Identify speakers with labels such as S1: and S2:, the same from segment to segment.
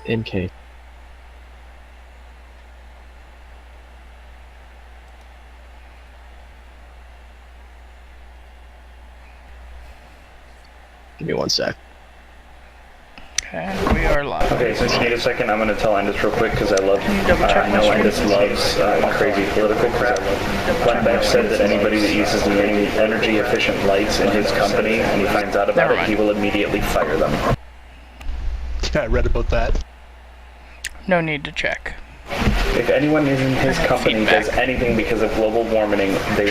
S1: MK. Give me 1 sec.
S2: And we are live.
S3: Okay, since you need a second, I'm going to tell Endis real quick because I love. I know Endis loves crazy political crap. Glenn Beck said that anybody that uses the energy-efficient lights in his company and he finds out about it, he will immediately fire them.
S4: Yeah, I read about that.
S2: No need to check.
S3: If anyone in his company does anything because of global warming, they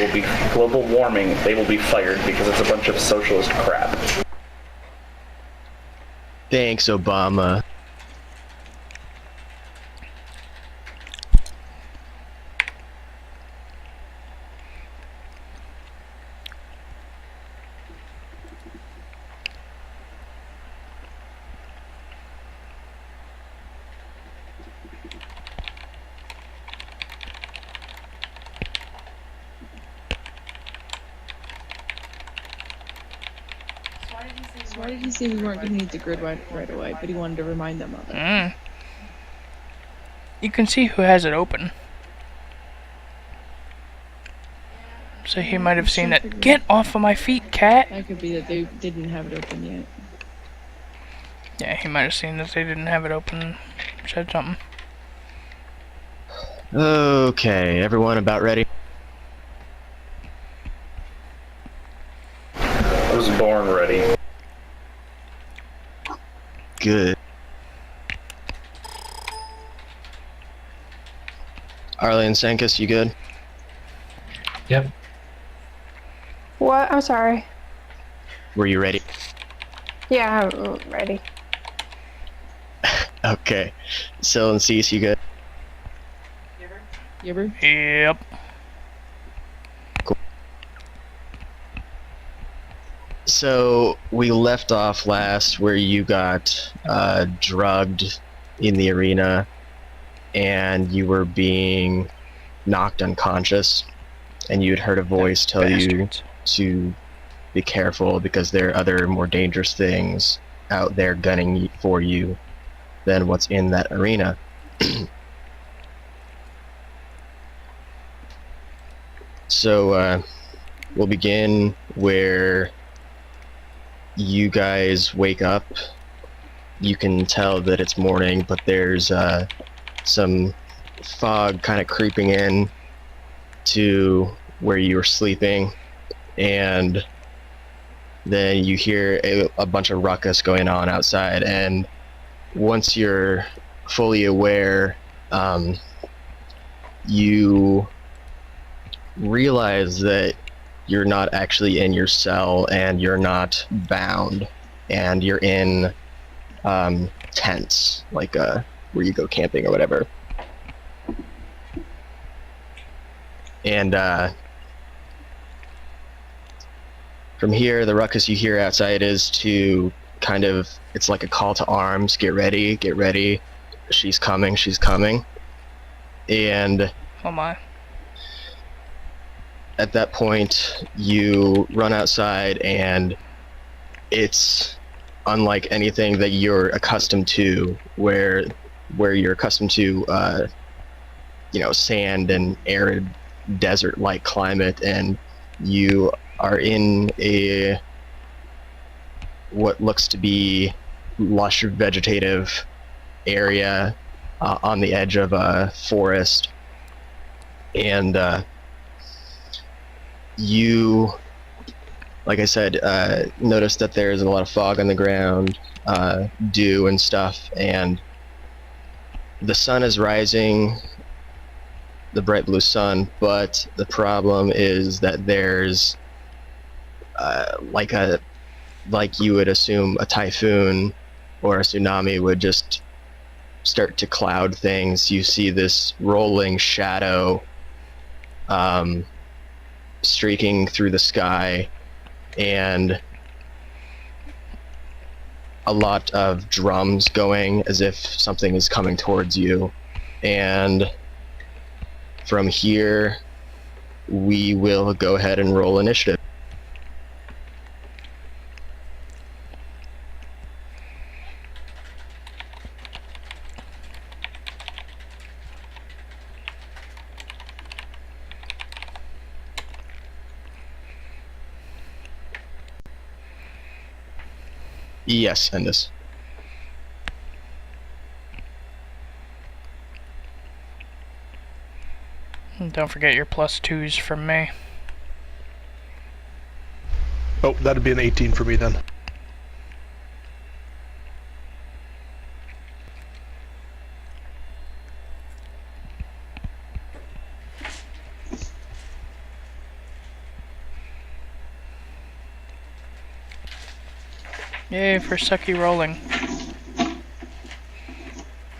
S3: will be fired because it's a bunch of socialist crap.
S1: Thanks, Obama.
S5: So why did he say we weren't going to need the grid right away, but he wanted to remind them of it?
S2: You can see who has it open. So he might have seen that. Get off of my feet, cat!
S5: That could be that they didn't have it open yet.
S2: Yeah, he might have seen that they didn't have it open. Said something.
S1: Okay, everyone about ready?
S3: I was born ready.
S1: Good. Arlen Sankus, you good?
S4: Yep.
S6: What? I'm sorry.
S1: Were you ready?
S6: Yeah, I'm ready.
S1: Okay. Sil and Cease, you good?
S5: Gibber?
S2: Yep.
S1: So, we left off last where you got drugged in the arena and you were being knocked unconscious, and you had heard a voice tell you to be careful because there are other more dangerous things out there gunning for you than what's in that arena. So we'll begin where you guys wake up. You can tell that it's morning, but there's some fog kind of creeping in to where you were sleeping, and then you hear a bunch of ruckus going on outside, and once you're fully aware, you realize that you're not actually in your cell and you're not bound, and you're in tents, like where you go camping or whatever. And from here, the ruckus you hear outside is to kind of, it's like a call to arms. Get ready, get ready. She's coming, she's coming. And
S2: Oh my.
S1: at that point, you run outside, and it's unlike anything that you're accustomed to, where you're accustomed to, sand and arid desert-like climate, and you are in what looks to be lush vegetative area on the edge of a forest, and you, like I said, notice that there's a lot of fog on the ground, dew and stuff, and the sun is rising, the bright blue sun, but the problem is that there's like you would assume a typhoon or a tsunami would just start to cloud things. You see this rolling shadow streaking through the sky, and a lot of drums going as if something is coming towards you. And from here, we will go ahead and roll initiative. Yes, Endus.
S2: And don't forget your +2s from me.
S4: Oh, that'd be an 18 for me then.
S2: Yay for sucky rolling.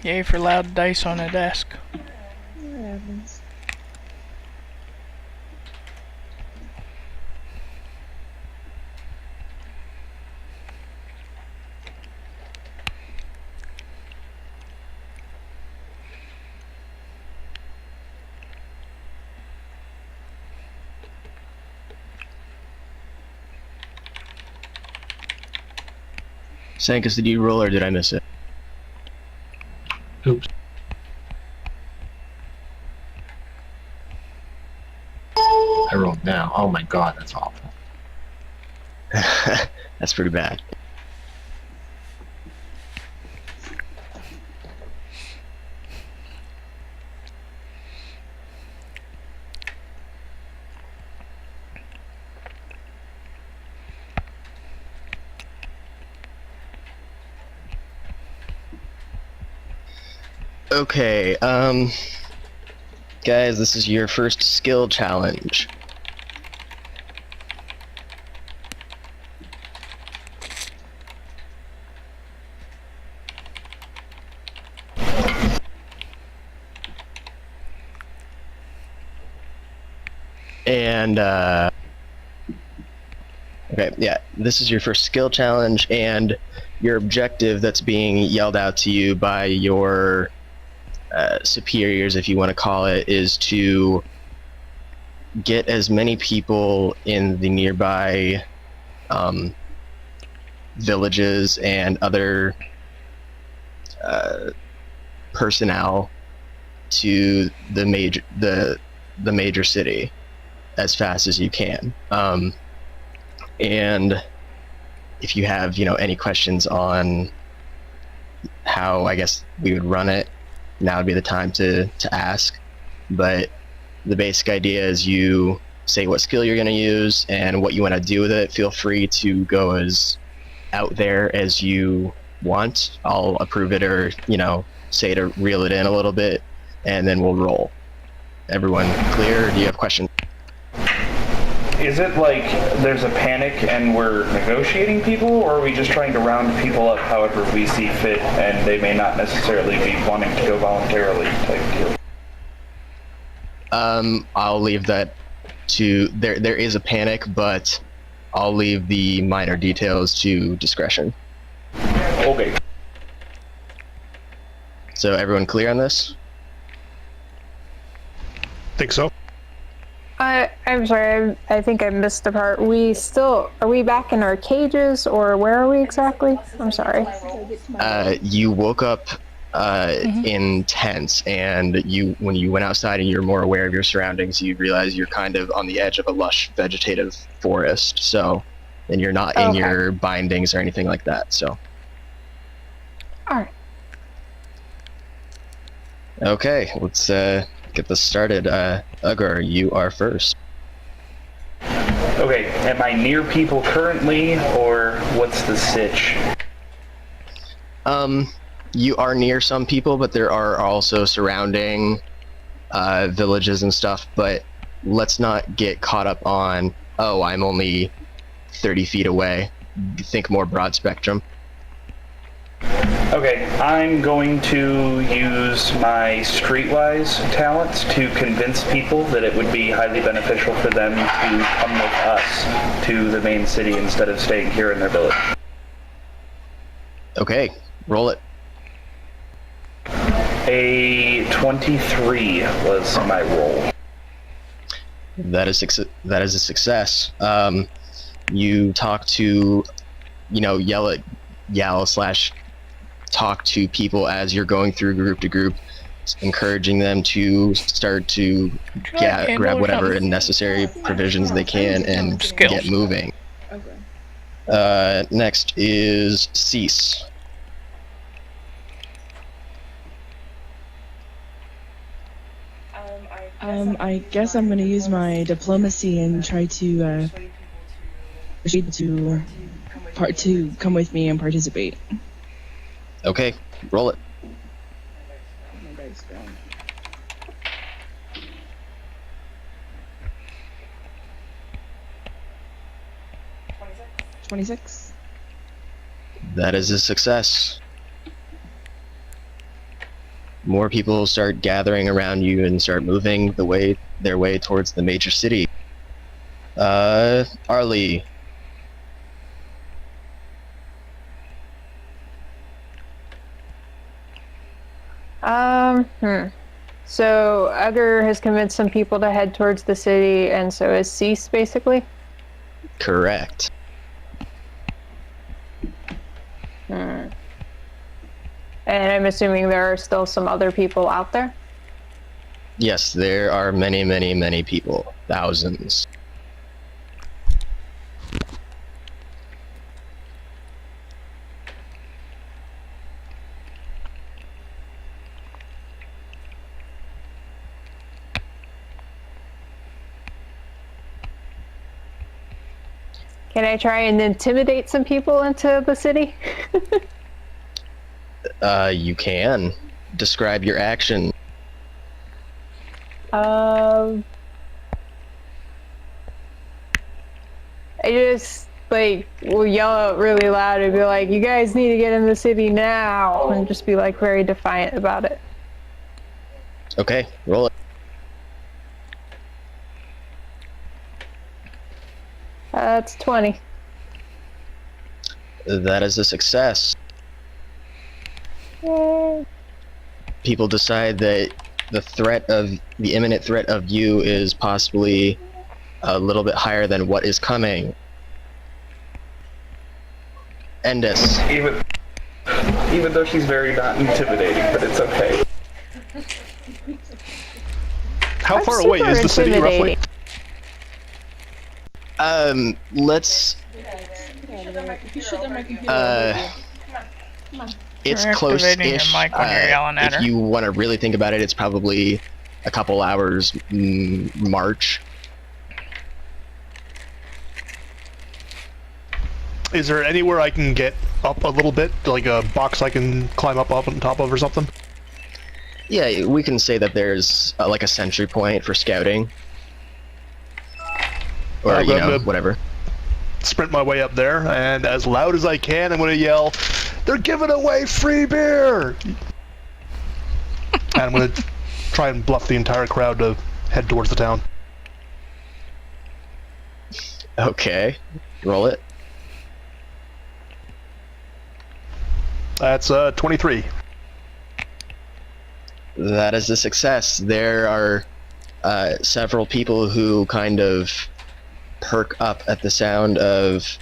S2: Yay for loud dice on a desk.
S5: What happens?
S1: Sankus, did you roll or did I miss it?
S4: Oops.
S7: I rolled now. Oh my god, that's awful.
S1: That's pretty bad. Okay, guys, this is your first skill challenge. And, okay, yeah, this is your first skill challenge, and your objective that's being yelled out to you by your superiors, if you want to call it, is to get as many people in the nearby villages and other personnel to the major city as fast as you can. And if you have, any questions on how, I guess, we would run it, now would be the time to ask. But the basic idea is you say what skill you're going to use and what you want to do with it. Feel free to go as out there as you want. I'll approve it, or, say to reel it in a little bit, and then we'll roll. Everyone clear? Or do you have questions?
S3: Is it like there's a panic and we're negotiating people, or are we just trying to round people up however we see fit and they may not necessarily be wanting to go voluntarily type deal?
S1: I'll leave that to, there is a panic, but I'll leave the minor details to discretion.
S3: Okay.
S1: So everyone clear on this?
S4: Think so?
S6: I'm sorry, I think I missed the part. Are we back in our cages, or where are we exactly? I'm sorry.
S1: You woke up in tents, and when you went outside and you're more aware of your surroundings, you realize you're kind of on the edge of a lush vegetative forest. So, and you're not in your bindings or anything like that. So.
S6: All right.
S1: Okay, let's get this started. Ugar, you are first.
S3: Okay, am I near people currently, or what's the sitch?
S1: You are near some people, but there are also surrounding villages and stuff, but let's not get caught up on, oh, I'm only 30 feet away. Think more broad spectrum.
S3: Okay, I'm going to use my streetwise talents to convince people that it would be highly beneficial for them to come with us to the main city instead of staying here in their village.
S1: Okay, roll it.
S3: A 23 was my roll.
S1: That is a success. You talk to, yell/talk to people as you're going through group to group, encouraging them to start to grab whatever necessary provisions they can and get moving.
S5: Okay.
S1: Next is Cease.
S5: I guess I'm gonna use my diplomacy and try to persuade to come with me and participate.
S1: Okay, roll it.
S5: My dice down. 26.
S1: That is a success. More people start gathering around you and start moving their way towards the major city. Arlie.
S6: So Ugger has convinced some people to head towards the city, and so is Cease, basically?
S1: Correct.
S6: And I'm assuming there are still some other people out there?
S1: Yes, there are many, many, many people. Thousands.
S6: Can I try and intimidate some people into the city?
S1: You can. Describe your action.
S6: I just, like, will yell out really loud and be like, you guys need to get in the city now, and just be, like, very defiant about it.
S1: Okay, roll it.
S6: That's 20.
S1: That is a success.
S6: Yay.
S1: People decide that the imminent threat of you is possibly a little bit higher than what is coming. Endus.
S3: Even though she's very not intimidating, but it's okay.
S4: How
S6: I'm
S4: far away
S6: super
S4: is the city, roughly?
S1: Let's. It's
S2: You're activating your
S1: close-ish.
S2: mic when you're yelling at
S1: If
S2: her.
S1: you want to really think about it, it's probably a couple hours march.
S4: Is there anywhere I can get up a little bit, like a box I can climb up on top of or something?
S1: Yeah, we can say that there's like a sentry point for scouting. Or,
S4: I'm
S1: you know,
S4: gonna
S1: whatever.
S4: Sprint my way up there, and as loud as I can, I'm gonna yell, "They're giving away free beer!" And I'm gonna try and bluff the entire crowd to head towards the town.
S1: Okay, roll it.
S4: That's 23.
S1: That is a success. There are several people who kind of perk up at the sound of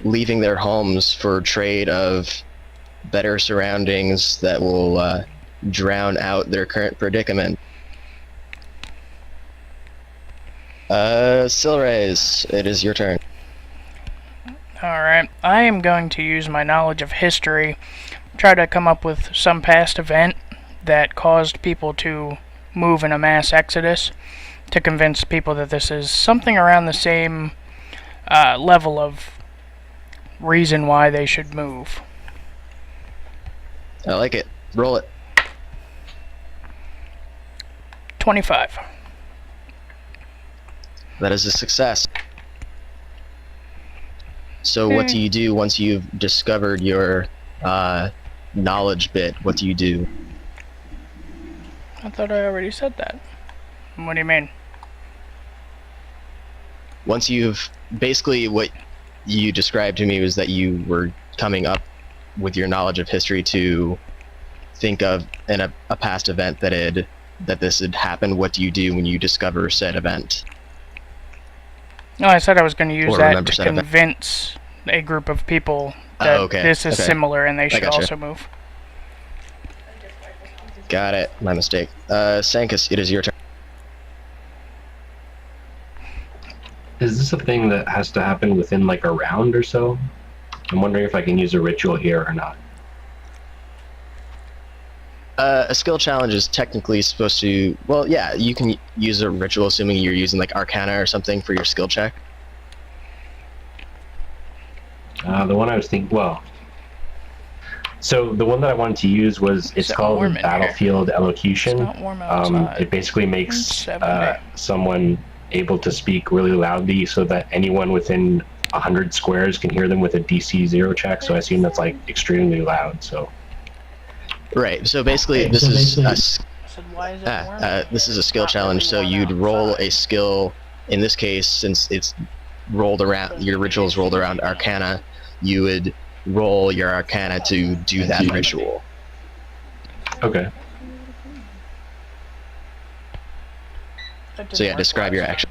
S1: leaving their homes for trade of better surroundings that will drown out their current predicament. Silrays, it is your turn.
S2: Alright, I am going to use my knowledge of history, try to come up with some past event that caused people to move in a mass exodus, to convince people that this is something around the same level of reason why they should move.
S1: I like it. Roll it.
S2: 25.
S1: That is a success. So what do you do once you've discovered your knowledge bit? What do you do?
S2: I thought I already said that. What do you mean?
S1: Once you've basically what you described to me was that you were coming up with your knowledge of history to think of a past event that this had happened. What do you do when you discover said event?
S2: No, I said I was going to use
S1: Or
S2: that
S1: remember
S2: to
S1: said event.
S2: convince a group of people that
S1: okay,
S2: this is
S1: okay.
S2: similar and they should
S1: gotcha.
S2: also move.
S1: Got it. My mistake. Sankus, it is your turn.
S7: is this a thing that has to happen within like a round or so? I'm wondering if I can use a ritual here or not.
S1: A skill challenge is technically supposed to. Well, yeah, you can use a ritual, assuming you're using like Arcana or something for your skill check.
S7: The one I was thinking, well, so the one that I wanted to use was, it's called Battlefield Elocution.
S2: It's not warm outside.
S7: It basically makes
S2: 70.
S7: someone able to speak really loudly so that anyone within 100 squares can hear them with a DC 0 check. So I assume that's like extremely loud. So.
S1: Right. So basically, this is a skill challenge. So you'd roll a skill. In this case, since it's rolled around, your ritual's rolled around Arcana, you would roll your Arcana to do that ritual.
S7: Okay.
S1: So yeah, describe your action.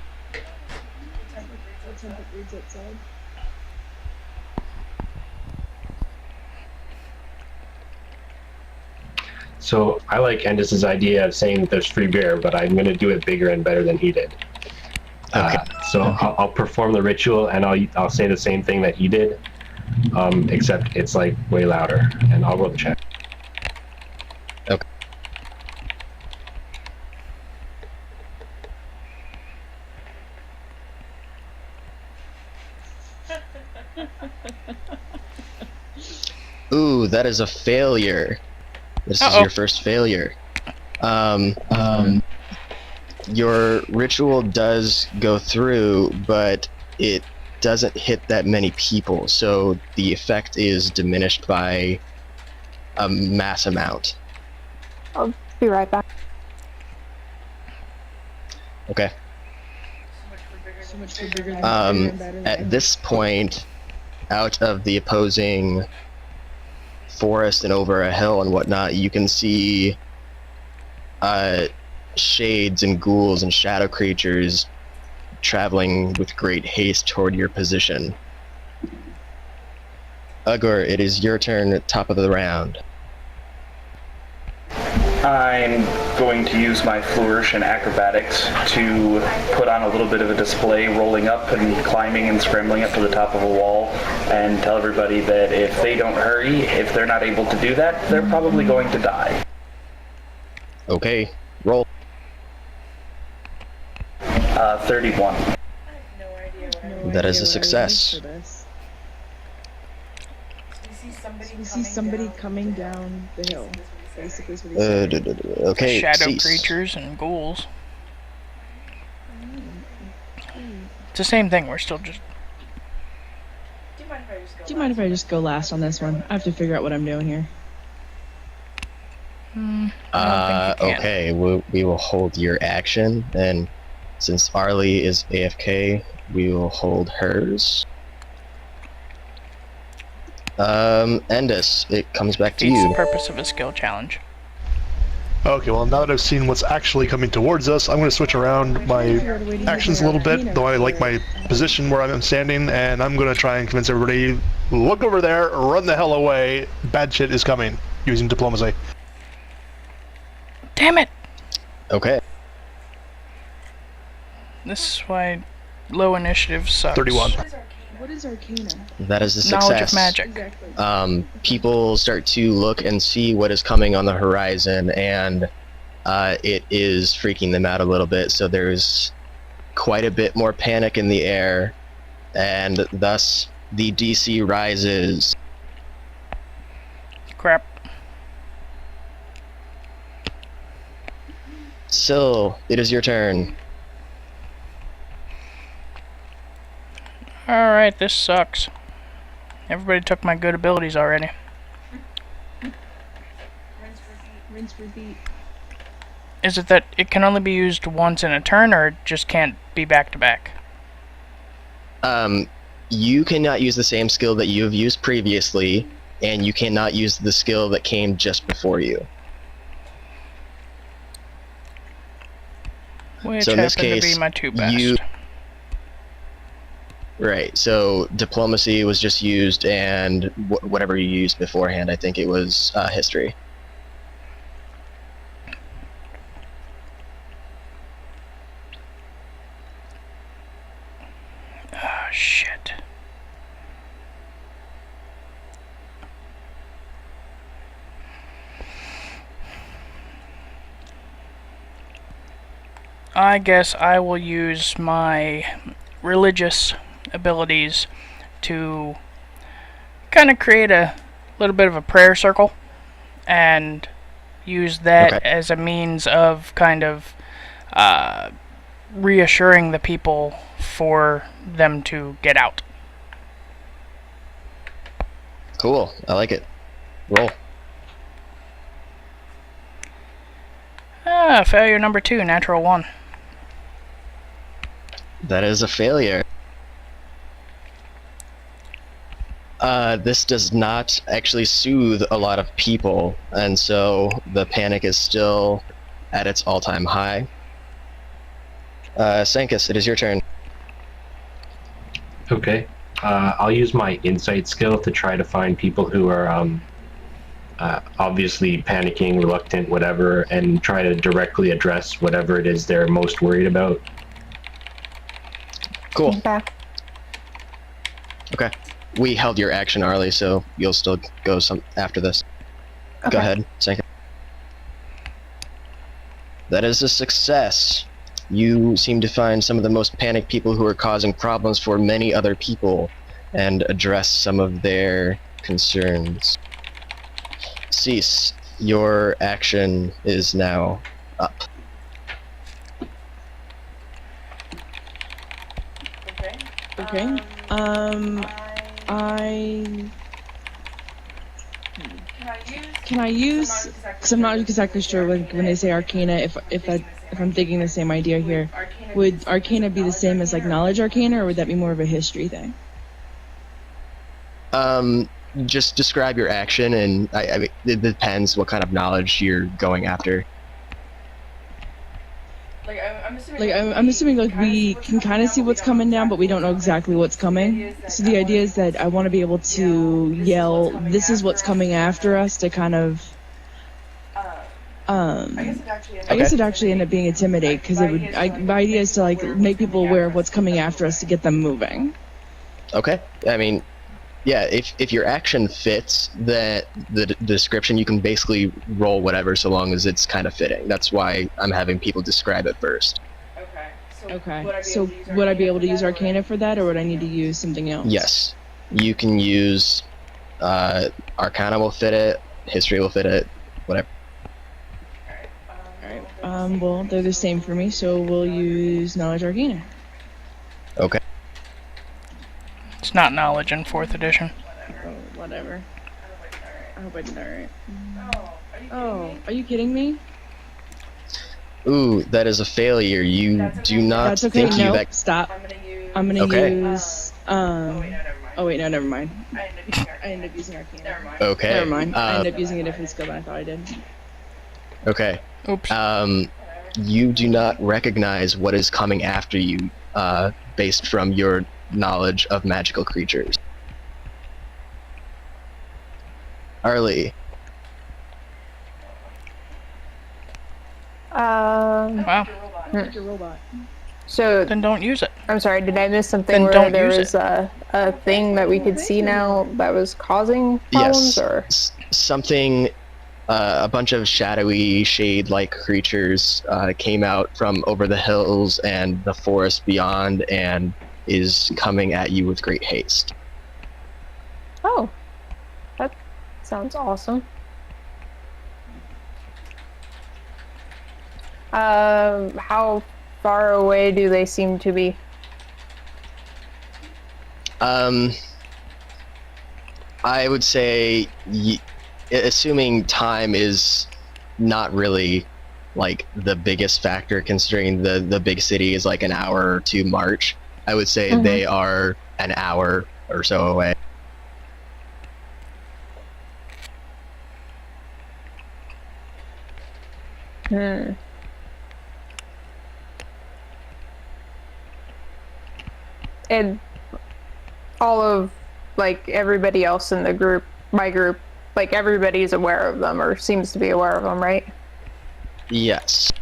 S7: So I like Endis's idea of saying that there's free beer, but I'm going to do it bigger and better than he did.
S1: Okay.
S7: So I'll perform the ritual and I'll say the same thing that he did, except it's like way louder, and I'll roll the check.
S1: Okay. Ooh, that is a failure. This is your first failure. Your ritual does go through, but it doesn't hit that many people, so the effect is diminished by a mass amount.
S6: I'll be right back.
S1: Okay. At this point, out of the opposing forest and over a hill and whatnot, you can see shades and ghouls and shadow creatures traveling with great haste toward your position. Ugur, it is your turn, top of the round.
S3: I'm going to use my flourish and acrobatics to put on a little bit of a display, rolling up and climbing and scrambling up to the top of a wall, and tell everybody that if they don't hurry, if they're not able to do that, they're probably going to die.
S1: Okay, roll.
S3: 31.
S1: That is a success.
S5: We see somebody coming down the hill. Basically, is what he said.
S1: Okay,
S2: Shadow
S1: cease.
S2: creatures and ghouls. It's the same thing, we're still just...
S5: Do you mind if I just go last on this one? I have to figure out what I'm doing here.
S2: I don't think you can.
S1: Okay, we will hold your action, and since Arlie is AFK, we will hold hers. Endis, it comes back to
S2: It's the
S1: you.
S2: purpose of a skill challenge.
S4: Okay, well, now that I've seen what's actually coming towards us, I'm going to switch around my actions a little bit, though I like my position where I'm standing, and I'm going to try and convince everybody, look over there, run the hell away, bad shit is coming, using diplomacy.
S2: Damn it!
S1: Okay.
S2: This is why low initiative sucks.
S4: 31.
S5: What is Arcana?
S1: That is a success.
S2: Knowledge of magic.
S5: Exactly.
S1: People start to look and see what is coming on the horizon, and it is freaking them out a little bit, so there's quite a bit more panic in the air, and thus the DC rises.
S2: Crap.
S1: Syl, it is your turn.
S2: Alright, this sucks. Everybody took my good abilities already.
S5: Rinse, repeat.
S2: Is it that it can only be used once in a turn, or it just can't be back to back?
S1: You cannot use the same skill that you have used previously, and you cannot use the skill that came just before you.
S2: Which
S1: So in this
S2: happened to
S1: case,
S2: be my two best.
S1: Right, so diplomacy was just used, and whatever you used beforehand, I think it was history.
S2: I guess I will use my religious abilities to kind of create a little bit of a prayer circle and use that
S1: Okay.
S2: as a means of kind of reassuring the people for them to get out.
S1: Cool. I like it. Roll.
S2: Failure number 2, natural 1.
S1: That is a failure. This does not actually soothe a lot of people, and so the panic is still at its all-time high. Sankus, it is your turn.
S7: Okay. I'll use my insight skill to try to find people who are obviously panicking, reluctant, whatever, and try to directly address whatever it is they're most worried about.
S1: Cool.
S6: Okay.
S1: Okay. We held your action, Arlie, so you'll still go some after this.
S6: Okay.
S1: Go ahead, Sankus. That is a success. You seem to find some of the most panicked people who are causing problems for many other people and address some of their concerns. Cease. Your action is now up.
S5: Okay. Can I use? Because I'm not exactly sure when they say Arcana. If I'm thinking the same idea here, would Arcana be the same as like Knowledge Arcana, or would that be more of a history thing?
S1: Just describe your action, and I mean, it depends what kind of knowledge you're going after.
S5: I'm assuming like we can kind of see what's coming down, but we don't know exactly what's coming. So the idea is that I want to be able to yell, "This is what's coming after us," to kind of. I guess it'd actually end up being intimidate, because it would. My idea is to like make people aware of what's coming after us to get them moving.
S1: Okay. I mean, yeah. If your action fits the description, you can basically roll whatever, so long as it's kind of fitting. That's why I'm having people describe it first.
S5: Okay. So would I be able to use Arcana for that, or would I need to use something else?
S1: Yes. You can use Arcana will fit it. History will fit it. Whatever.
S5: Alright. Well, they're the same for me, so we'll use Knowledge Arcana.
S1: Okay.
S2: It's not knowledge in 4th edition.
S5: Oh, whatever. I hope I did alright. Oh, are you kidding me?
S1: Ooh, that is a failure. You do not
S5: That's okay.
S1: think
S5: No,
S1: you
S5: stop. I'm gonna
S1: Okay.
S5: use. Oh wait, no, never mind. I ended up using Arcana.
S1: Okay.
S5: Never mind. I ended up using a different skill than I thought I did.
S1: Okay.
S2: Oops.
S1: You do not recognize what is coming after you, based from your knowledge of magical creatures. Arlie.
S2: Wow.
S5: Like a robot.
S6: So
S2: Then don't use it.
S6: I'm sorry, did I miss something
S2: Then
S6: where
S2: don't
S6: there
S2: use
S6: was a thing that we could see now that was causing problems,
S1: Yes.
S6: or?
S1: Something, a bunch of shadowy, shade-like creatures came out from over the hills and the forest beyond and is coming at you with great haste.
S6: Oh, that sounds awesome. How far away do they seem to be?
S1: I would say, assuming time is not really like the biggest factor, considering the big city is like an hour or two march, I would say they are an hour or so away.
S6: And all of, like, everybody else in the group, my group, like, everybody's aware of them, or seems to be aware of them, right?
S1: Yes.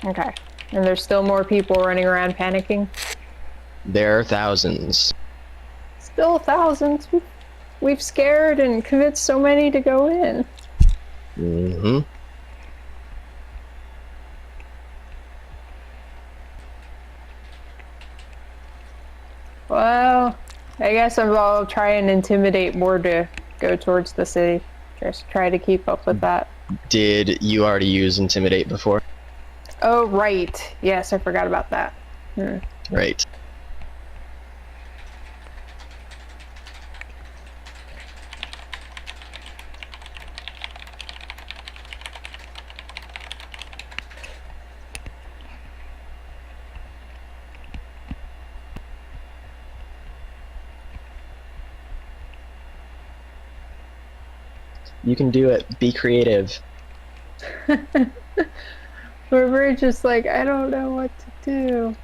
S6: Okay. And there's still more people running around panicking?
S1: There are thousands.
S6: Still thousands. We've scared and convinced so many to go in.
S1: Mm-hmm.
S6: Well, I guess I'll try and intimidate more to go towards the city. Just try to keep up with that.
S1: Did you already use Intimidate before?
S6: Oh, right. Yes, I forgot about that.
S1: Right. You can do it. Be creative.
S6: We're just like, I don't know what to do.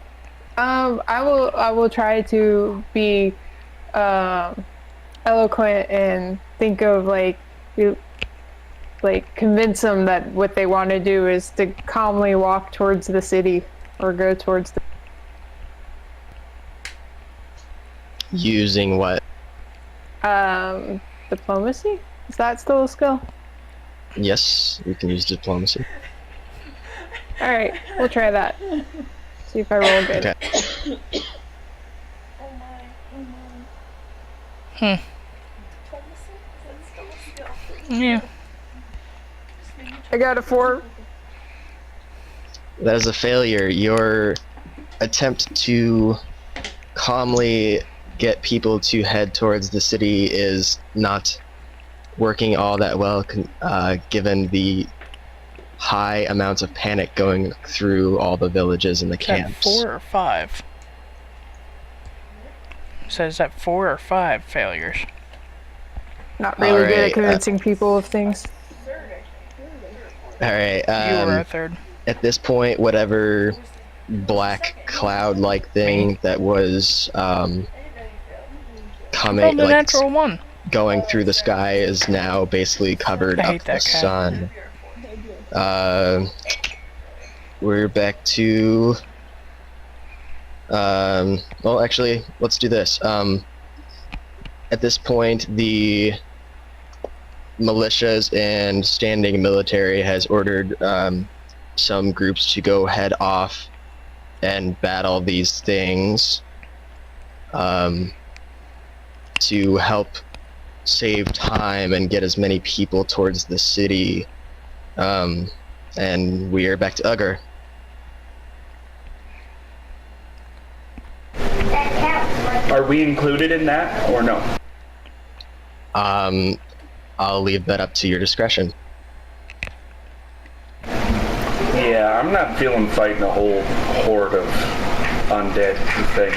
S6: I will try to be eloquent and think of like convince them that what they want to do is to calmly walk towards the city or go towards the
S1: Using what?
S6: Diplomacy? Is that still a skill?
S1: Yes, you can use diplomacy.
S6: Alright, we'll try that. See if I roll good.
S1: Okay.
S2: Yeah.
S6: I got a 4.
S1: That is a failure. Your attempt to calmly get people to head towards the city is not working all that well, given the high amounts of panic going through all the villages and the
S2: Is that
S1: camps.
S2: 4 or 5? Says that 4 or 5 failures.
S6: Not really good at
S1: Alright,
S6: convincing people of things.
S1: Alright,
S2: You were a third.
S1: at this point, whatever black cloud-like thing that was
S2: Roll
S1: coming,
S2: the
S1: like
S2: natural 1.
S1: going through the sky, is now basically covered
S2: I
S1: up
S2: hate
S1: the
S2: that cat.
S1: sun. We're back to well, actually, let's do this. At this point, the militias and standing military has ordered some groups to go head off and battle these things to help save time and get as many people towards the city. And we are back to Ugger.
S3: Are we included in that or no?
S1: I'll leave that up to your discretion.
S3: Yeah, I'm not feeling fighting a whole horde of undead things.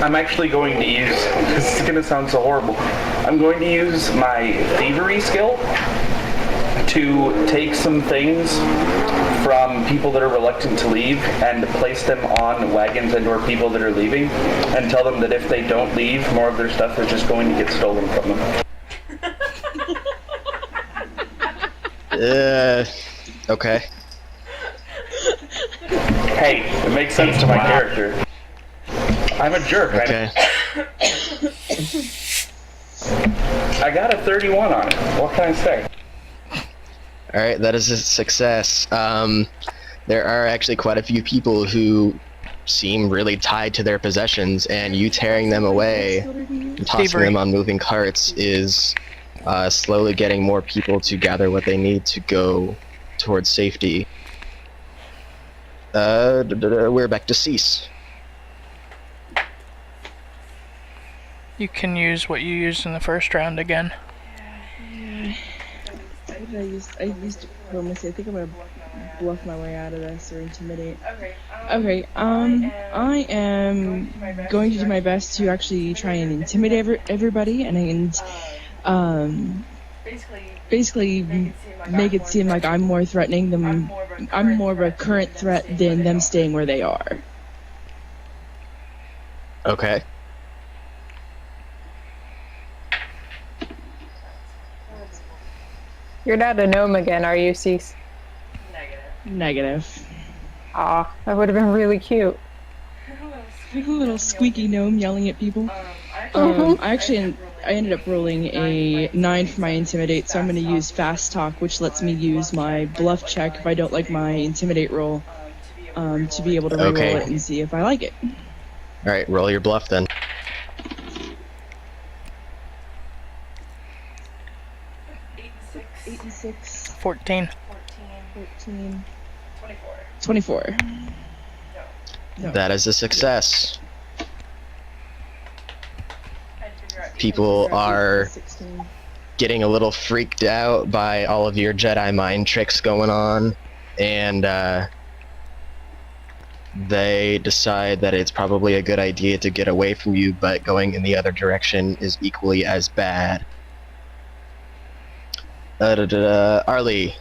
S3: I'm actually going to use, this is going to sound so horrible, I'm going to use my thievery skill to take some things from people that are reluctant to leave and place them on wagons and or people that are leaving and tell them that if they don't leave, more of their stuff is just going to get stolen from them.
S1: Okay.
S3: Hey, it makes sense to my character. I'm a jerk.
S1: Okay.
S3: I got a 31 on it. What can I say?
S1: Alright, that is a success. There are actually quite a few people who seem really tied to their possessions, and you tearing them away and tossing
S2: Thievery.
S1: them on moving carts is slowly getting more people to gather what they need to go towards safety. We're back to Cease.
S2: You can use what you used in the first round again.
S5: I used diplomacy. I think I'm gonna bluff my way out of this or intimidate. Okay. I am going to do my best to actually try and intimidate everybody and basically make it seem like I'm more threatening them. I'm more of a current threat than them staying where they are.
S1: Okay.
S6: You're not a gnome again, are you, Cease?
S5: Negative.
S6: Aw, that would have been really cute.
S5: Like a little squeaky gnome yelling at people. I ended up rolling a 9 for my intimidate, so I'm going to use fast talk, which lets me use my bluff check if I don't like my intimidate roll, to be able to reroll
S1: Okay.
S5: it and see if I like it.
S1: Alright, roll your bluff then.
S5: Eight and 6,
S2: 14.
S5: 14, 24. No.
S1: That is a success. People are
S5: 16.
S1: getting a little freaked out by all of your Jedi mind tricks going on, and they decide that it's probably a good idea to get away from you, but going in the other direction is equally as bad. Arlie.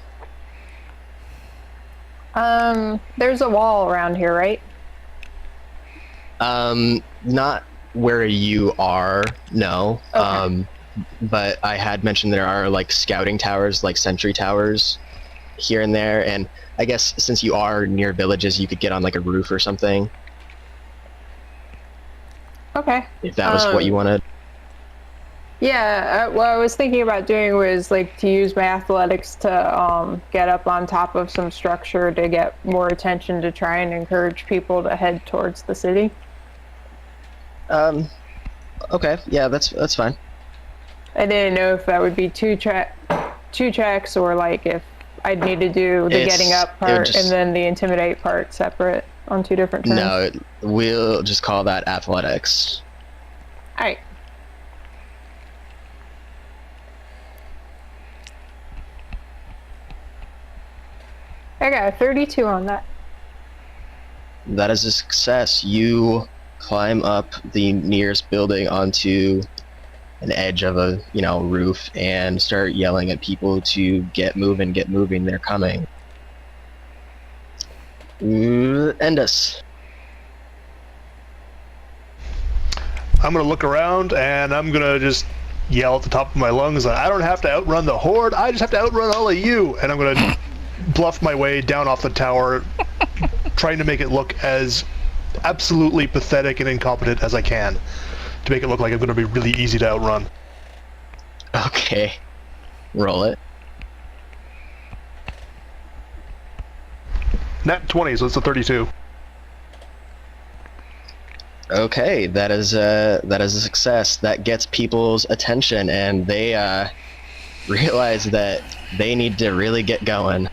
S6: There's a wall around here, right?
S1: Not where you are, no.
S6: Okay.
S1: But I had mentioned there are like scouting towers, like sentry towers here and there, and I guess since you are near villages, you could get on like a roof or something,
S6: Okay.
S1: if that was what you wanted.
S6: Yeah, what I was thinking about doing was like to use my athletics to get up on top of some structure to get more attention to try and encourage people to head towards the city.
S1: Okay, yeah, that's fine.
S6: I didn't know if that would be two checks or like if I'd need to do the getting up
S1: it would
S6: part
S1: just-
S6: and then the intimidate part separate on 2 different turns.
S1: No, we'll just call that athletics.
S6: Alright. I got a 32 on that.
S1: That is a success. You climb up the nearest building onto an edge of a, roof and start yelling at people to get moving, they're coming. Endus.
S4: I'm gonna look around and I'm gonna just yell at the top of my lungs that I don't have to outrun the horde, I just have to outrun all of you, and I'm gonna bluff my way down off the tower, trying to make it look as absolutely pathetic and incompetent as I can, to make it look like I'm gonna be really easy to outrun.
S1: Okay. Roll it.
S4: Nat 20, so it's a 32.
S1: Okay, that is a success. That gets people's attention, and they realize that they need to really get going.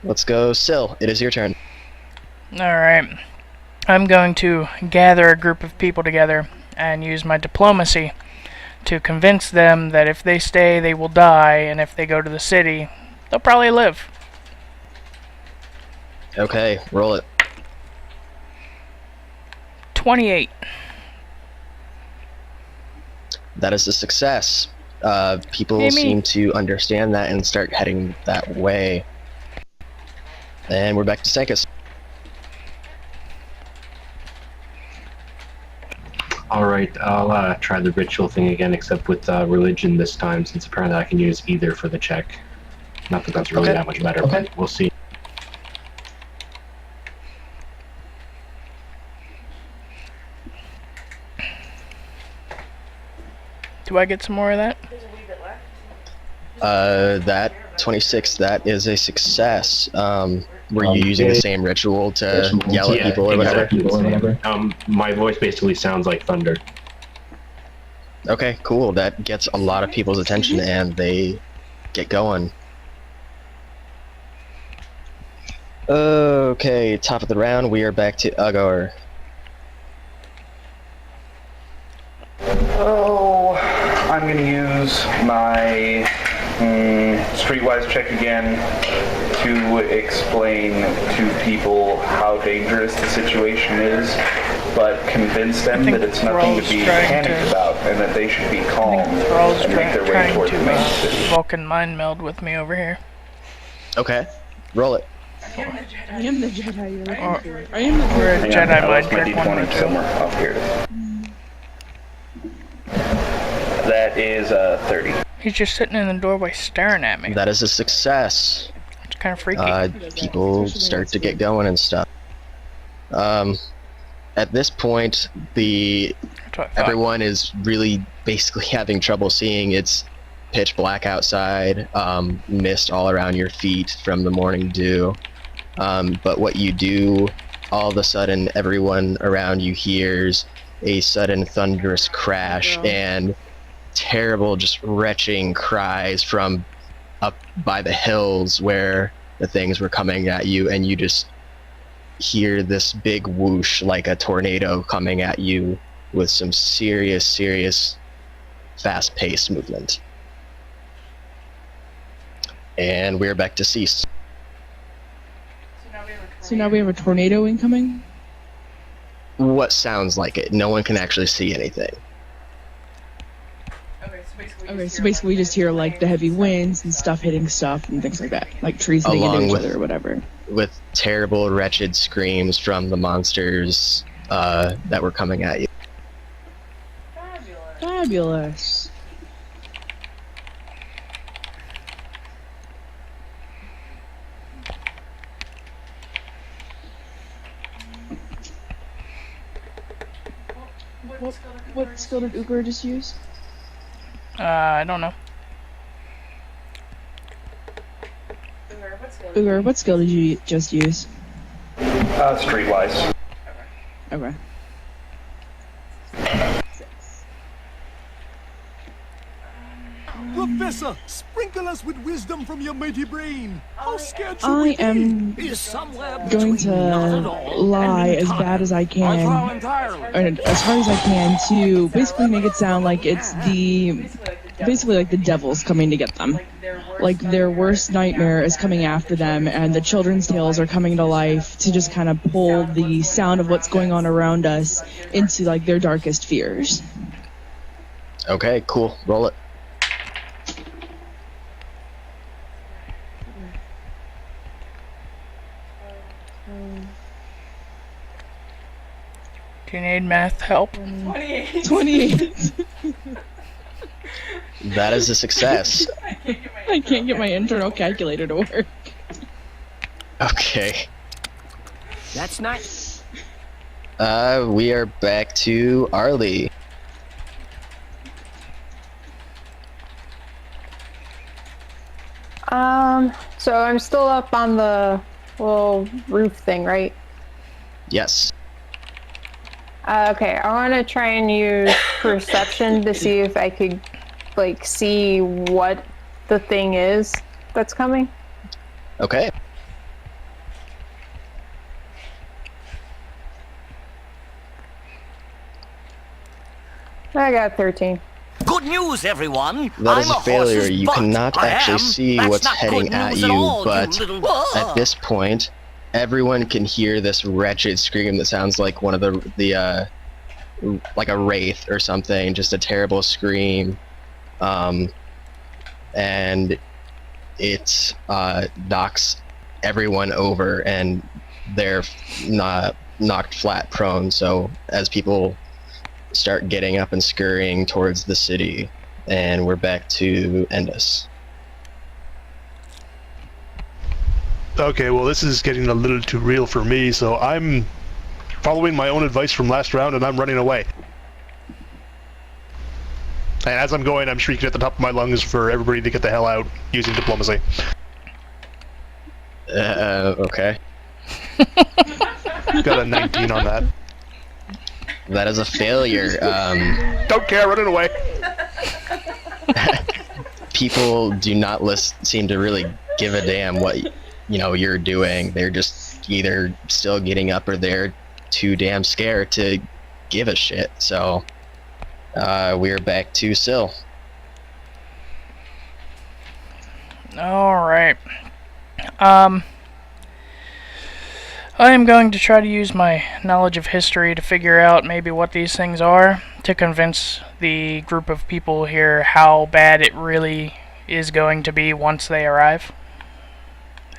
S1: Let's go, Syl. It is your turn.
S2: Alright. I'm going to gather a group of people together and use my diplomacy to convince them that if they stay, they will die, and if they go to the city, they'll probably live.
S1: Okay, roll it.
S2: 28.
S1: That is a success. People
S2: Yay me.
S1: seem to understand that and start heading that way. And we're back to Stankus.
S7: Alright, I'll try the ritual thing again, except with religion this time, since apparently I can use either for the check. Not that that's really
S1: Okay.
S7: that much better,
S1: Okay.
S7: but we'll see.
S2: Do I get some more of that?
S1: That 26, that is a success. Were you using the same ritual to yell at people or whatever?
S7: Exactly. My voice basically sounds like thunder.
S1: Okay, cool. That gets a lot of people's attention and they get going. Okay, top of the round, we are back to Ugor.
S3: Oh, I'm gonna use my streetwise check again to explain to people how dangerous the situation is, but convince them
S2: think
S3: that it's nothing to
S2: Thrall's
S3: be
S2: trying
S3: panicked
S2: to-
S3: about and that they should be calm
S2: Thrall's
S3: and make their way
S2: trying
S3: toward the main
S2: to
S3: city.
S2: Vulcan mind meld with me over here.
S1: Okay, roll it.
S5: I am the Jedi you're looking
S2: Or-
S5: for. I am the
S2: Or a
S3: Hang on,
S2: Jedi
S3: I
S2: mind
S3: lost my
S2: trick one
S3: D20
S2: would
S3: somewhere. Oh, here it is. That is 30.
S2: He's just sitting in the doorway staring at me.
S1: That is a success.
S2: It's kind of freaky.
S1: People start to get going and stuff. At this point,
S2: That's what I thought.
S1: everyone is really basically having trouble seeing. It's pitch black outside, mist all around your feet from the morning dew. But what you do, all of a sudden, everyone around you hears a sudden thunderous crash and terrible, just retching cries from up by the hills where the things were coming at you, and you just hear this big whoosh like a tornado coming at you with some serious fast-paced movement. And we're back to cease.
S5: So now we have a tornado incoming?
S1: What sounds like it. No one can actually see anything.
S5: Okay, so basically we just hear like the heavy winds and stuff hitting stuff and things like that. Like trees hitting into each other or whatever.
S1: With terrible, wretched screams from the monsters that were coming at you.
S5: Fabulous. What skill did Uber just use?
S2: I don't know.
S5: Uber, what skill did you just use?
S3: Streetwise.
S5: Okay.
S8: Professor, sprinkle us with wisdom from your mighty brain. How scared should
S5: I
S8: we
S5: am
S8: be?
S5: going to lie as bad as I can, or as hard as I can, to basically make it sound like it's basically like the devil's coming to get them. Like their worst nightmare is coming after them, and the children's tales are coming to life to just kind of pull the sound of what's going on around us into like their darkest fears.
S1: Okay, cool. Roll it.
S2: Do you need math help?
S5: 28.
S1: That is a success.
S5: I can't get my internal calculator to work.
S1: Okay.
S8: That's nice.
S1: We are back to Arlie.
S6: So I'm still up on the little roof thing, right?
S1: Yes.
S6: Okay, I want to try and use perception to see if I could, like, see what the thing is that's coming.
S1: Okay.
S6: I got 13.
S8: Good news, everyone.
S1: That is a failure. You cannot actually see what's heading at you, but at this point, everyone can hear this wretched scream that sounds like one of the like a wraith or something, just a terrible scream. And it knocks everyone over, and they're knocked flat prone. So as people start getting up and scurrying towards the city, and we're back to Endus.
S4: Okay, well this is getting a little too real for me, so I'm following my own advice from last round and I'm running away. And as I'm going, I'm shrieking at the top of my lungs for everybody to get the hell out using diplomacy.
S1: Okay.
S4: Got a 19 on that.
S1: That is a failure.
S4: Don't care, running away.
S1: People do not seem to really give a damn what you're doing. They're just either still getting up or they're too damn scared to give a shit. So we're back to Syl.
S2: All right. I am going to try to use my knowledge of history to figure out maybe what these things are, to convince the group of people here how bad it really is going to be once they arrive,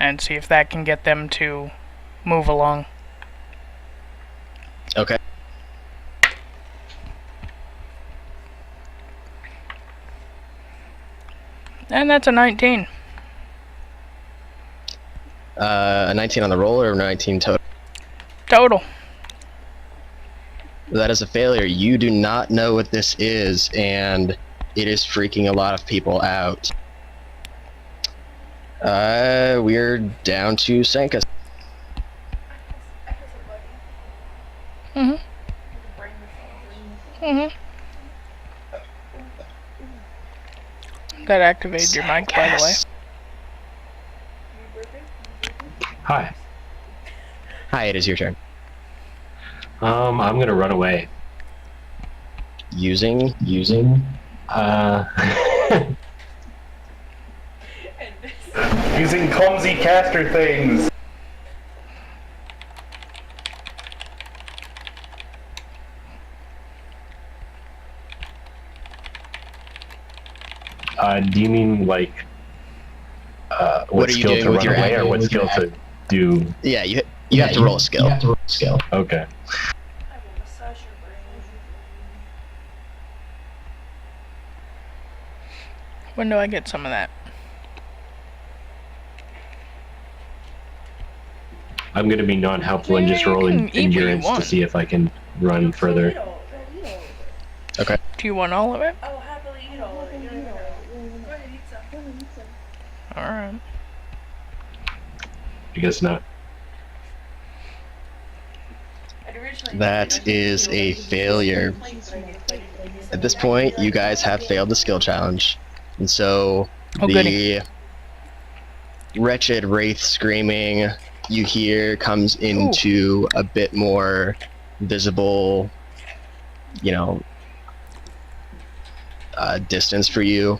S2: and see if that can get them to move along.
S1: Okay.
S2: And that's a 19.
S1: A 19 on the roll or 19 total?
S2: Total.
S1: That is a failure. You do not know what this is, and it is freaking a lot of people out. We're down to Sankas.
S2: That activated your mic, by the way.
S7: Hi.
S1: Hi, it is your turn.
S7: I'm gonna run away.
S1: Using?
S7: Using
S3: Using clumsy caster things.
S7: do you mean like
S1: What are you
S7: skill
S1: doing
S7: to
S1: with
S7: run
S1: your
S7: away, or
S1: action?
S7: what skill to do?
S1: Yeah, you have to roll a skill.
S7: Okay.
S2: When do I get some of that?
S7: I'm gonna be non-helpful and just
S2: Yeah, you
S7: roll
S2: can eat what you
S7: endurance to
S2: want.
S7: see if I can run further.
S1: Okay.
S2: Do you want all of it? Alright.
S7: I guess not.
S1: That is a failure. At this point, you guys have failed the skill challenge. And so
S2: Oh,
S1: the
S2: goody.
S1: wretched wraith screaming you hear comes into a bit more visible, distance for you.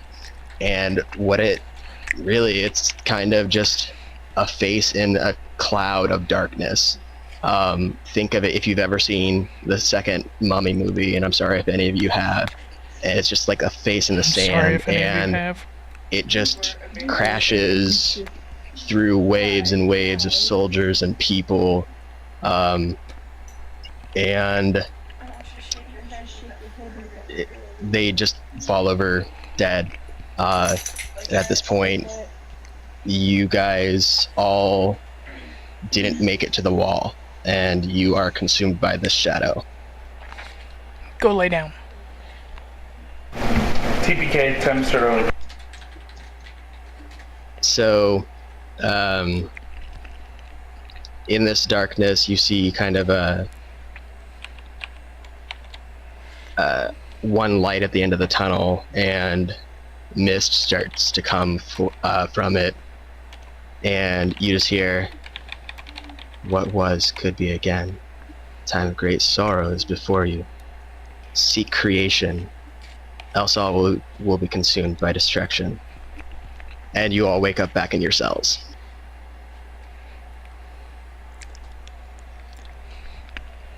S1: And what it's kind of just a face in a cloud of darkness. Think of it if you've ever seen the second Mummy movie, and I'm sorry if any of you have. And it's just like a face in the
S2: Sorry
S1: sand,
S2: if any of you
S1: and
S2: have.
S1: it just crashes through waves and waves of soldiers and people, and they just fall over dead. At this point, you guys all didn't make it to the wall, and you are consumed by this shadow.
S2: Go lay down.
S3: TPK, time to start early.
S1: So, in this darkness, you see kind of a one light at the end of the tunnel, and mist starts to come from it, and you just hear, "What was could be again. Time of great sorrow is before you. Seek creation, else all will be consumed by destruction." And you all wake up back in your cells.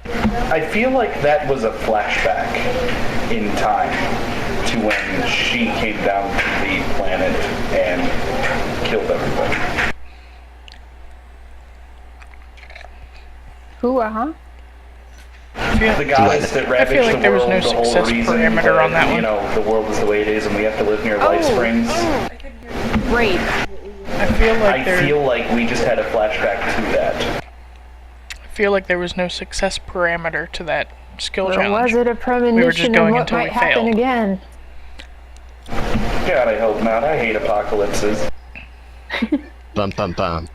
S3: I feel like that was a flashback in time to when she came down to the planet and killed everybody.
S6: Hoo-ah.
S3: The goddess that
S2: I feel
S3: ravaged
S2: like
S3: the
S2: there was
S3: world,
S2: no
S3: the whole
S2: success
S3: reason
S2: parameter
S3: that,
S2: on that one.
S3: you know, the world is the way it is and we have to live near Light Springs.
S6: Great.
S2: I
S3: feel like we just had a flashback to that.
S2: I feel like there was no success parameter to that skill
S6: Or
S2: challenge.
S6: was it a premonition
S2: We were just going
S6: of what
S2: until we
S6: might happen
S2: failed.
S6: again?
S3: God, I hope not. I hate apocalypses.
S1: Bum bum bum.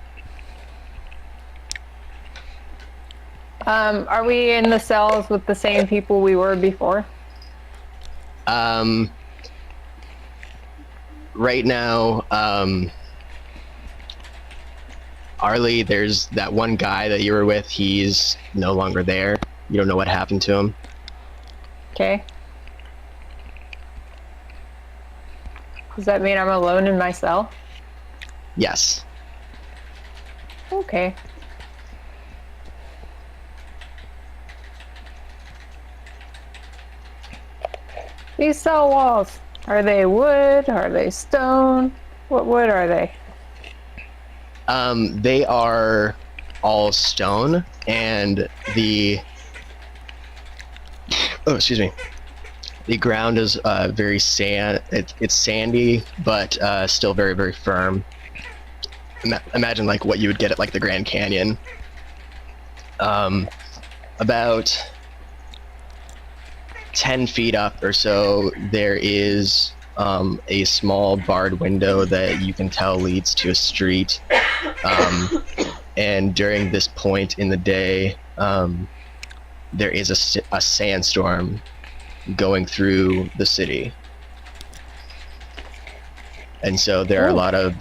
S6: Are we in the cells with the same people we were before?
S1: Right now, Arlie, there's that one guy that you were with. He's no longer there. You don't know what happened to him.
S6: Okay. Does that mean I'm alone in my cell?
S1: Yes.
S6: Okay. These cell walls, are they wood? Are they stone? What wood are they?
S1: They are all stone, and excuse me. The ground is very it's sandy, but still very, very firm. Imagine like what you would get at like the Grand Canyon. About 10 feet up or so, there is a small barred window that you can tell leads to a street. And during this point in the day, there is a sandstorm going through the city. And so there are a lot of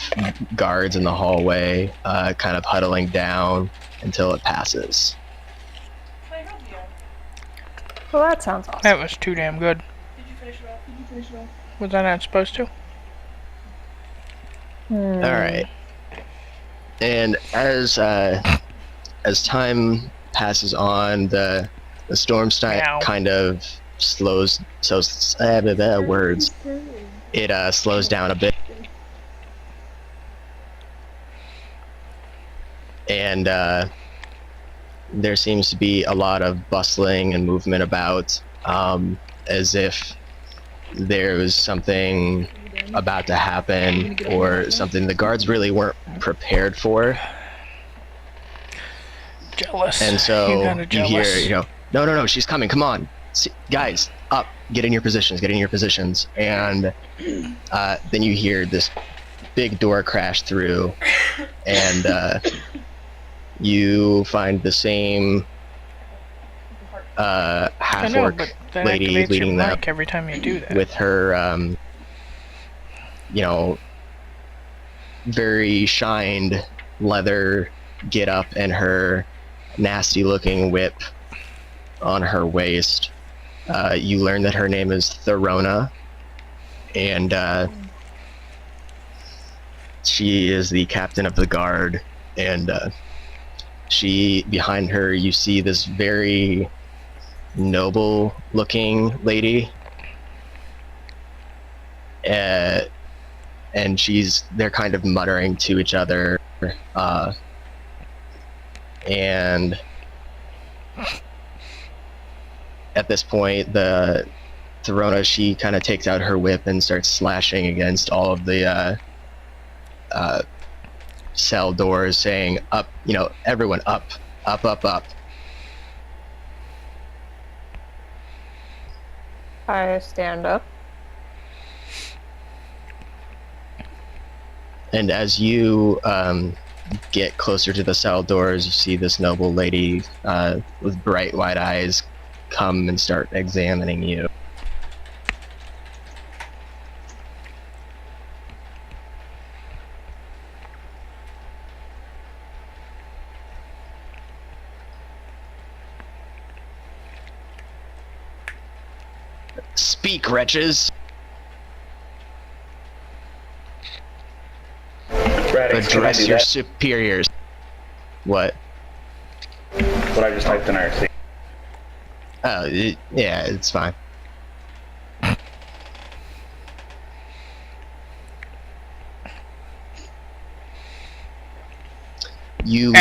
S1: guards in the hallway, kind of huddling down until it passes.
S6: Well, that sounds awesome.
S2: That was too damn good.
S5: Did you finish it off?
S2: Was I not supposed to?
S6: Hmm.
S1: All right. And as time passes on, the storm kind of slows. Words. It slows down a bit, and there seems to be a lot of bustling and movement about, as if there was something about to happen or something the guards really weren't prepared for.
S2: Jealous.
S1: And so
S2: You're
S1: you hear,
S2: jealous.
S1: no, she's coming, come on. Guys, up, get in your positions. And then you hear this big door crash through, and you find the same half-orc lady leading them
S2: every time you do that.
S1: with her, very shined leather get-up and her nasty-looking whip on her waist. You learn that her name is Therona, and she is the captain of the guard, and behind her you see this very noble looking lady, and they're kind of muttering to each other, and at this point the Therona, she kind of takes out her whip and starts slashing against all of the cell doors, saying, up, everyone up.
S6: I stand up.
S1: And as you get closer to the cell doors, you see this noble lady with bright white eyes come and start examining you. Speak, wretches! Address your superiors. What?
S3: What I just typed in RC.
S1: Oh, yeah, it's fine. You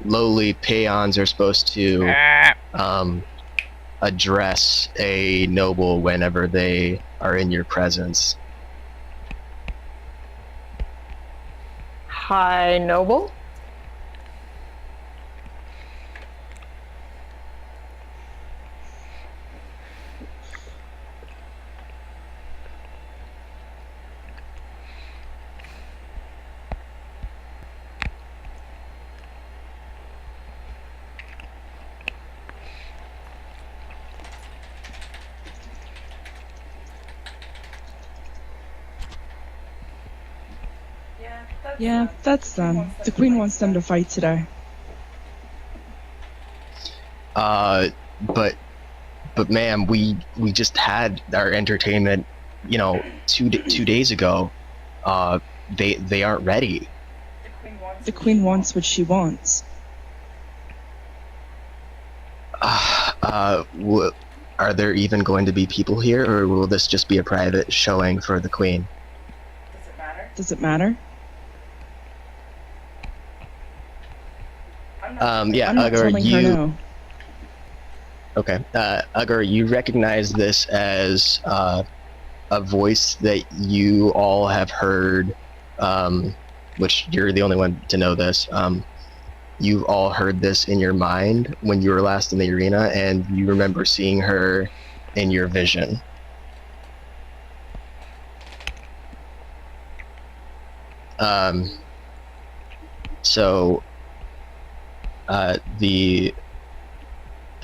S1: lowly peons are supposed to address a noble whenever they are in your presence.
S6: Hi, noble.
S5: Yeah, that's them. The queen wants them to fight today.
S1: But ma'am, we just had our entertainment, 2 days ago. They aren't ready.
S5: The queen wants what she wants.
S1: Are there even going to be people here, or will this just be a private showing for the queen?
S5: Does it matter?
S1: Yeah,
S5: I'm not
S1: Ugar,
S5: telling her no.
S1: Okay, Ugar, you recognize this as a voice that you all have heard, which you're the only one to know this. You've all heard this in your mind when you were last in the arena, and you remember seeing her in your vision. So the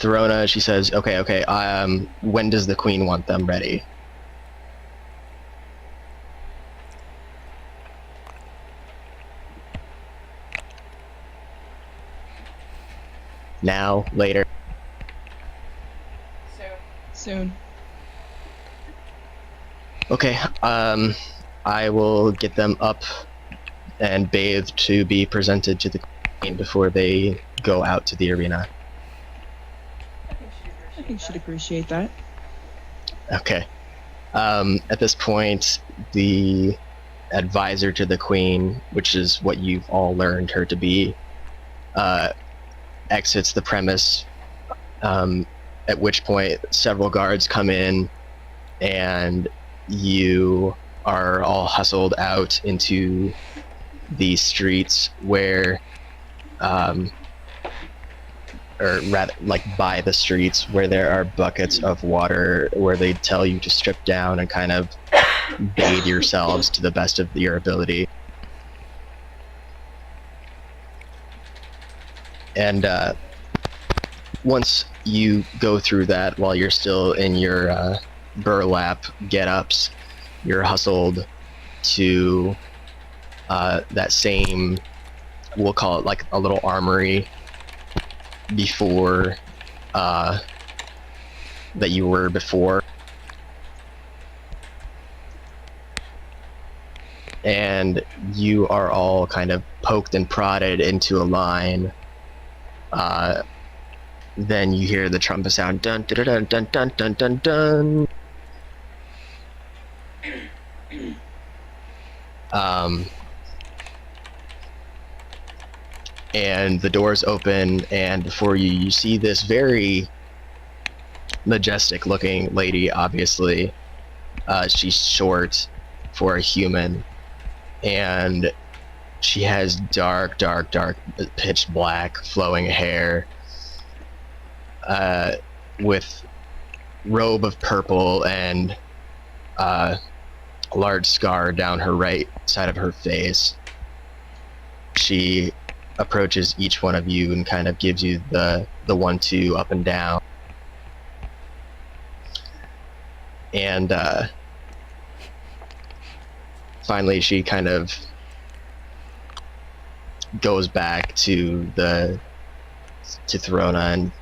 S1: Throna, she says, okay, when does the queen want them ready? Now, later?
S5: Soon.
S1: Okay, I will get them up and bathed to be presented to the queen before they go out to the arena.
S5: I think she'd appreciate that.
S1: Okay. At this point, the advisor to the queen, which is what you've all learned her to be, exits the premise, at which point several guards come in and you are all hustled out into the streets where, or rather, like by the streets where there are buckets of water where they tell you to strip down and kind of bathe yourselves to the best of your ability. And once you go through that, while you're still in your burlap get-ups, you're hustled to that same, we'll call it like a little armory before that you were before. And you are all kind of poked and prodded into a line. Then you hear the trumpet sound, dun dun dun dun dun dun dun dun. And the doors open, and before you, you see this very majestic looking lady, obviously. She's short for a human, and she has dark, pitch black, flowing hair, with robe of purple and a large scar down her right side of her face. She approaches each one of you and kind of gives you the 1-2 up and down. And finally she kind of goes back to Throna and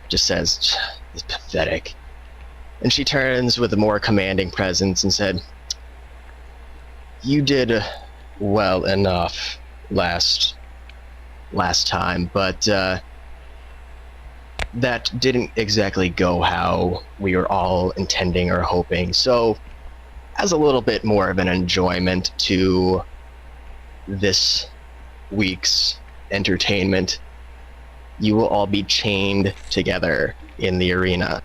S1: just says, "It's pathetic." And she turns with a more commanding presence and said, "You did well enough last time, but that didn't exactly go how we were all intending or hoping. So, as a little bit more of an enjoyment to this week's entertainment, you will all be chained together in the arena.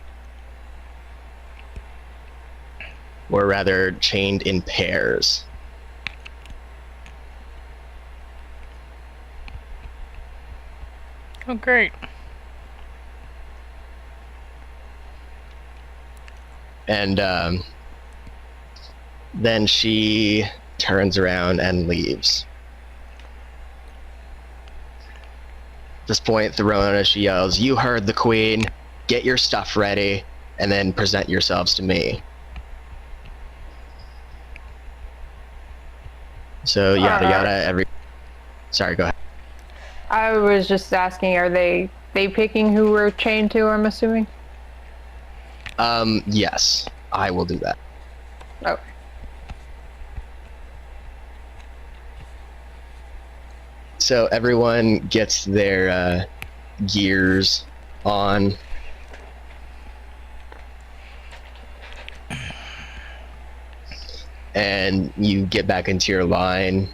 S1: Or rather, chained in pairs."
S2: Oh, great.
S1: And then she turns around and leaves. At this point, Throna, she yells, "You heard the queen. Get your stuff ready, and then present yourselves to me." So yada, Sorry, go ahead.
S6: I was just asking, are they picking who we're chained to, I'm assuming?
S1: Yes, I will do that.
S6: Oh.
S1: So everyone gets their gears on. And you get back into your line.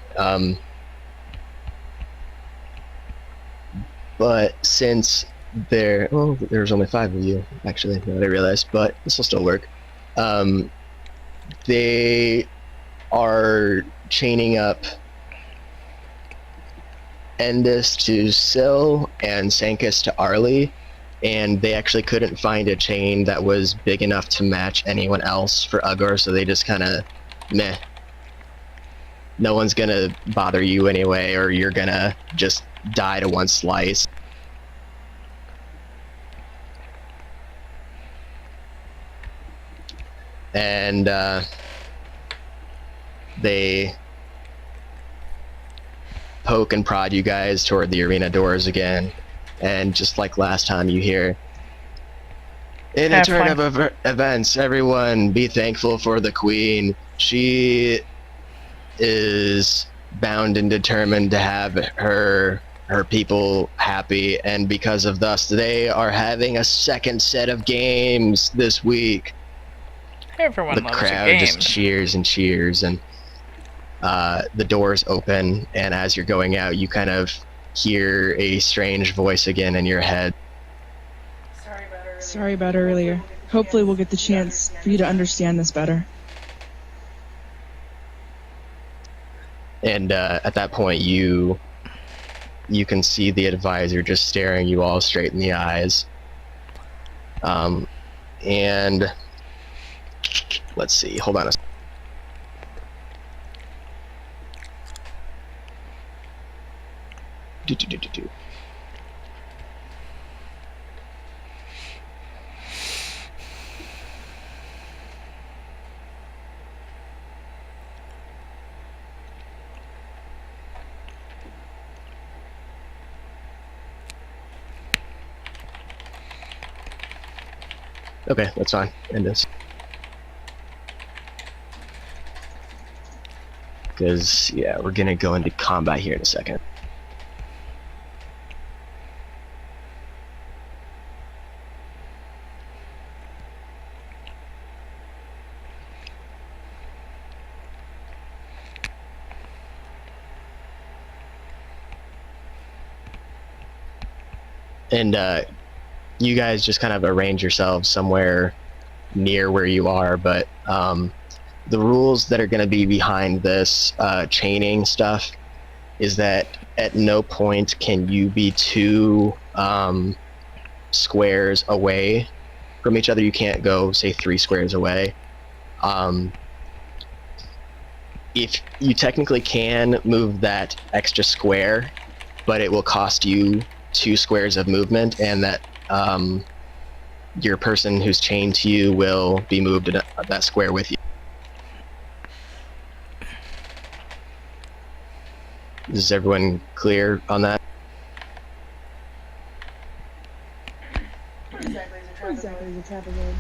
S1: But since there's only 5 of you, actually, now that I realized, but this will still work. They are chaining up Endis to Syl and Sankus to Arlie, and they actually couldn't find a chain that was big enough to match anyone else for Ugor, so they just kind of, meh. No one's gonna bother you anyway, or you're gonna just die to one slice. and they poke and prod you guys toward the arena doors again, and just like last time, you hear, "In a
S2: Have
S1: turn
S2: fun."
S1: of events, everyone be thankful for the queen. She is bound and determined to have her people happy, and because of thus, they are having a second set of games this week."
S2: Everyone
S1: The
S2: loves
S1: crowd
S2: a game.
S1: just cheers and cheers, and the doors open, and as you're going out, you kind of hear a strange voice again in your head.
S5: Sorry about earlier. Hopefully we'll get the chance for you to understand this better.
S1: And at that point, you can see the advisor just staring you all straight in the eyes. And let's see, hold on a second. Do. Okay, that's fine. End this. Because, yeah, we're gonna go into combat here in a second. And you guys just kind of arrange yourselves somewhere near where you are, but the rules that are going to be behind this chaining stuff is that at no point can you be two squares away from each other. You can't go, say, 3 squares away. If you technically can move that extra square, but it will cost you 2 squares of movement, and that your person who's chained to you will be moved to that square with you. Is everyone clear on that?
S5: Exactly, the traffic road.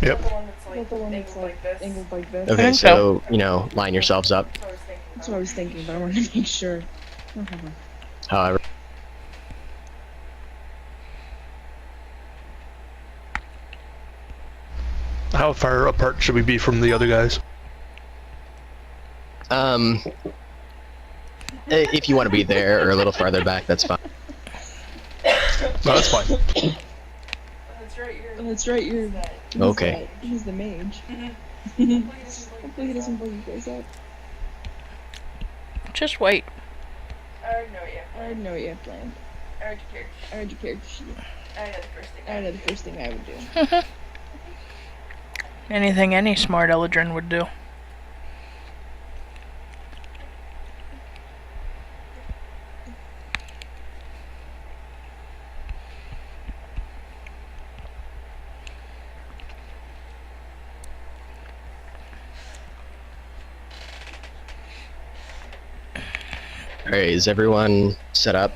S4: Yep.
S5: Not the one that's like angled like this.
S1: Okay,
S2: think
S1: so, you know, line yourselves up.
S5: That's what I was thinking, but I wanted to make sure.
S1: However,
S4: How far apart should we be from the other guys?
S1: if you want to be there or a little farther back, that's fine.
S4: No, that's fine.
S5: Oh, that's right, you're...
S1: Okay.
S5: He's the mage. Hopefully he doesn't blow you guys up.
S2: Just wait.
S5: I already know what you have planned. I already your character sheet. I know the first thing I would do.
S2: Anything any smart Eladrin would do.
S1: Alright, is everyone set up?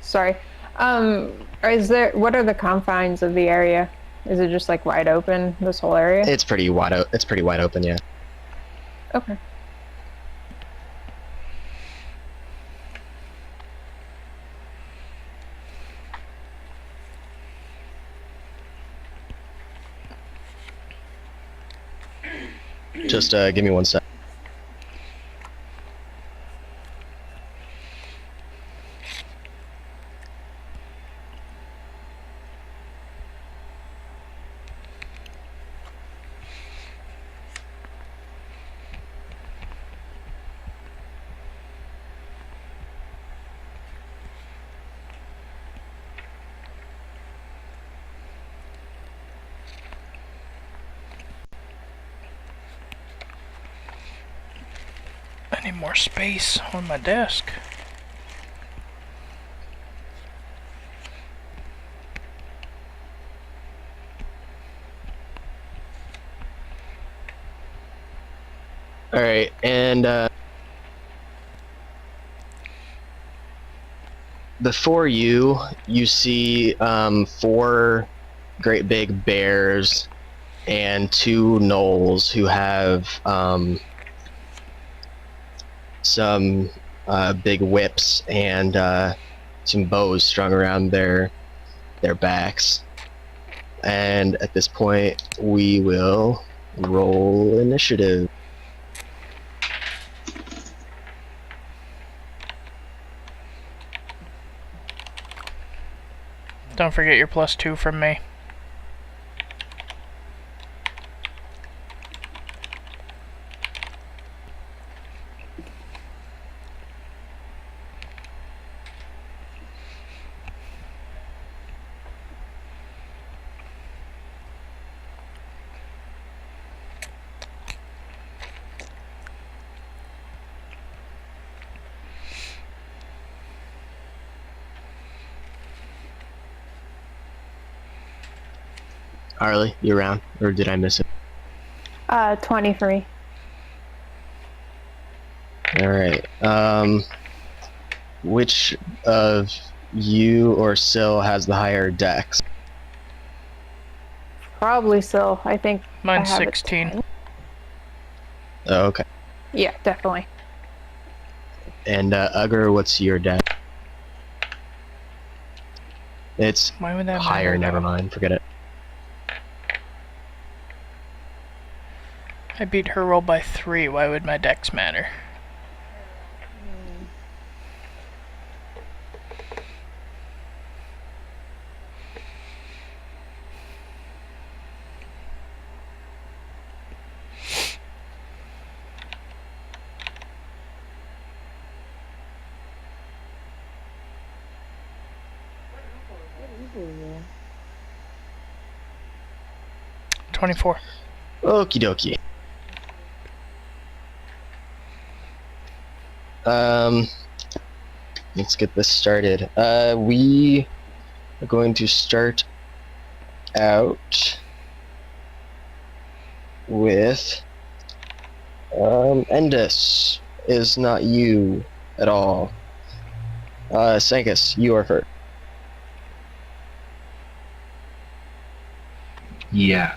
S6: Sorry. What are the confines of the area? Is it just like wide open, this whole area?
S1: It's pretty wide open, yeah.
S6: Okay.
S1: Just give me 1 sec.
S2: I need more space on my desk.
S1: All right, and before you see 4 great big bears and 2 gnolls who have some big whips and some bows strung around their backs. And at this point, we will roll initiative.
S2: Don't forget your +2 from me.
S1: Harley, you around, or did I miss it?
S6: 20 for me.
S1: All right. Which of you or Syl has the higher dex?
S6: Probably Syl. I think
S2: Mine's
S6: I have
S2: 16.
S1: Oh, okay.
S6: Yeah, definitely.
S1: And Ugger, what's your dex? It's
S2: Why would that
S1: higher.
S2: matter,
S1: Never
S2: though?
S1: mind. Forget it.
S2: I beat her roll by 3. Why would my dex matter?
S5: Ooh.
S2: 24.
S1: Okie dokie. Let's get this started. We are going to start out with Endus is not you at all. Sankus, you are first.
S7: Yeah.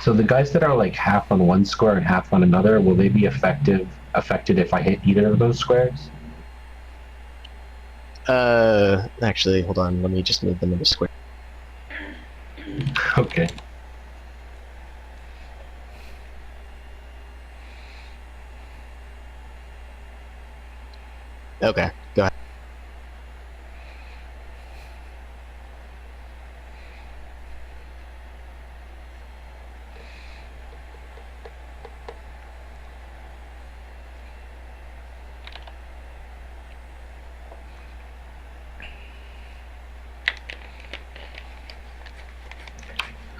S7: So the guys that are like half on one square and half on another, will they be affected if I hit either of those squares?
S1: Actually, hold on. Let me just move them into square.
S7: Okay.
S1: Okay, go ahead.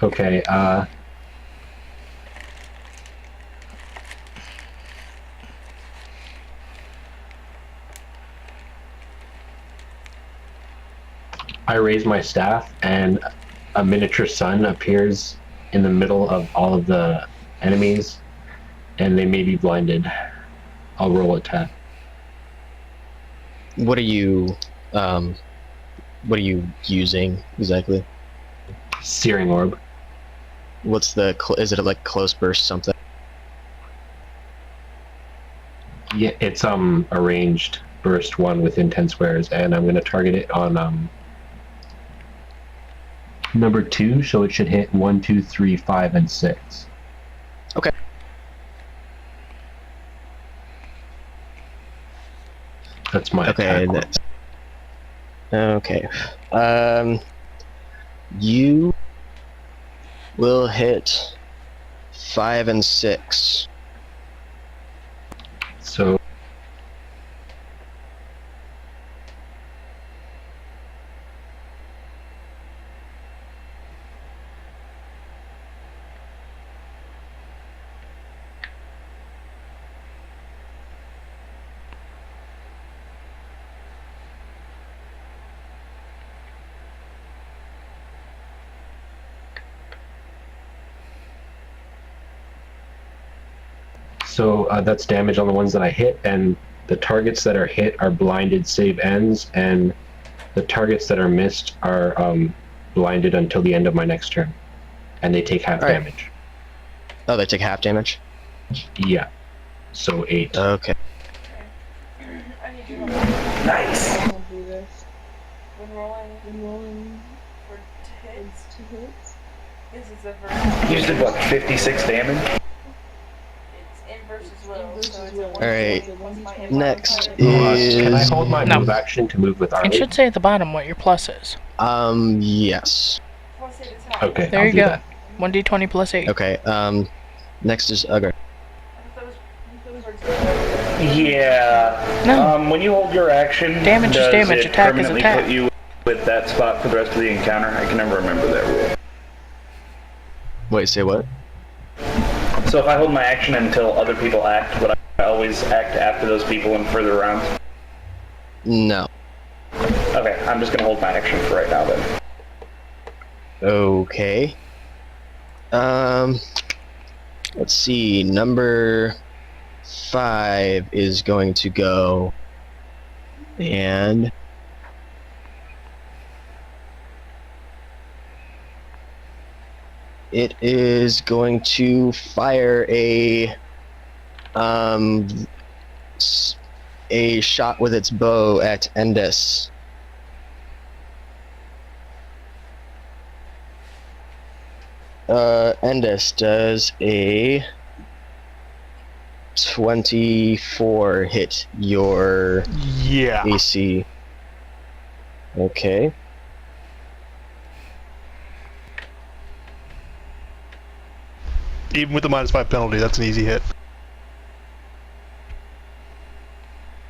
S7: Okay, I raise my staff and a miniature sun appears in the middle of all of the enemies and they may be blinded. I'll roll a 10.
S1: What are you using exactly?
S7: Searing orb.
S1: What's the, is it like close burst something?
S7: Yeah, it's arranged burst 1 within 10 squares, and I'm going to target it on number 2, so it should hit 1, 2, 3, 5, and 6.
S1: Okay.
S7: That's my
S1: Okay.
S7: attack.
S1: Okay. You will hit 5 and 6.
S7: So So that's damage on the ones that I hit, and the targets that are hit are blinded save ends, and the targets that are missed are blinded until the end of my next turn, and they take half damage.
S1: Oh, they take half damage?
S7: Yeah. So 8.
S1: Okay.
S3: Nice.
S9: When rolling for to hits, this is a versus.
S3: You just did what, 56 damage?
S9: It's inverse as well. So it's a
S1: Alright. Next
S7: Can I
S1: is...
S7: hold my move action to move with
S2: It
S7: R8?
S2: should say at the bottom what your plus is.
S1: Yes.
S9: plus 8 attack.
S7: Okay,
S2: There
S7: I'll
S2: you
S7: do
S2: go.
S7: that.
S2: 1d20 plus 8.
S1: Okay, next is Ugar.
S3: Yeah.
S2: No.
S3: When you hold your action,
S2: Damage is
S3: does
S2: damage,
S3: it
S2: attack is
S3: permanently
S2: attack.
S3: put you with that spot for the rest of the encounter? I can never remember that rule.
S1: Wait, say what?
S3: So if I hold my action until other people act, would I always act after those people in further rounds?
S1: No.
S3: Okay, I'm just gonna hold my action for right now then.
S1: Okay. Let's see. Number 5 is going to go, and it is going to fire a shot with its bow at Endis. Endis does a 24 hit your
S4: Yeah.
S1: AC. Okay.
S4: Even with the -5 penalty, that's an easy hit.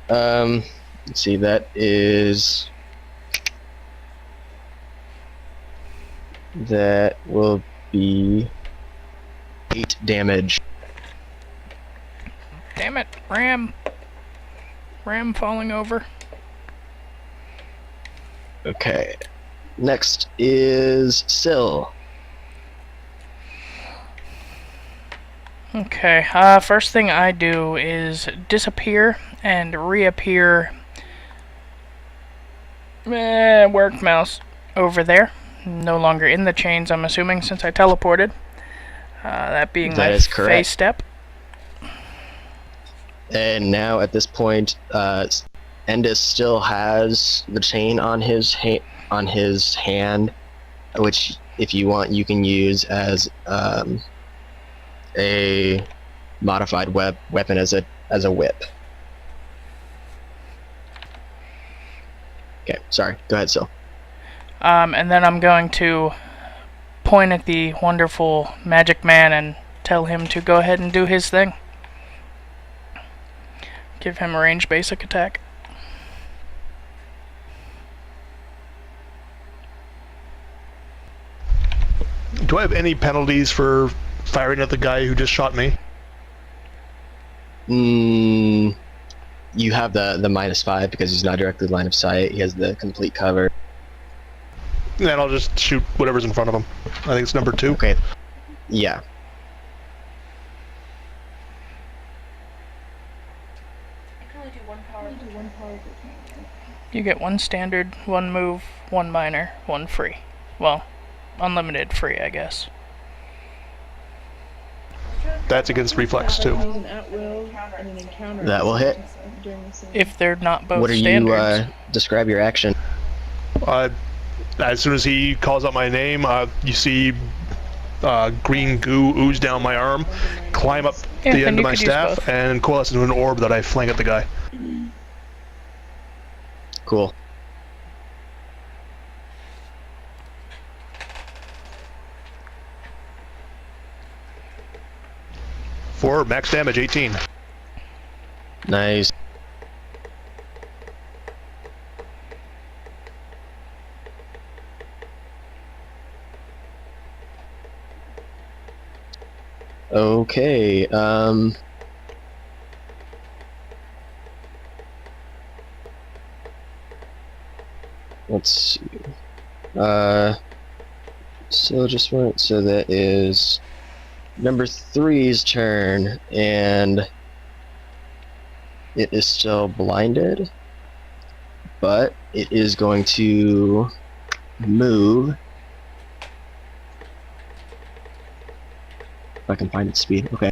S1: Let's see, that is... That will be 8 damage.
S2: Damn it, Ram. Ram falling over.
S1: Okay. Next is Syl.
S2: Okay, first thing I do is disappear and reappear. Work mouse over there. No longer in the chains, I'm assuming, since I teleported. That being
S1: That
S2: my
S1: is correct.
S2: phase step.
S1: And now at this point, Endis still has the chain on his hand, which, if you want, you can use as a modified weapon as a whip. Okay, sorry. Go ahead, Syl.
S2: And then I'm going to point at the wonderful magic man and tell him to go ahead and do his thing. Give him a ranged basic attack.
S4: Do I have any penalties for firing at the guy who just shot me?
S1: You have the -5 because he's not directly line of sight. He has the complete cover.
S4: Then I'll just shoot whatever's in front of him. I think it's number 2.
S1: Okay. Yeah.
S2: You get 1 standard, 1 move, 1 minor, 1 free. Well, unlimited free, I guess.
S4: That's against reflex too.
S5: Use an at will and an encounter.
S1: That will hit.
S5: During the same.
S2: If they're not both
S1: What are
S2: standards.
S1: you, describe your action.
S4: As soon as he calls out my name, you see green goo ooze down my arm, climb up
S2: Yeah,
S4: the
S2: then
S4: end of
S2: you
S4: my
S2: could use
S4: staff,
S2: both.
S4: and coalesce into an orb that I fling at the guy.
S1: Cool.
S4: For max damage, 18.
S1: Nice. Okay, let's see. So that is number 3's turn, and It is still blinded, but it is going to move. If I can find its speed. Okay.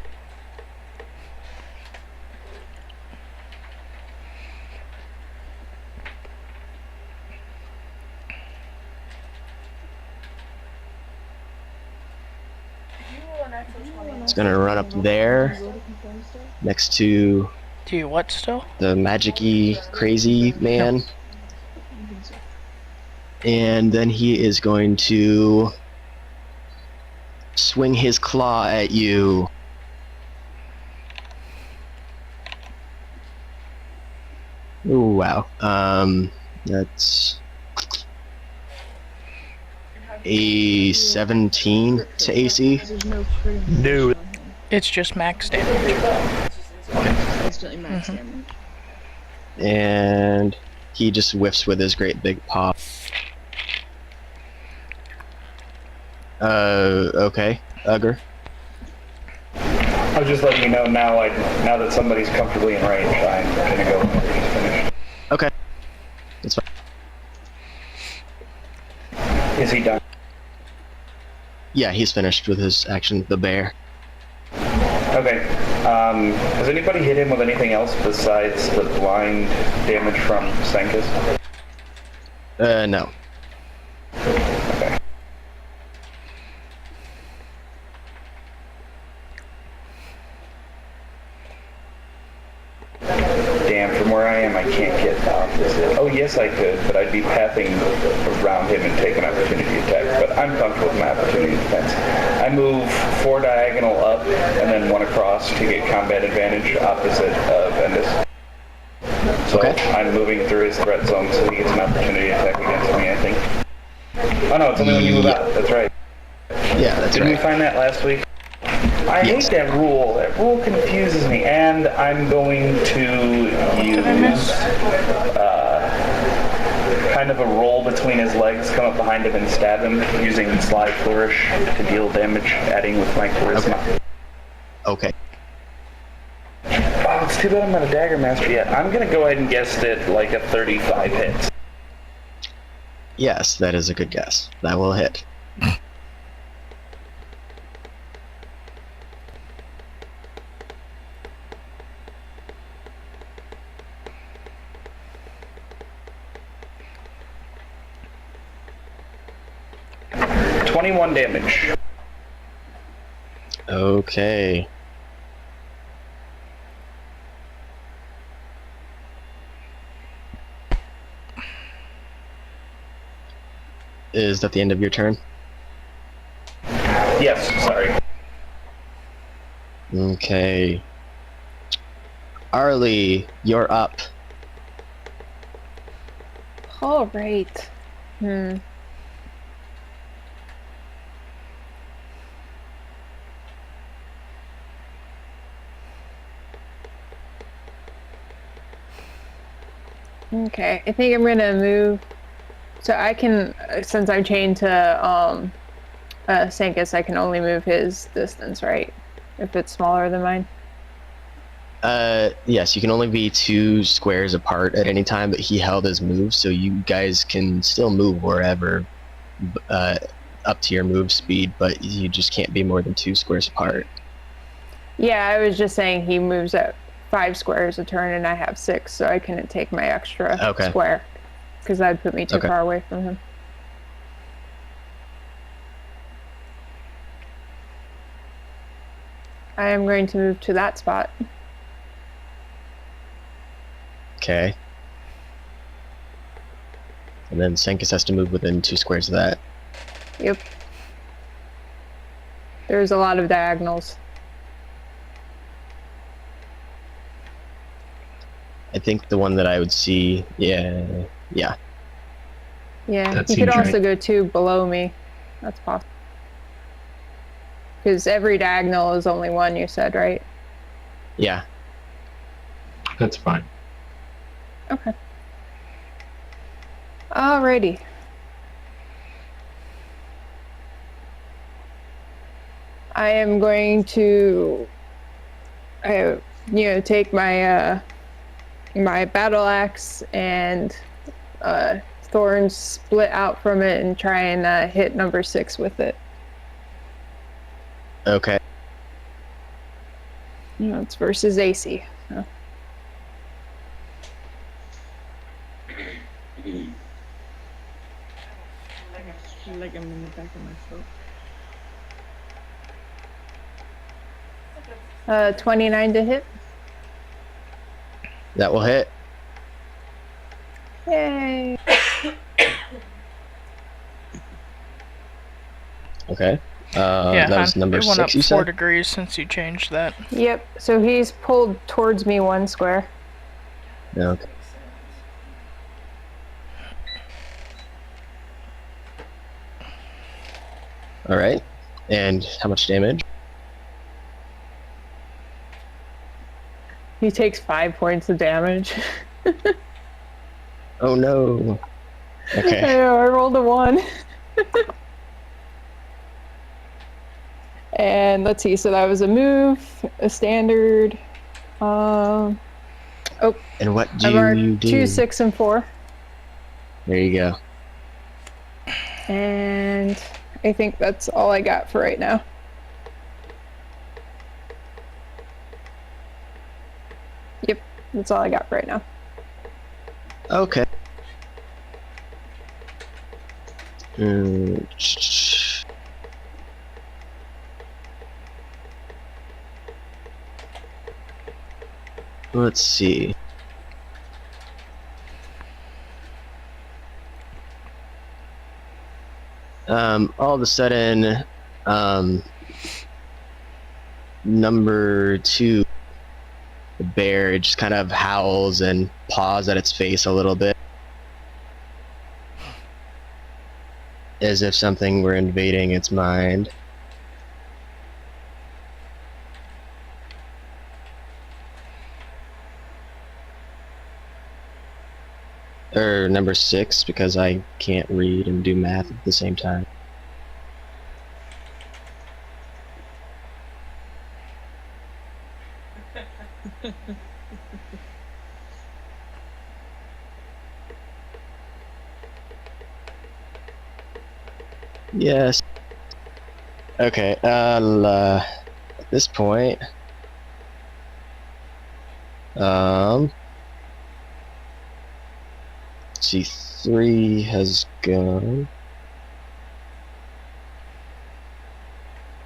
S1: It's gonna run up there, next to
S2: Do you what still?
S1: the magic-y crazy man. And then he is going to swing his claw at you. Ooh, wow. That's a 17 to AC.
S4: No.
S2: It's just max damage.
S5: Instantly max damage.
S1: And he just whiffs with his great big paw. Okay. Ugger.
S3: I was just letting you know now that somebody's comfortably in range, I'm gonna go whenever he's finished.
S1: Okay. That's fine.
S3: Is he done?
S1: Yeah, he's finished with his action, the bear.
S3: Okay. Has anybody hit him with anything else besides the blind damage from Senkus?
S1: No.
S3: Okay. Damn, from where I am, I can't get opposite. Oh, yes, I could, but I'd be pathing around him and take an opportunity attack. But I'm comfortable with my opportunity defense. I move 4 diagonal up and then 1 across to get combat advantage opposite of Endus. So
S1: Okay.
S3: I'm moving through his threat zone so he gets an opportunity attack against me, I think. Oh no, it's only when you move out. That's right.
S1: Yeah, that's
S3: Didn't we
S1: right.
S3: find that last week? I
S1: Yes.
S3: hate that rule. That rule confuses me. And I'm going to use kind of a roll between his legs, come up behind him and stab him using Sly Flourish to deal damage, adding with my charisma.
S1: Okay.
S3: Oh, it's too bad I'm not a dagger master yet. I'm gonna go ahead and guess that like a 35 hits.
S1: Yes, that is a good guess. That will hit.
S3: – 21 damage.
S1: Okay. Is that the end of your turn?
S3: Yes, sorry.
S1: Okay. Arlie, you're up.
S6: All right. Okay, I think I'm gonna move. So I can, since I'm chained to Sankus, I can only move his distance, right? If it's smaller than mine.
S1: Yes, you can only be 2 squares apart at any time, but he held his move, so you guys can still move wherever, up to your move speed, but you just can't be more than 2 squares apart.
S6: Yeah, I was just saying he moves at 5 squares a turn, and I have 6, so I couldn't take my extra square, because that'd put me too far away from him. I am going to move to that spot.
S1: Okay. And then Senkus has to move within 2 squares of that.
S6: Yep. There's a lot of diagonals.
S1: I think the one that I would see, yeah.
S6: Yeah,
S7: That
S6: you could
S7: seems
S6: also
S7: right.
S6: go 2 below me. That's possible. Because every diagonal is only 1, you said, right?
S1: Yeah.
S7: That's fine.
S6: Okay. Alrighty. I am going to, take my my battle axe and thorns split out from it and try and hit number 6 with it.
S1: Okay.
S6: It's versus AC.
S5: Like I'm in the back of my throat.
S6: 29 to hit.
S1: That will hit.
S6: Yay!
S1: Okay.
S2: Yeah,
S1: that was number
S2: it went
S1: 6,
S2: up
S1: you
S2: 4
S1: said?
S2: degrees since you changed that.
S6: Yep, so he's pulled towards me 1 square.
S1: Okay. Alright. And how much damage?
S6: He takes 5 points of damage.
S1: Oh no. Okay.
S6: I know, I rolled a 1. And let's see, so that was a move, a standard.
S1: And what do
S6: I marked
S1: you do?
S6: 2, 6, and 4.
S1: There you go.
S6: And I think that's all I got for right now. Yep, that's all I got for right now.
S1: Okay. Let's see. All of a sudden, number 2, the bear, just kind of howls and paws at its face a little bit, as if something were invading its mind. Or number 6, because I can't read and do math at the same time. Yes. Okay, at this point, let's see, 3 has gone.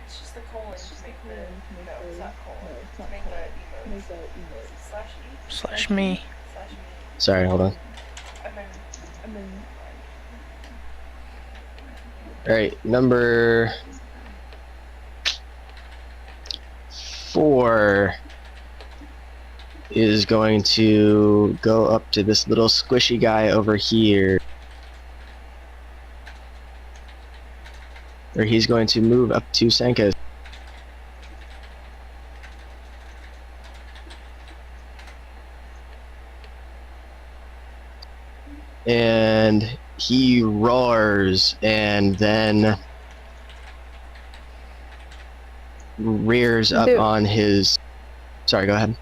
S9: It's just the colon to make the. No, it's not colon. To make the emotes. Slash E.
S2: Slash me.
S9: Slash me.
S1: Sorry, hold on.
S9: I'm in.
S1: Alright, number 4 is going to go up to this little squishy guy over here. Or he's going to move up to Senka. And he roars and then rears up on his... Sorry, go ahead.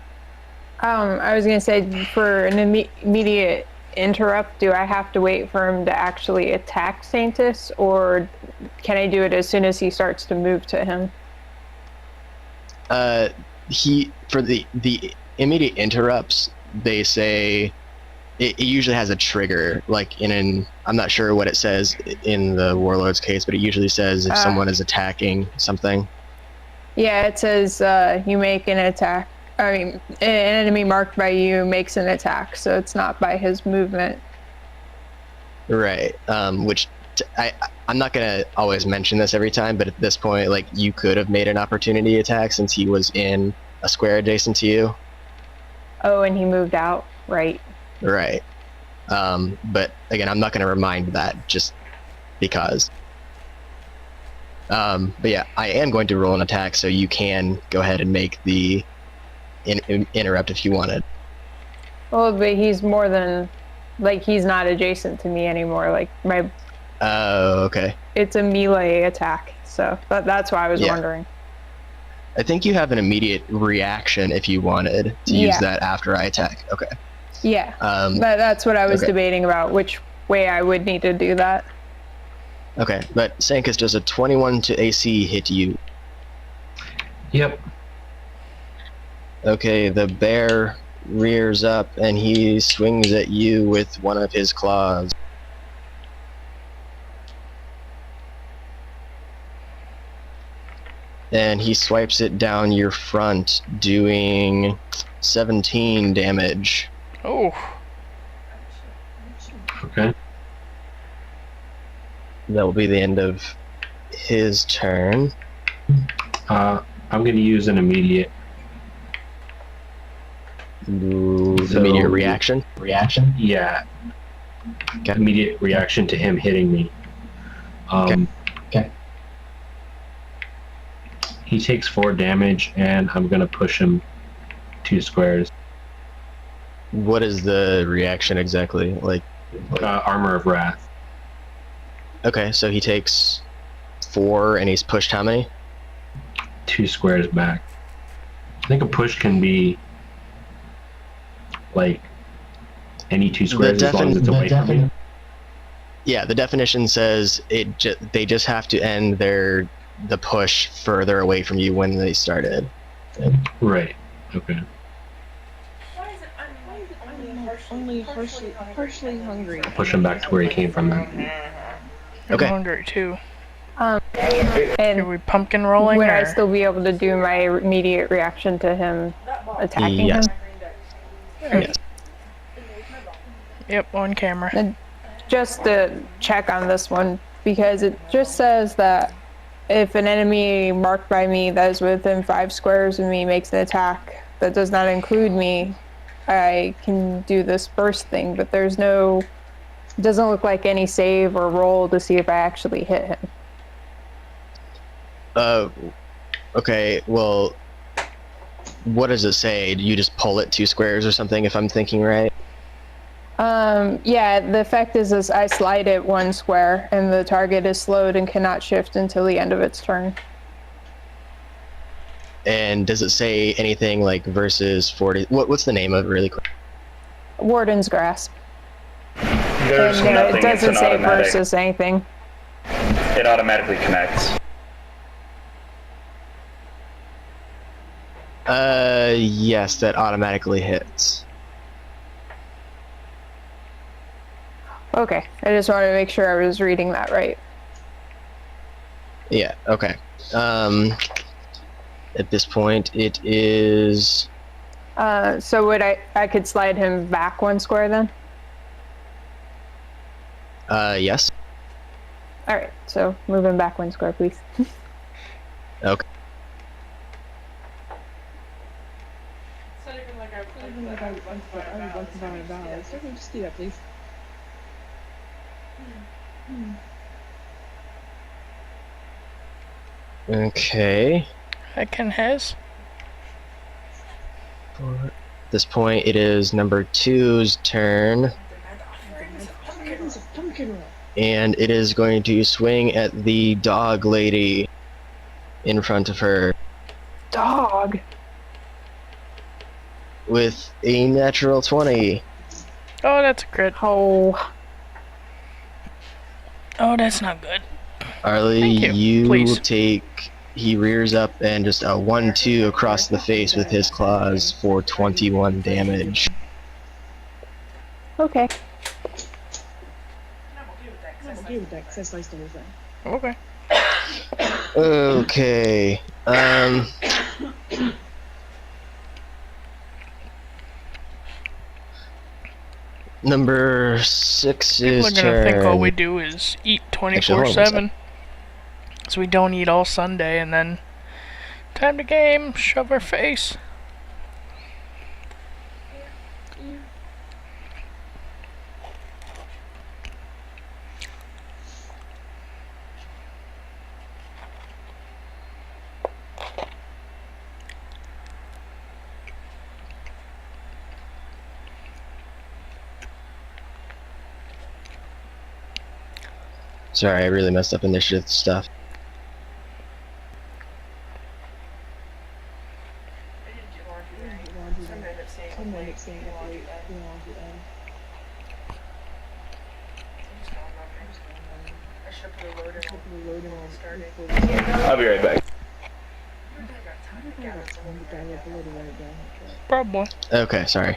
S6: I was gonna say, for an immediate interrupt, do I have to wait for him to actually attack Saintus, or can I do it as soon as he starts to move to him?
S1: For the immediate interrupts, they say it usually has a trigger, like in an, I'm not sure what it says in the Warlord's case, but it usually says if someone is attacking something. Yeah,
S6: it says you make an attack. I mean, an enemy marked by you makes an attack, so it's not by his movement.
S1: Right. Which I'm not gonna always mention this every time, but at this point, like, you could have made an opportunity attack since he was in a square adjacent to you.
S6: Oh, and he moved out, right?
S1: Right. But again, I'm not gonna remind that just because. But yeah, I am going to roll an attack, so you can go ahead and make the interrupt if you wanted.
S6: Well, but he's more than, like, he's not adjacent to me anymore. Like, my...
S1: Oh, okay.
S6: It's a melee attack, so that's why I was wondering.
S1: I think you have an immediate reaction if you wanted to use that after I attack. Okay.
S6: Yeah,
S1: Um,
S6: that's what I was
S1: okay.
S6: debating about, which way I would need to do that.
S1: Okay, but Sankus, does a 21 to AC hit you?
S7: Yep.
S1: Okay, the bear rears up and he swings at you with one of his claws. And he swipes it down your front, doing 17 damage.
S2: Oh,
S7: Okay.
S1: That will be the end of his turn.
S7: I'm going to use an immediate
S1: Immediate reaction.
S7: reaction. Yeah.
S1: Okay.
S7: Immediate reaction to him hitting me. Okay. He takes 4 damage, and I'm going to push him 2 squares.
S1: What is the reaction exactly? Like,
S7: Armor of Wrath.
S1: okay, so he takes 4 and he's pushed how many?
S7: 2 squares back. I think a push can be like any 2 squares as long as it's away from you.
S1: Yeah, the definition says they just have to end the push further away from you when they started.
S7: Right. Okay.
S9: Why is it
S5: Only partially hungry.
S7: Push him back to where he came from then.
S2: I'm
S1: Okay.
S2: hungry too. Are
S6: And
S2: we pumpkin rolling
S6: would I
S2: or?
S6: still be able to do my immediate reaction to him attacking
S1: Yes.
S6: him?
S1: Yes.
S2: Yep, on camera.
S6: Just to check on this one, because it just says that if an enemy marked by me that is within 5 squares of me makes an attack that does not include me, I can do this burst thing, but there's no, it doesn't look like any save or roll to see if I actually hit him.
S1: Okay, well, what does it say? Do you just pull it 2 squares or something, if I'm thinking right?
S6: Yeah, the effect is I slide it 1 square, and the target is slowed and cannot shift until the end of its turn.
S1: And does it say anything like versus 40? What's the name of it really quick?
S6: Warden's Grasp.
S3: There's
S6: And
S3: nothing.
S6: it doesn't
S3: it's an
S6: say
S3: automatic.
S6: versus anything.
S3: It automatically connects.
S1: Yes, that automatically hits.
S6: Okay, I just wanted to make sure I was reading that right.
S1: Yeah, okay. At this point, it is...
S6: So would I could slide him back 1 square then?
S1: Yes.
S6: Alright, so move him back 1 square, please.
S1: Okay.
S9: It's not even like I
S5: Just do that, please.
S1: Okay.
S2: Heckin' has.
S1: At this point, it is number 2's turn. And it is going to swing at the dog lady in front of her
S6: Dog!
S1: with a natural 20.
S2: Oh, that's a crit.
S6: Oh.
S2: Oh, that's not good.
S1: Arlie,
S2: Thank you. Please.
S1: take... He rears up and just a 1-2 across the face with his claws for 21 damage.
S6: Okay.
S5: I'm okay with that because I sliced the whole thing.
S2: Okay.
S1: Okay. Number 6
S2: People
S1: is
S2: are gonna
S1: turn.
S2: think all we do is eat
S1: Actually, hold on a
S2: 24/7. So we don't eat all Sunday and then time to game, shove our face.
S1: Sorry, I really messed up initiative stuff.
S3: I'll be right back.
S2: Probably.
S1: Okay, sorry.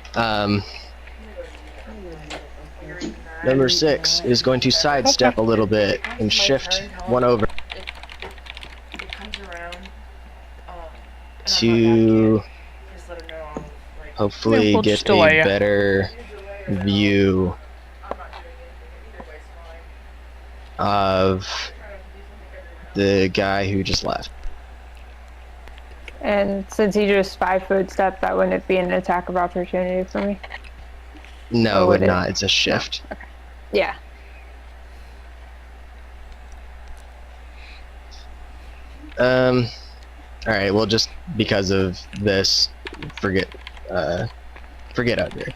S1: Number 6 is going to sidestep a little bit and shift one over
S9: It comes around,
S1: to
S9: just let her know I'm like,
S1: hopefully
S2: Yeah, we'll
S1: get
S2: just delay
S1: a
S2: ya.
S1: better view
S9: I'm not doing anything, either way's fine.
S1: of the guy who just left.
S6: And since he just 5-foot stepped, that wouldn't be an attack of opportunity for me.
S1: No,
S6: Or
S1: it
S6: would
S1: would
S6: it?
S1: not. It's a shift.
S6: Yeah.
S1: Alright, well, just because of this, forget Edgar.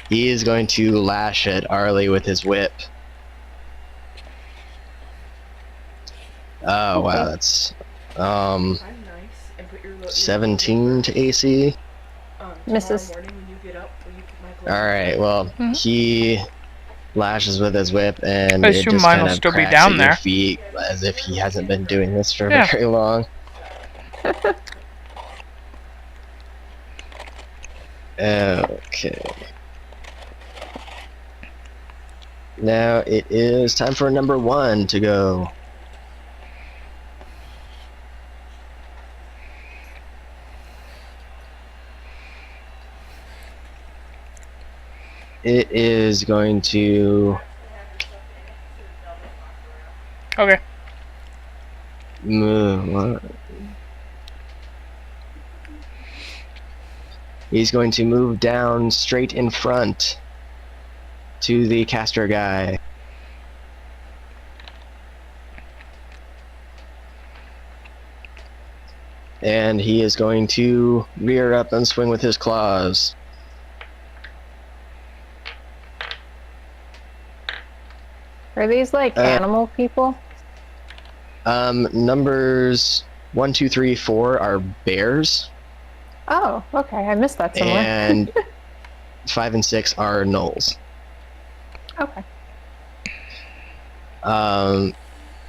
S1: He is going to lash at Arlie with his whip. Oh, wow, that's,
S9: I'm nice and put your
S1: 17 to AC.
S6: Misses.
S9: Tomorrow morning when you get up, will you put my clothes
S1: Alright, well, he lashes with his whip, and
S2: I
S1: it
S2: assume
S1: just
S2: mine
S1: kind
S2: will
S1: of
S2: still be
S1: cracks
S2: down
S1: at
S2: there.
S1: your feet, as if he hasn't been doing this for
S2: Yeah.
S1: very long. Okay. Now it is time for number 1 to go. It is going to
S2: Okay.
S1: move. He's going to move down straight in front to the caster guy. And he is going to rear up and swing with his claws.
S6: Are these like animal people?
S1: Numbers 1, 2, 3, 4 are bears,
S6: Oh, okay. I missed that somewhere.
S1: and 5 and 6 are gnolls.
S6: Okay.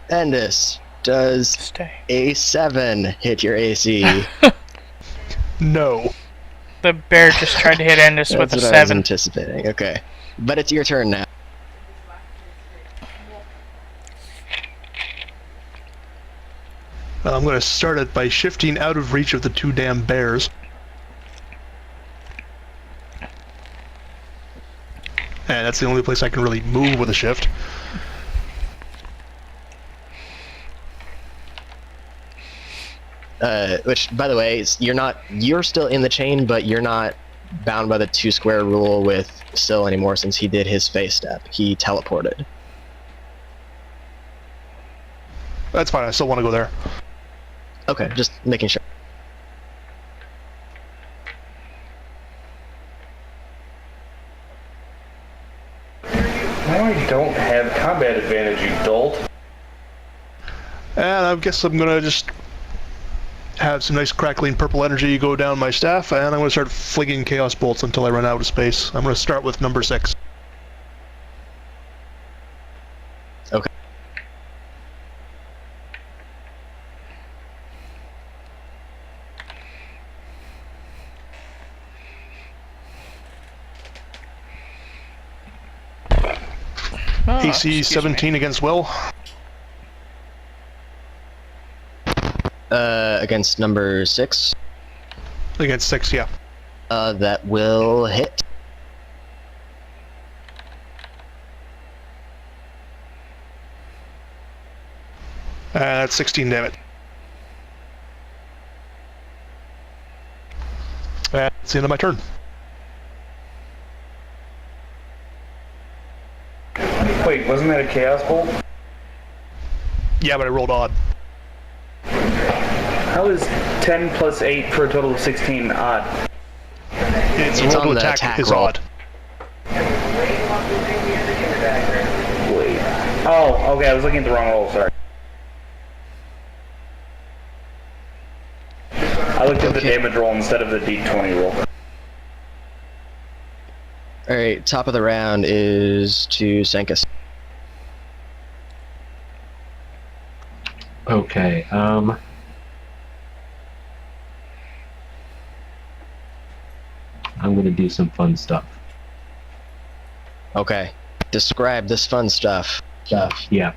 S1: Endis, does
S2: Stay.
S1: a 7 hit your AC?
S4: No.
S2: The bear just tried to hit Endis with
S1: That's
S2: a
S1: what I was
S2: 7.
S1: anticipating. Okay, but it's your turn now.
S4: I'm going to start it by shifting out of reach of the 2 damn bears. And that's the only place I can really move with a shift.
S1: Which, by the way, you're still in the chain, but you're not bound by the 2 square rule with Syl anymore since he did his face step. He teleported.
S4: That's fine, I still want to go there.
S1: Okay, just making sure.
S3: Now I don't have combat advantage, you dolt.
S4: And I guess I'm going to just have some nice crackling purple energy go down my staff, and I'm going to start flinging chaos bolts until I run out of space. I'm going to start with number 6.
S1: Okay.
S2: Oh,
S4: AC
S2: excuse me.
S4: 17 against Will.
S1: Against number 6,
S4: Against 6, yeah.
S1: that will hit.
S4: That's 16 damage. That's the end of my turn.
S3: Wait, wasn't that a chaos bolt?
S4: Yeah, but I rolled odd.
S3: How is 10 plus 8 for a total of 16 odd?
S4: It's
S1: It's
S4: roll
S1: on
S4: to
S1: the
S4: attack,
S1: attack
S4: is
S1: roll.
S4: odd.
S3: Wait. Oh, okay, I was looking at the wrong roll, sorry. I looked at the
S1: Okay.
S3: damage roll instead of the d20 roll.
S1: All right, top of the round is to Senkus.
S7: Okay, I'm gonna do some fun stuff.
S1: Okay. Describe this fun stuff.
S7: Yeah.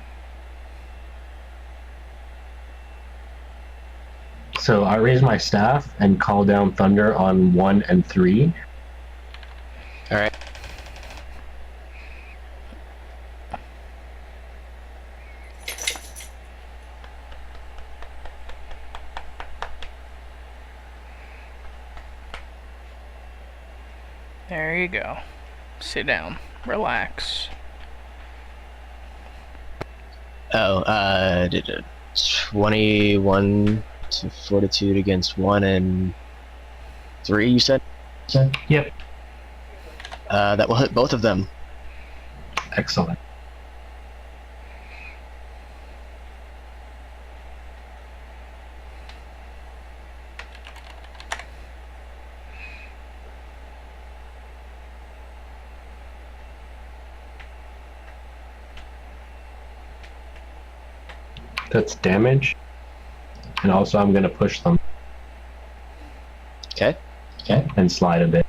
S7: So I raise my staff and call down thunder on 1 and 3.
S1: All right.
S2: There you go. Sit down. Relax.
S1: Oh, 21 to fortitude against 1 and 3, you said?
S7: Yep.
S1: That will hit both of them.
S7: Excellent. That's damage. And also I'm gonna push them.
S1: Okay.
S7: And slide a bit.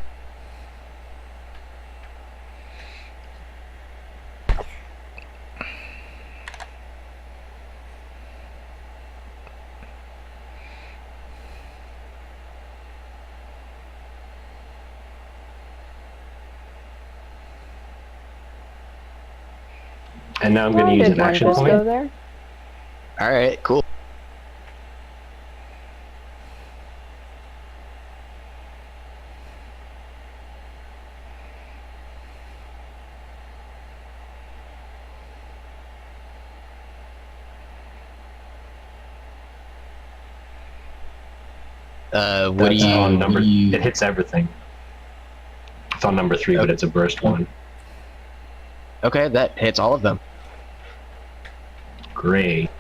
S7: And now I'm gonna use an action point.
S6: Go there?
S1: All right, cool. What do
S7: That's
S1: you...
S7: on number. It hits everything. It's on number 3, but it's a burst one.
S1: Okay, that hits all of them.
S7: Great.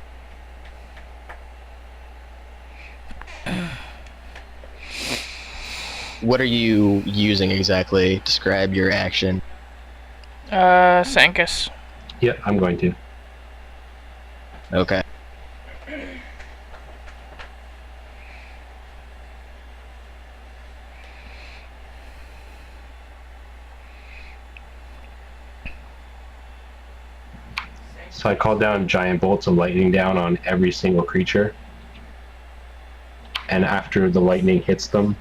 S1: What are you using exactly? Describe your action.
S2: Senkus.
S7: Yep, I'm going to.
S1: Okay.
S7: So I call down giant bolts of lightning down on every single creature. And after the lightning hits them,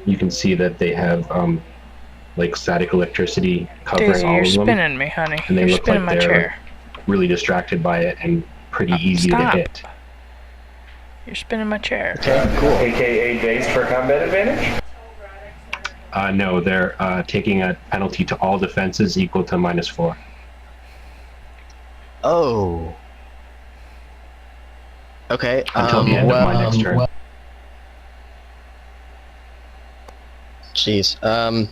S7: you can see that they have like static electricity covering
S2: Daisy,
S7: all
S2: you're
S7: of them.
S2: spinning me, honey.
S7: And they
S2: You're
S7: look
S2: spinning
S7: like
S2: my
S7: they're
S2: chair.
S7: really distracted by it and pretty easy
S2: stop.
S7: to hit.
S2: You're spinning my chair.
S1: Okay, cool.
S3: AKA days for combat advantage?
S7: No, they're taking a penalty to all defenses equal to -4.
S1: Oh. Okay,
S7: Until the end of my next turn.
S1: Jeez.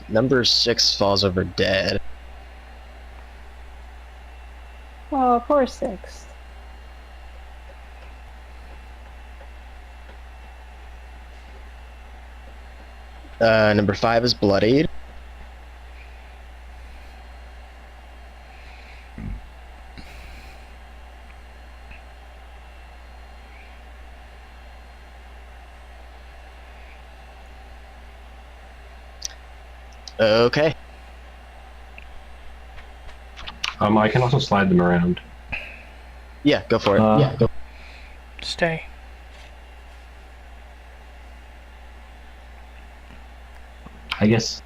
S1: Number 6 falls over dead.
S6: Oh, poor 6.
S1: Number 5 is bloodied. Okay.
S7: I can also slide them around.
S1: Yeah, go for it. Go.
S2: Stay.
S7: I guess.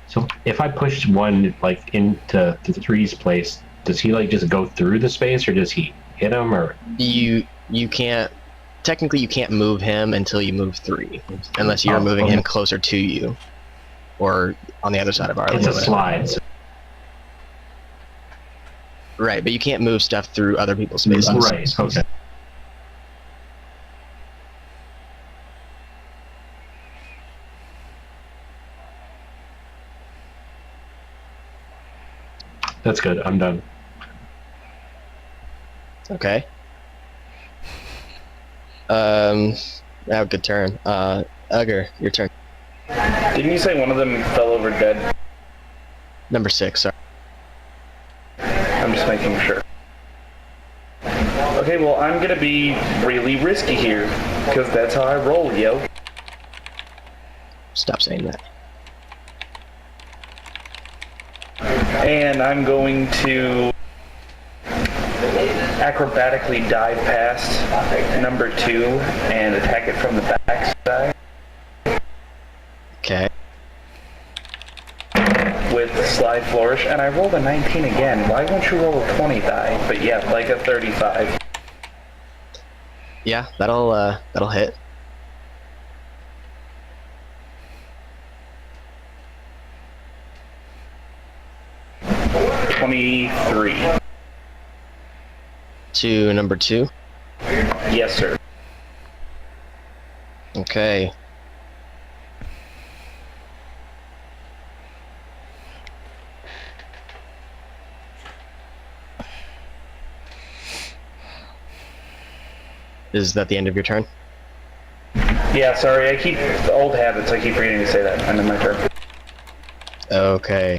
S7: So if I push one like into the 3's place, does he like just go through the space, or does he hit him, or?
S1: You can't... Technically, you can't move him until you move 3. Unless you're moving him closer to you. Or on the other side of our
S7: It's a
S1: limit.
S7: slide. So
S1: Right, but you can't move stuff through other people's spaces.
S7: right. Okay. That's good. I'm done.
S1: Okay. Now good turn. Ugger, your turn.
S3: Didn't you say one of them fell over dead?
S1: Number 6, sorry.
S3: I'm just making sure. Okay, well, I'm gonna be really risky here, because that's how I roll, yo.
S1: Stop saying that.
S3: And I'm going to acrobatically dive past number 2 and attack it from the backside.
S1: Okay.
S3: With Sly Flourish, and I rolled a 19 again. Why won't you roll a 20 die? But yeah, like a 35.
S1: Yeah, that'll hit.
S3: $23.
S1: To number 2.
S3: Yes, sir.
S1: Okay. Is that the end of your turn?
S3: Yeah, sorry, I keep old habits. I keep forgetting to say that. End of my turn.
S1: Okay.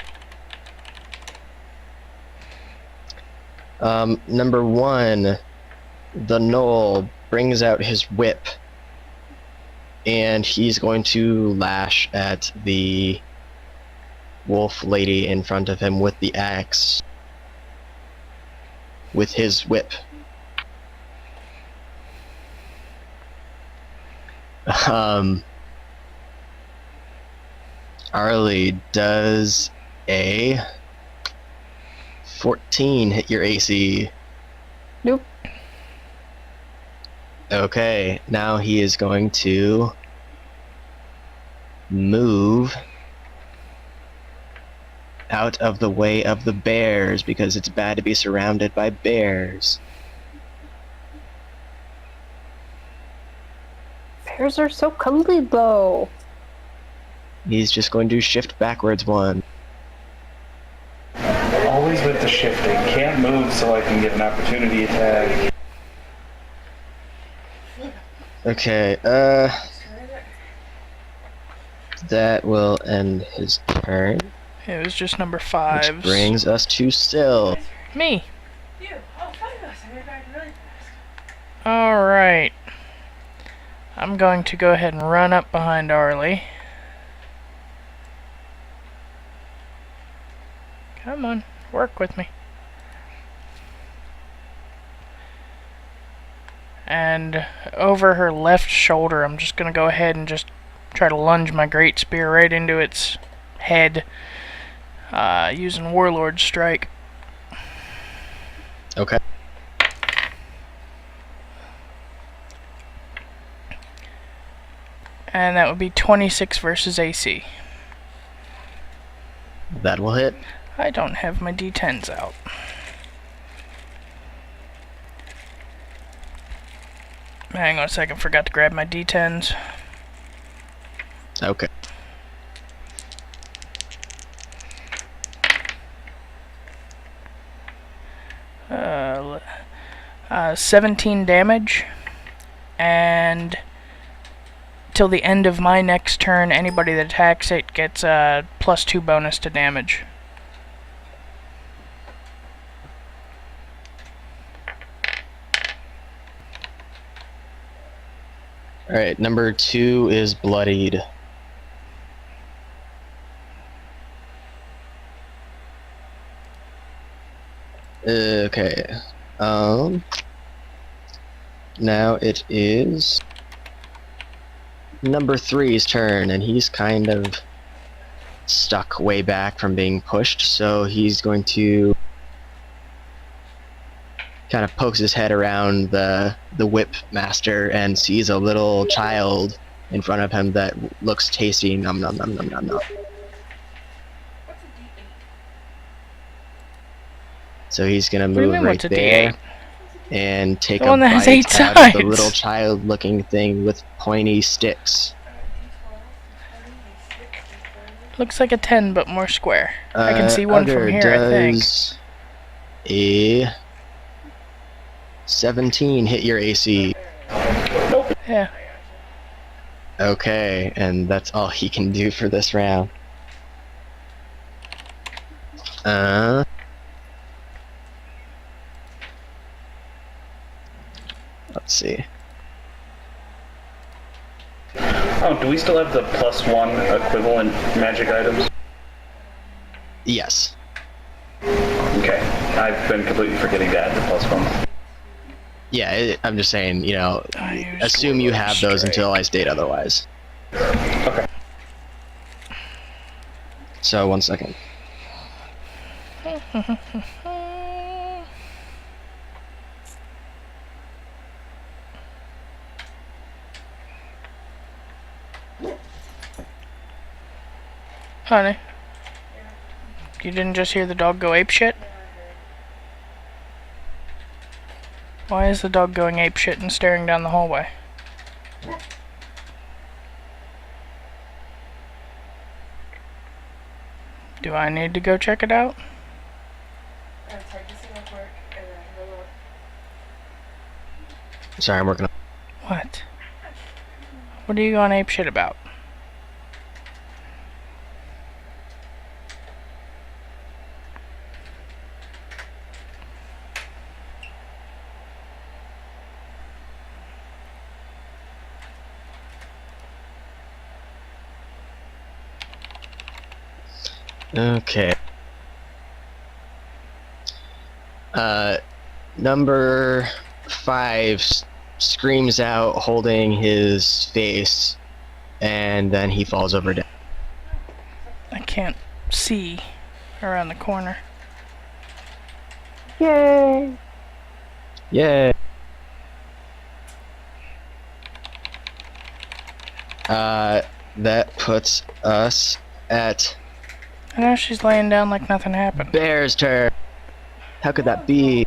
S1: Number 1, the Gnoll brings out his whip, and he's going to lash at the wolf lady in front of him with the axe. With his whip. Arlie, does a 14 hit your AC?
S6: Nope.
S1: Okay, now he is going to move out of the way of the bears because it's bad to be surrounded by bears.
S6: Bears are so cuddly, though.
S1: He's just going to shift backwards 1.
S3: Always with the shifting. Can't move so I can get an opportunity attack.
S1: Okay, that will end his turn.
S2: It was just number 5.
S1: Which brings us to Syl.
S2: Me.
S9: You. Oh, fabulous. I moved back really fast.
S2: Alright. I'm going to go ahead and run up behind Arlie. Come on, work with me. And over her left shoulder, I'm just going to go ahead and just try to lunge my great spear right into its head, using Warlord Strike.
S1: Okay.
S2: And that would be 26 versus AC.
S1: That will hit.
S2: I don't have my D10s out. Hang on a second, forgot to grab my D10s.
S1: Okay.
S2: Uh, 17 damage, and till the end of my next turn, anybody that attacks it gets a +2 bonus to damage.
S1: Alright, number 2 is bloodied. Okay. Now it is number 3's turn, and he's kind of stuck way back from being pushed, so he's going to kind of pokes his head around the whip master and sees a little child in front of him that looks tasty. Nom nom nom nom nom nom. So he's gonna move right there and take a bite out of the little child-looking thing with pointy sticks.
S2: Looks like a 10, but more square. I can see one from here, I think.
S1: A 17 hit your AC?
S2: Yeah.
S1: Okay, and that's all he can do for this round. Let's see.
S3: Oh, do we still have the +1 equivalent magic items?
S1: Yes.
S3: Okay, I've been completely forgetting to add the +1.
S1: Yeah, I'm just saying, you know,
S2: I
S1: assume you have those
S2: straight.
S1: until I state otherwise.
S3: Okay.
S1: So, 1 second.
S2: Honey, you didn't just hear the dog go apeshit? Why is the dog going apeshit and staring down the hallway? Do I need to go check it out?
S1: Sorry, I'm working on.
S2: What? What are you going apeshit about?
S1: Okay. Number 5 screams out, holding his face, and then he falls over dead.
S2: I can't see around the corner.
S6: Yay!
S1: Yay! That puts us at
S2: I know she's laying down like nothing happened.
S1: Bear's turn. How could that be?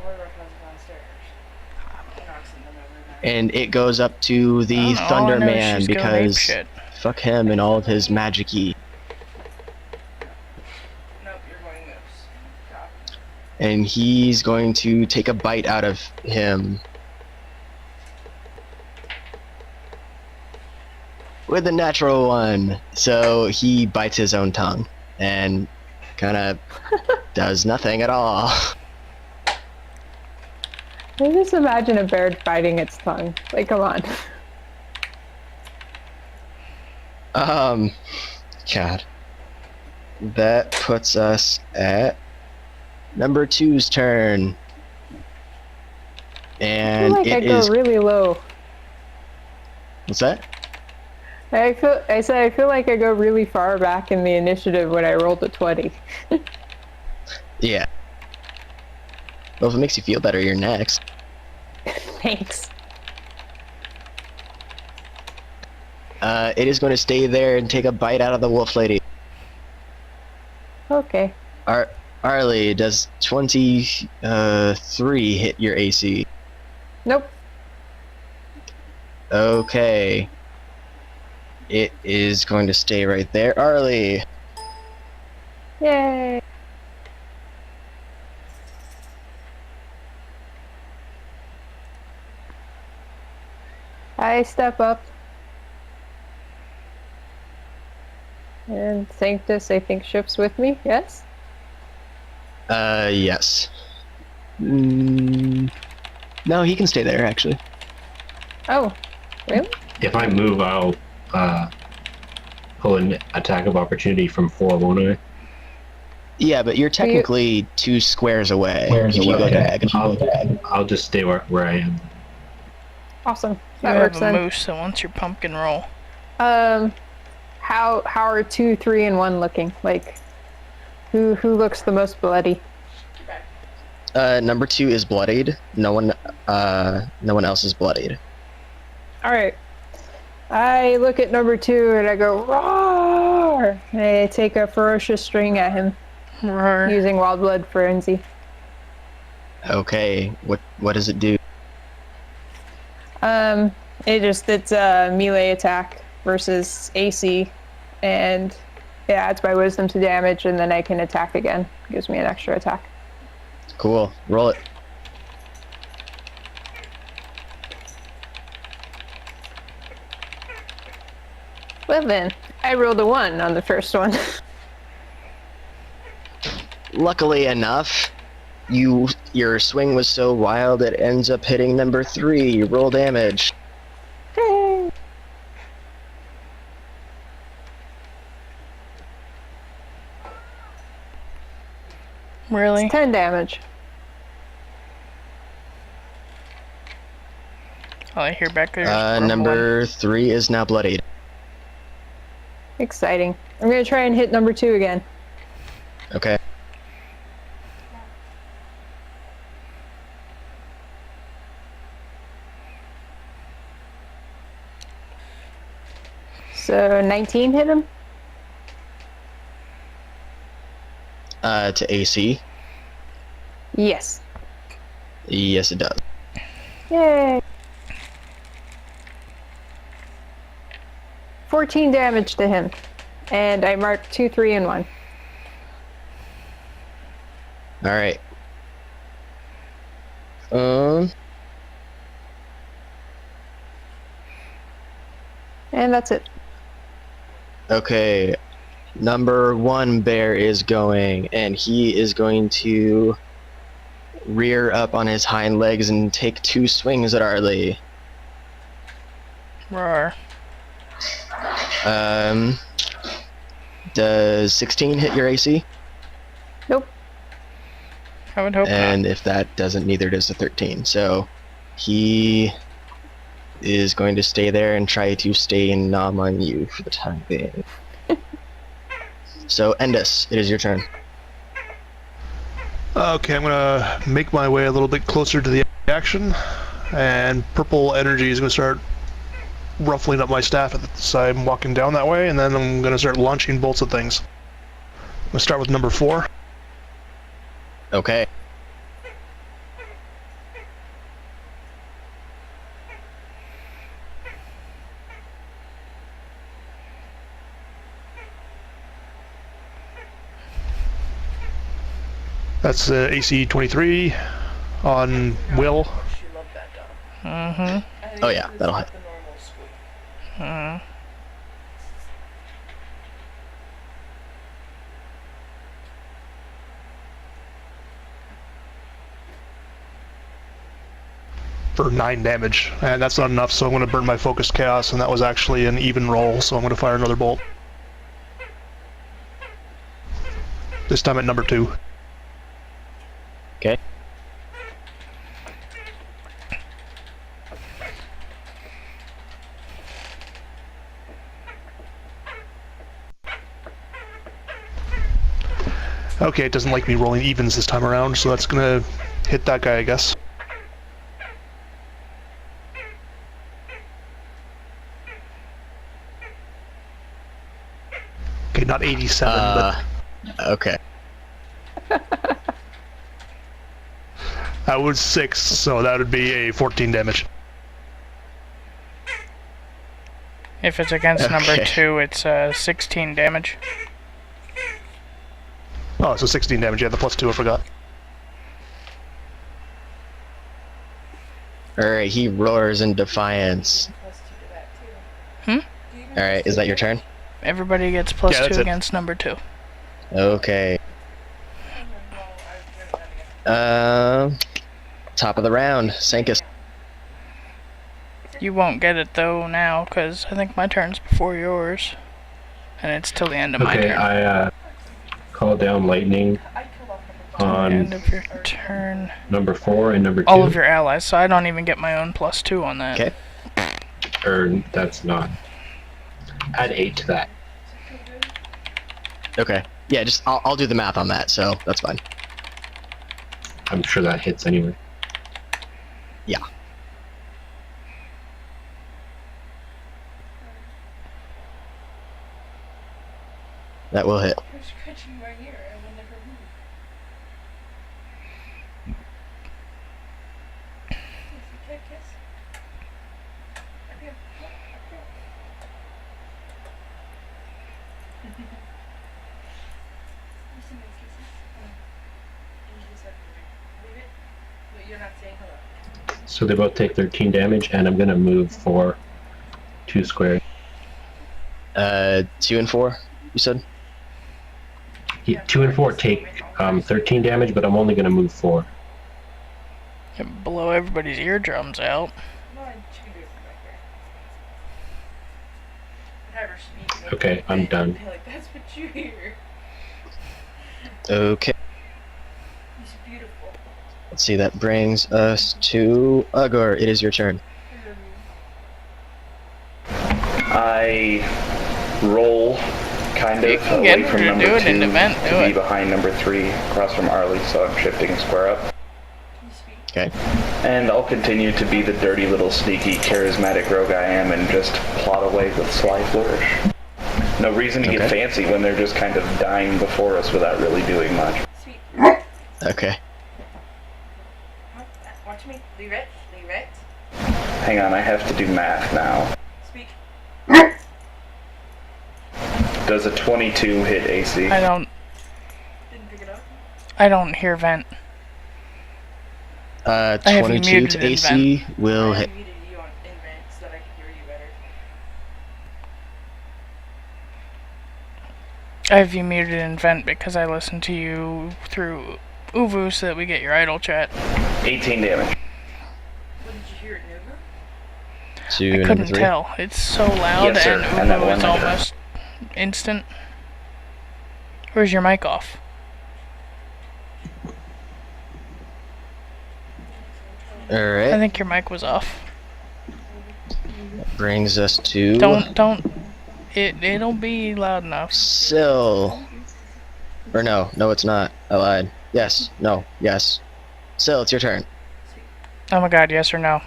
S1: And it goes up to the Thunder Man because fuck him and all of his magic-y. And he's going to take a bite out of him. With a natural 1. So he bites his own tongue. And kind of does nothing at all.
S6: I just imagine a bear biting its tongue. Like, come on.
S1: God. That puts us at number 2's turn. And
S6: I feel like I go really low.
S1: What's that?
S6: I feel like I go really far back in the initiative when I rolled a 20.
S1: Yeah. Well, if it makes you feel better, you're next.
S6: Thanks.
S1: It is going to stay there and take a bite out of the wolf lady.
S6: Okay.
S1: Arlie, does 23 hit your AC?
S6: Nope.
S1: Okay. It is going to stay right there. Arlie!
S6: Yay! I step up. And Sanctus, I think, shifts with me, yes?
S1: Yes. No, he can stay there, actually.
S6: Oh, really?
S7: If I move, I'll pull an attack of opportunity from 4, won't I?
S1: Yeah, but you're technically 2 squares away. If you go diagonal.
S7: I'll just stay where I am.
S6: Awesome.
S2: You
S6: That
S2: have
S6: works
S2: a
S6: then.
S2: moose that wants your pumpkin roll.
S6: How are 2, 3, and 1 looking? Like, who looks the most bloody?
S1: Number 2 is bloodied. No one else is bloodied.
S6: Alright. I look at number 2 and I go, roar! And I take a ferocious string at him.
S2: Roar.
S6: Using Wild Blood Frenzy.
S1: Okay, what does it do?
S6: It's a melee attack versus AC, and it adds my wisdom to damage, and then I can attack again. Gives me an extra attack.
S1: Cool. Roll it.
S6: Well then, I rolled a 1 on the first one.
S1: Luckily enough, your swing was so wild it ends up hitting number 3. Roll damage.
S6: Hey.
S2: Really?
S6: It's 10 damage.
S2: All I hear back there is grumbling.
S1: Number 3 is now bloodied.
S6: Exciting. I'm gonna try and hit number 2 again.
S1: Okay.
S6: So 19 hit him?
S1: To AC?
S6: Yes.
S1: Yes, it does.
S6: Yay! 14 damage to him. And I marked 2, 3, and 1.
S1: Alright.
S6: And that's it.
S1: Okay. Number 1 bear is going, and he is going to rear up on his hind legs and take 2 swings at Arlie.
S2: Roar.
S1: Does 16 hit your AC?
S6: Nope.
S2: I would hope
S1: And
S2: not.
S1: if that doesn't, neither does the 13. So he is going to stay there and try to stay numb on you for the time being. So Endus, it is your turn.
S4: Okay, I'm gonna make my way a little bit closer to the action, and purple energy is gonna start ruffling up my staff as I'm walking down that way, and then I'm gonna start launching bolts at things. I'm gonna start with number 4.
S1: Okay.
S4: That's AC 23 on Will.
S2: Mm-hmm.
S1: Oh yeah, that'll hit.
S2: Mm.
S4: For 9 damage, and that's not enough, so I'm going to burn my focused chaos, and that was actually an even roll, so I'm going to fire another bolt. This time at number 2.
S1: Okay.
S4: Okay, it doesn't like me rolling evens this time around, so that's going to hit that guy, I guess. Okay, not 87, but
S1: Okay.
S4: that was 6, so that would be a 14 damage.
S2: If it's against number
S1: Okay.
S2: 2, it's 16 damage.
S4: Oh, so 16 damage, yeah, the plus 2, I forgot.
S1: Alright, he roars in defiance. Alright, is that your turn?
S2: Everybody gets plus
S4: Yeah, that's
S2: 2
S4: it.
S2: against number 2.
S1: Okay. Top of the round, Sankus.
S2: You won't get it though now, because I think my turn's before yours. And it's till the end of my
S7: Okay,
S2: turn.
S7: I call down lightning
S2: End
S7: on
S2: of your turn.
S7: number 4 and number 2.
S2: All of your allies, so I don't even get my own plus 2 on that.
S1: Okay.
S7: Or that's not. Add 8 to that.
S1: Okay. Yeah, just I'll do the math on that, so that's fine.
S7: I'm sure that hits anyway.
S1: Yeah. That will hit.
S9: You're scratching my ear. I will never move. Yes, you can kiss. Up here. Up here. Listen to these kisses. You just have to leave it. But you're not saying hello.
S7: So they both take 13 damage, and I'm gonna move for 2 squares.
S1: 2 and 4, you said?
S7: Yeah, 2 and 4 take 13 damage, but I'm only going to move 4.
S2: You blow everybody's eardrums out.
S7: Okay, I'm done.
S9: Like, that's what you hear.
S1: Okay.
S9: He's beautiful.
S1: Let's see, that brings us to Ugor. It is your turn.
S3: I roll kind
S2: You
S3: of
S2: can get
S3: away
S2: her
S3: from
S2: to
S3: number
S2: do it
S3: 2
S2: in the vent, do
S3: to be
S2: it.
S3: behind number 3 across from Arlie, so I'm shifting square up.
S1: Okay.
S3: And I'll continue to be the dirty little sneaky charismatic rogue I am and just plot away with sly flourish. No reason to get
S1: Okay.
S3: fancy when they're just kind of dying before us without really doing much.
S1: Okay.
S9: Watch me. Leave it. Leave it.
S3: Hang on, I have to do math now.
S9: Speak.
S3: Does a 22 hit AC?
S2: I don't hear vent. I have you
S1: 22
S2: muted
S1: to
S2: in
S1: AC will
S9: I
S1: hit.
S9: muted you on invent so that I could hear you better.
S2: I have you muted in vent because I listen to you through Uvu so that we get your idle chat.
S3: 18 damage.
S9: What did you hear at Nova?
S1: To
S2: I
S1: number
S2: couldn't
S1: 3.
S2: tell. It's so loud
S3: Yes, sir.
S2: and
S3: And that
S2: Uvu
S3: one
S2: is
S3: later.
S2: almost instant. Where's your mic off? I
S1: Alright.
S2: think your mic was off.
S1: Brings us to
S2: Don't. It'll be loud enough.
S1: Syl. Or no, it's not. I lied. Yes, no, yes. Syl, it's your turn.
S2: Oh my god, yes or no?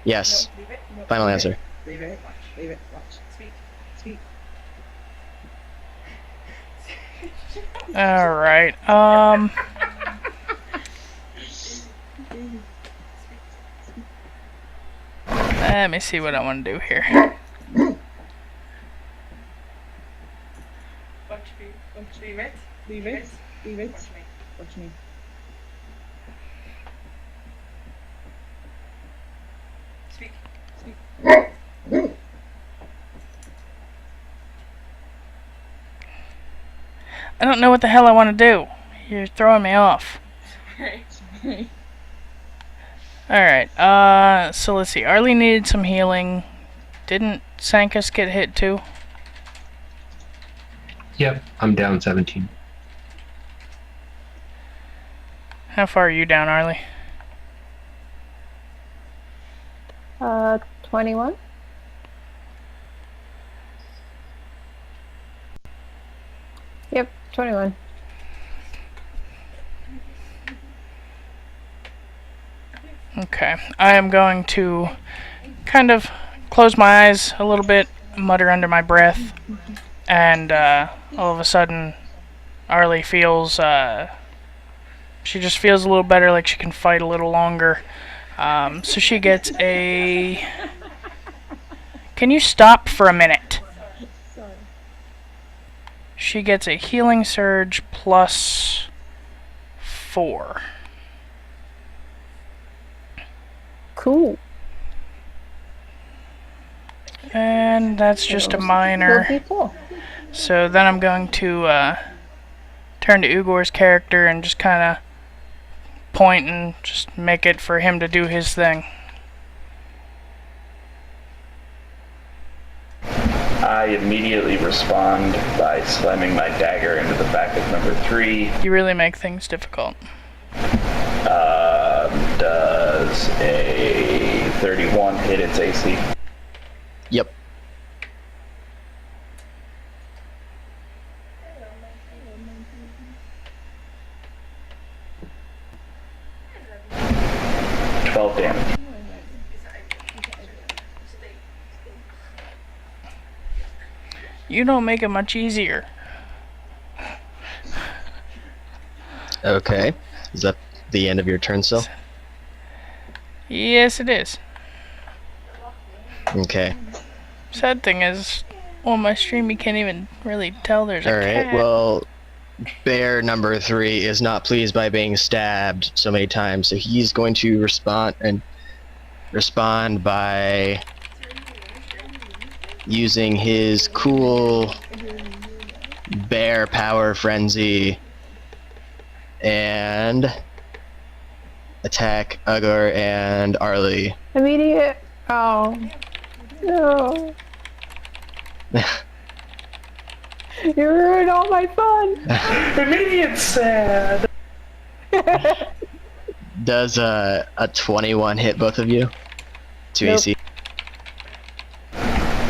S1: Yes.
S9: Leave it.
S1: Final answer.
S5: Leave it. Leave it. Watch.
S9: Speak.
S5: Speak.
S2: Alright, let me see what I want to do here.
S9: Watch me. Leave it.
S5: Leave it. Leave it.
S9: Watch me.
S5: Watch me.
S9: Speak.
S2: I don't know what the hell I want to do. You're throwing me off. Alright, so let's see. Arlie needed some healing. Didn't Sankus get hit too?
S7: Yep, I'm down 17.
S2: How far are you down, Arlie?
S6: 21. Yep, 21.
S2: Okay, I am going to kind of close my eyes a little bit, mutter under my breath, and all of a sudden Arlie feels, she just feels a little better, like she can fight a little longer. So she gets a... Can you stop for a minute? She gets a healing surge plus 4.
S6: Cool.
S2: And that's just a minor.
S6: Will be cool.
S2: So then I'm going to turn to Ugor's character and just kind of point and just make it for him to do his thing.
S3: I immediately respond by slamming my dagger into the back of number 3.
S2: You really make things difficult.
S3: Does a 31 hit its AC?
S1: Yep.
S3: Damage.
S2: You don't make it much easier.
S1: Okay. Is that the end of your turn, Syl?
S2: Yes, it is.
S1: Okay.
S2: Sad thing is, on my stream you can't even really tell there's a
S1: Alright,
S2: cat.
S1: well, bear number 3 is not pleased by being stabbed so many times, so he's going to respond by using his cool bear power frenzy and attack Ugar and Arlie.
S6: Immediate. Oh. No. You ruined all my fun.
S3: Immediate sad.
S1: Does a 21 hit both of you? 2 AC.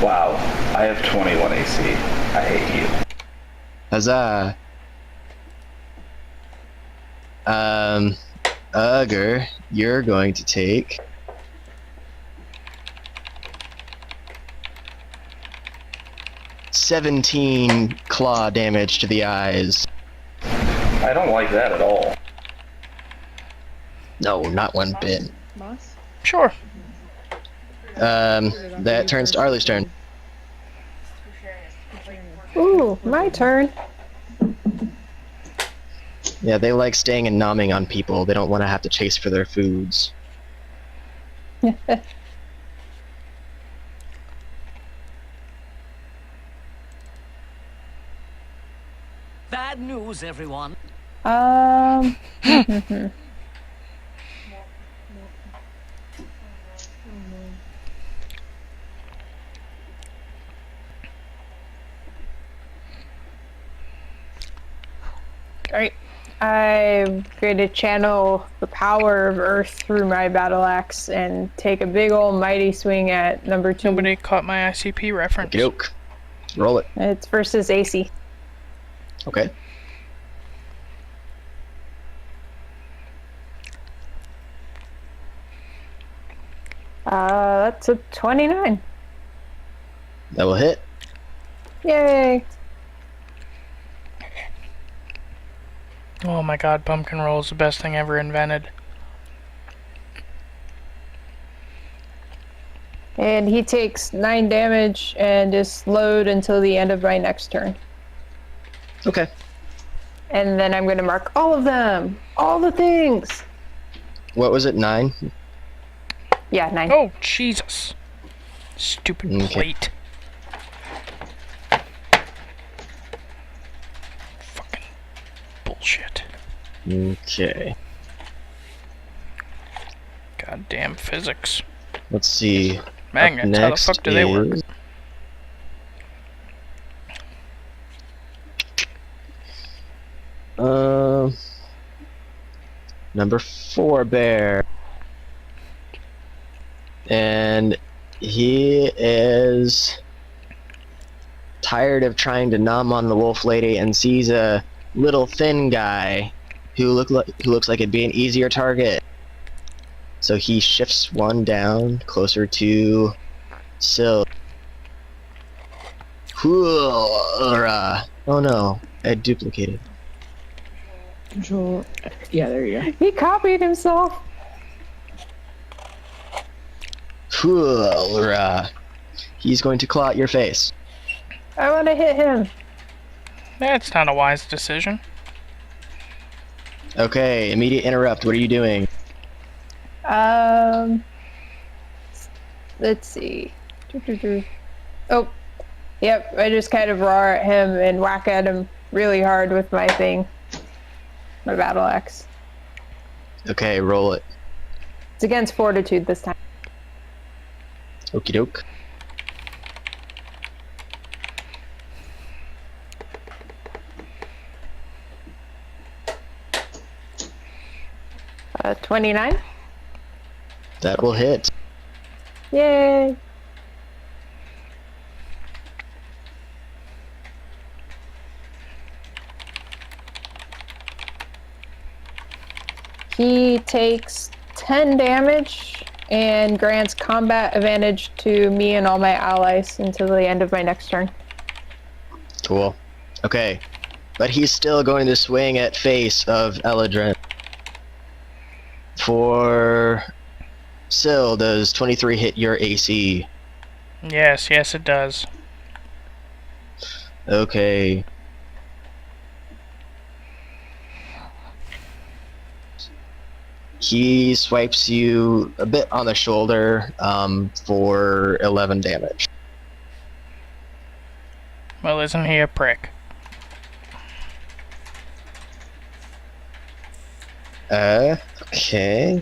S3: Wow, I have 21 AC. I hate you.
S1: Huzzah. Ugar, you're going to take 17 claw damage to the eyes.
S3: I don't like that at all.
S1: No, not one bit.
S5: Moss?
S2: Sure.
S1: That turns to Arlie's turn.
S6: Ooh, my turn.
S1: Yeah, they like staying and nomming on people. They don't want to have to chase for their foods.
S10: Bad news, everyone.
S6: Alright. I'm going to channel the power of Earth through my battle axe and take a big ol' mighty swing at number 2.
S2: Nobody caught my ICP reference.
S1: Yoke. Roll it.
S6: It's versus AC.
S1: Okay.
S6: That's a 29.
S1: That will hit.
S6: Yay!
S2: Oh my god, pumpkin roll is the best thing ever invented.
S6: And he takes 9 damage and is slowed until the end of my next turn.
S1: Okay.
S6: And then I'm going to mark all of them. All the things.
S1: What was it, 9?
S6: Yeah, 9.
S2: Oh, Jesus. Stupid
S1: Okay.
S2: plate. Fucking bullshit.
S1: Okay.
S2: Goddamn physics.
S1: Let's see.
S2: Magnets,
S1: Up
S2: how the
S1: next
S2: fuck do they work?
S1: is- Number 4 bear. And he is tired of trying to nom on the wolf lady and sees a little thin guy who looks like it'd be an easier target. So he shifts one down closer to Syl. Oh no, I duplicated.
S5: Control. Yeah, there you go.
S6: He copied himself.
S1: He's going to claw at your face.
S6: I want to hit him.
S2: That's not a wise decision.
S1: Okay, immediate interrupt. What are you doing?
S6: Let's see. Oh, yep. I just kind of roar at him and whack at him really hard with my thing. My battle axe.
S1: Okay, roll it.
S6: It's against fortitude this time.
S1: Okie doke.
S6: Uh, 29.
S1: That will hit.
S6: Yay! He takes 10 damage and grants combat advantage to me and all my allies until the end of my next turn.
S1: Cool. Okay. But he's still going to swing at face of Eladrin. For Syl, does 23 hit your AC?
S2: Yes, yes it does.
S1: Okay. He swipes you a bit on the shoulder for 11 damage.
S2: Well, isn't he a prick?
S1: Okay.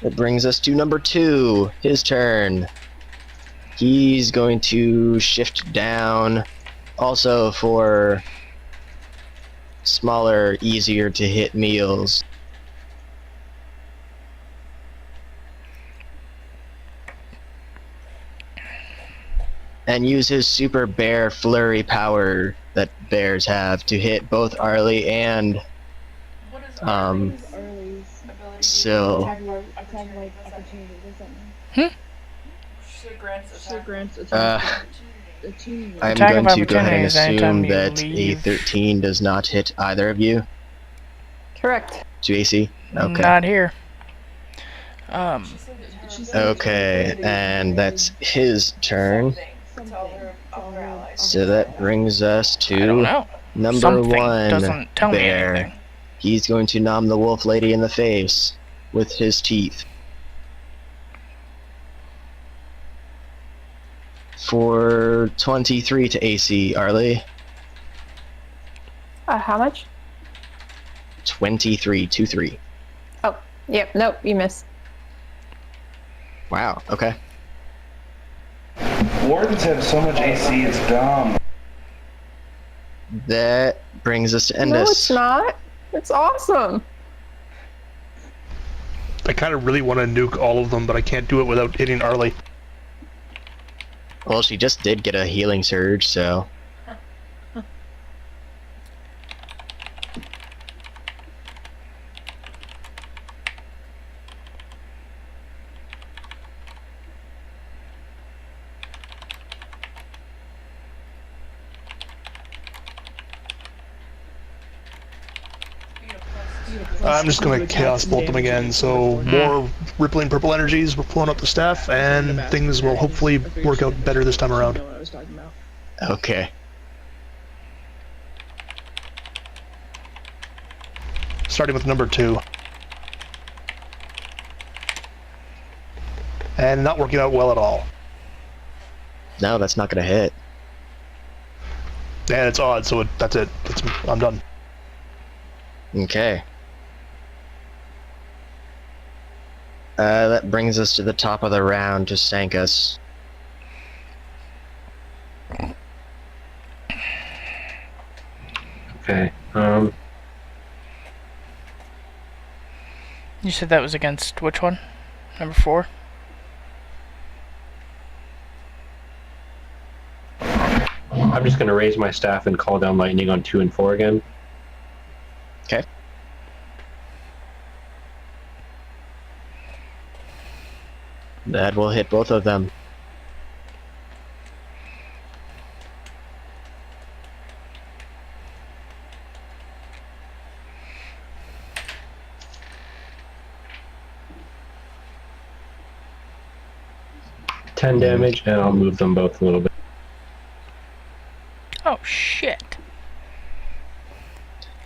S1: That brings us to number 2. His turn. He's going to shift down. Also for smaller, easier to hit meals. And use his super bear flurry power that bears have to hit both Arlie and Syl. I'm going to go ahead and assume that a 13 does not hit either of you.
S6: Correct.
S1: To AC? Okay.
S2: Not here.
S1: Okay, and that's his turn. So that brings us to number
S2: Something
S1: 1,
S2: doesn't tell me
S1: Bear.
S2: anything.
S1: He's going to nom the wolf lady in the face with his teeth. For 23 to AC, Arlie.
S6: How much?
S1: 23, 2-3.
S6: Oh, yep, nope, you missed.
S1: Wow, okay.
S3: Wardens have so much AC, it's dumb.
S1: That brings us to Endus.
S6: No, it's not. It's awesome.
S4: I kind of really want to nuke all of them, but I can't do it without hitting Arlie.
S1: Well, she just did get a healing surge, so...
S4: I'm just gonna Chaos Bolt them again, so more rippling purple energies will flowing up the staff, and things will hopefully work out better this time around.
S1: Okay.
S4: Starting with number 2. And not working out well at all.
S1: No, that's not gonna hit.
S4: And it's odd, so that's it. I'm done.
S1: Okay. That brings us to the top of the round to Sankas.
S7: Okay.
S2: You said that was against which one? Number 4?
S7: I'm just gonna raise my staff and call down lightning on 2 and 4 again.
S1: Okay. That will hit both of them.
S7: Ten damage, and I'll move them both a little bit.
S2: Oh, shit.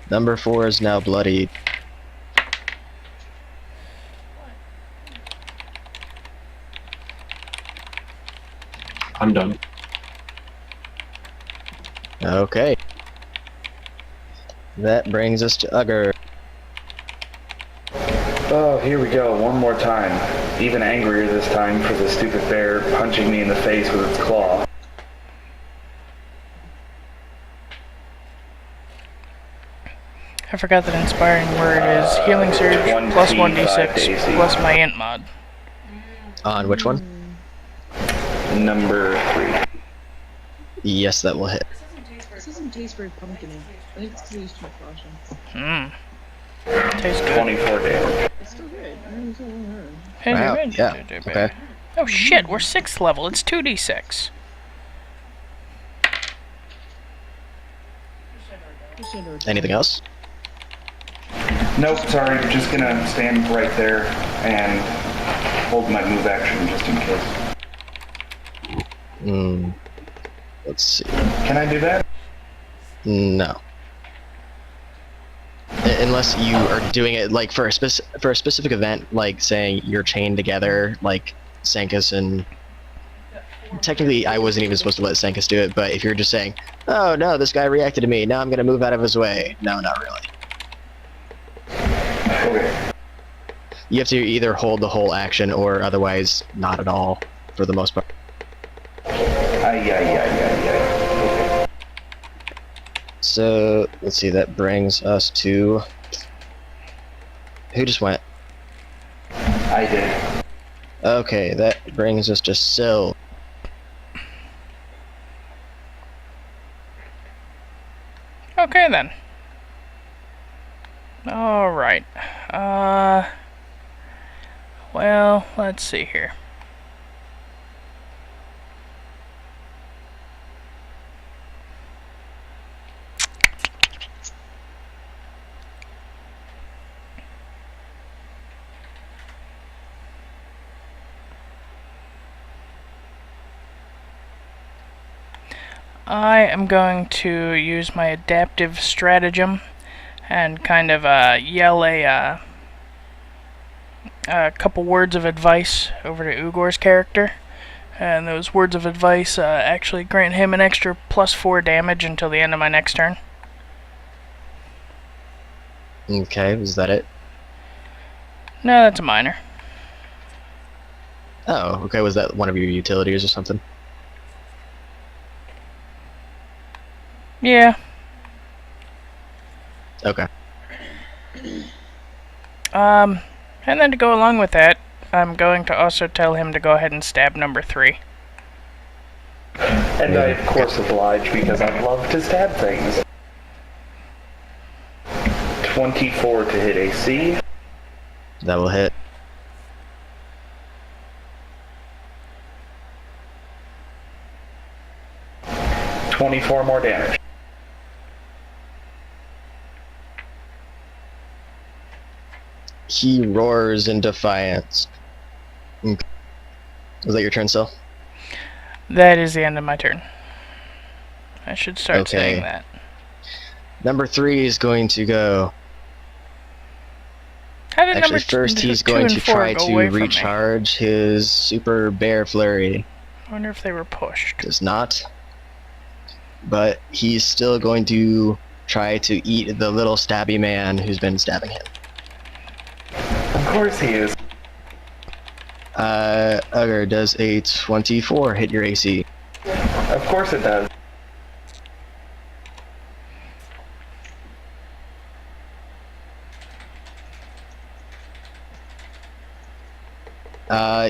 S1: Number 4 is now bloodied.
S7: I'm done.
S1: Okay. That brings us to Ugger.
S3: Oh, here we go, one more time. Even angrier this time for the stupid bear punching me in the face with its claw.
S2: I forgot that inspiring word is healing surge plus 1d6 plus my int mod.
S1: On which one?
S3: Number 3.
S1: Yes, that will hit.
S5: This doesn't taste very pumpkin-y. I think it's because I used too much caution.
S2: Tastes good.
S3: 24 damage.
S5: It's still good.
S1: Wow, yeah, okay.
S2: Oh shit, we're 6th level. It's 2d6.
S1: Anything else?
S3: Nope, sorry, just gonna stand right there and hold my move action just in case.
S1: Let's see.
S3: Can I do that?
S1: No. Unless you are doing it like for a specific event, like saying you're chained together, like Sankas and technically, I wasn't even supposed to let Senkus do it, but if you're just saying, oh no, this guy reacted to me, now I'm gonna move out of his way. No, not really.
S3: Okay.
S1: You have to either hold the whole action or otherwise not at all, for the most part.
S3: Okay.
S1: So, let's see, that brings us to... Who just went?
S3: I did.
S1: Okay, that brings us to Syl.
S2: Okay then. Alright. Well, let's see here. I am going to use my adaptive stratagem and kind of yell a couple words of advice over to Ugor's character. And those words of advice actually grant him an extra +4 damage until the end of my next turn.
S1: Okay, was that it?
S2: No, that's a minor.
S1: Oh, okay, was that one of your utilities or something?
S2: Yeah.
S1: Okay.
S2: And then to go along with that, I'm going to also tell him to go ahead and stab number 3.
S3: And I, of course, oblige because I love to stab things. 24 to hit AC.
S1: That will hit.
S3: $24 more damage.
S1: He roars in defiance. Okay. Was that your turn, Syl?
S2: That is the end of my turn. I should start saying that.
S1: Number 3 is going to go.
S2: How did
S1: Actually,
S2: number
S1: first he's
S2: 2
S1: going
S2: and
S1: to
S2: 4
S1: try
S2: go
S1: to
S2: away from me?
S1: recharge his Super Bear Flurry.
S2: I wonder if they were pushed.
S1: Does not. But he's still going to try to eat the little stabby man who's been stabbing him.
S3: Of course he is.
S1: Ugger, does a 24 hit your AC?
S3: Of course it does.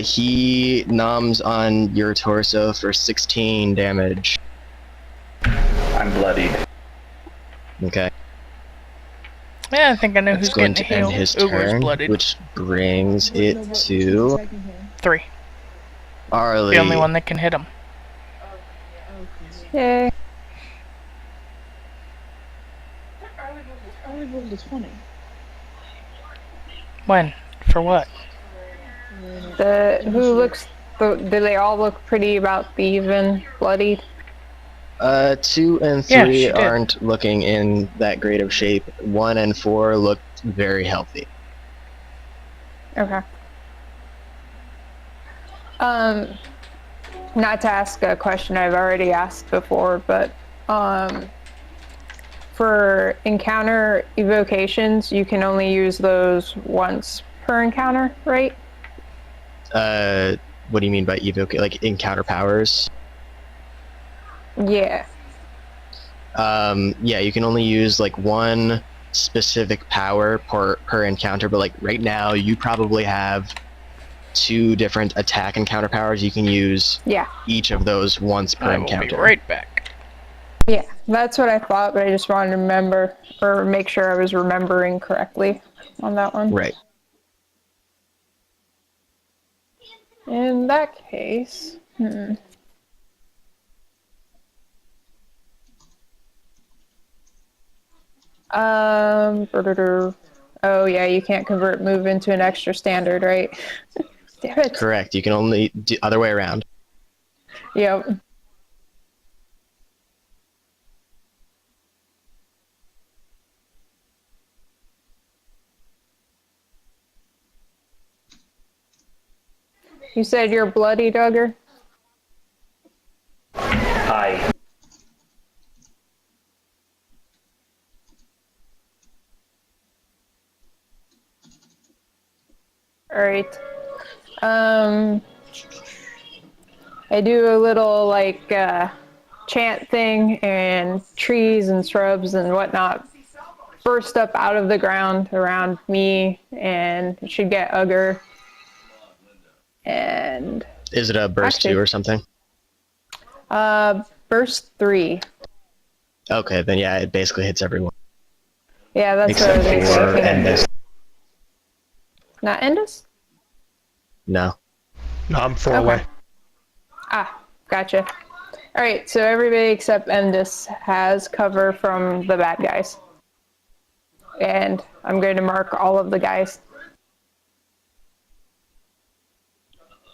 S1: He noms on your torso for 16 damage.
S3: I'm bloodied.
S1: Okay.
S2: Yeah, I think I know
S1: That's
S2: who's
S1: going
S2: getting
S1: to
S2: a
S1: end
S2: heal.
S1: his
S2: Ugor's
S1: turn,
S2: blooded.
S1: which brings it to
S2: 3.
S1: Arlie.
S2: The only one that can hit him.
S6: Yay.
S5: I only rolled a 20.
S2: When? For what?
S6: Do they all look pretty about even bloodied?
S1: 2 and 3
S2: Yeah, she did.
S1: aren't looking in that great of shape. 1 and 4 look very healthy.
S6: Okay. Not to ask a question I've already asked before, but for encounter evocations, you can only use those once per encounter, right?
S1: What do you mean by evoke? Like encounter powers?
S6: Yeah.
S1: Yeah, you can only use like one specific power per encounter, but like right now you probably have 2 different attack and counter powers. You can use each of those once per
S2: I will
S1: encounter.
S2: be right back.
S6: Yeah, that's what I thought, but I just wanted to remember, or make sure I was remembering correctly on that one.
S1: Right.
S6: In that case, oh yeah, you can't convert move into an extra standard, right? Damn it.
S1: Correct. You can only do other way around.
S6: Yep. You said you're bloody, Duggar? Alright. I do a little, like, chant thing, and trees and shrubs and whatnot burst up out of the ground around me, and it should get Ugger. And...
S1: Is it a burst 2 or something?
S6: Burst 3.
S1: Okay, then yeah, it basically hits everyone.
S6: Yeah, that's
S1: Except
S6: what I was
S1: for
S6: thinking.
S1: Endus.
S6: Not Endus?
S1: No.
S4: No, I'm 4 away.
S6: Ah, gotcha. Alright, so everybody except Endus has cover from the bad guys. And I'm going to mark all of the guys.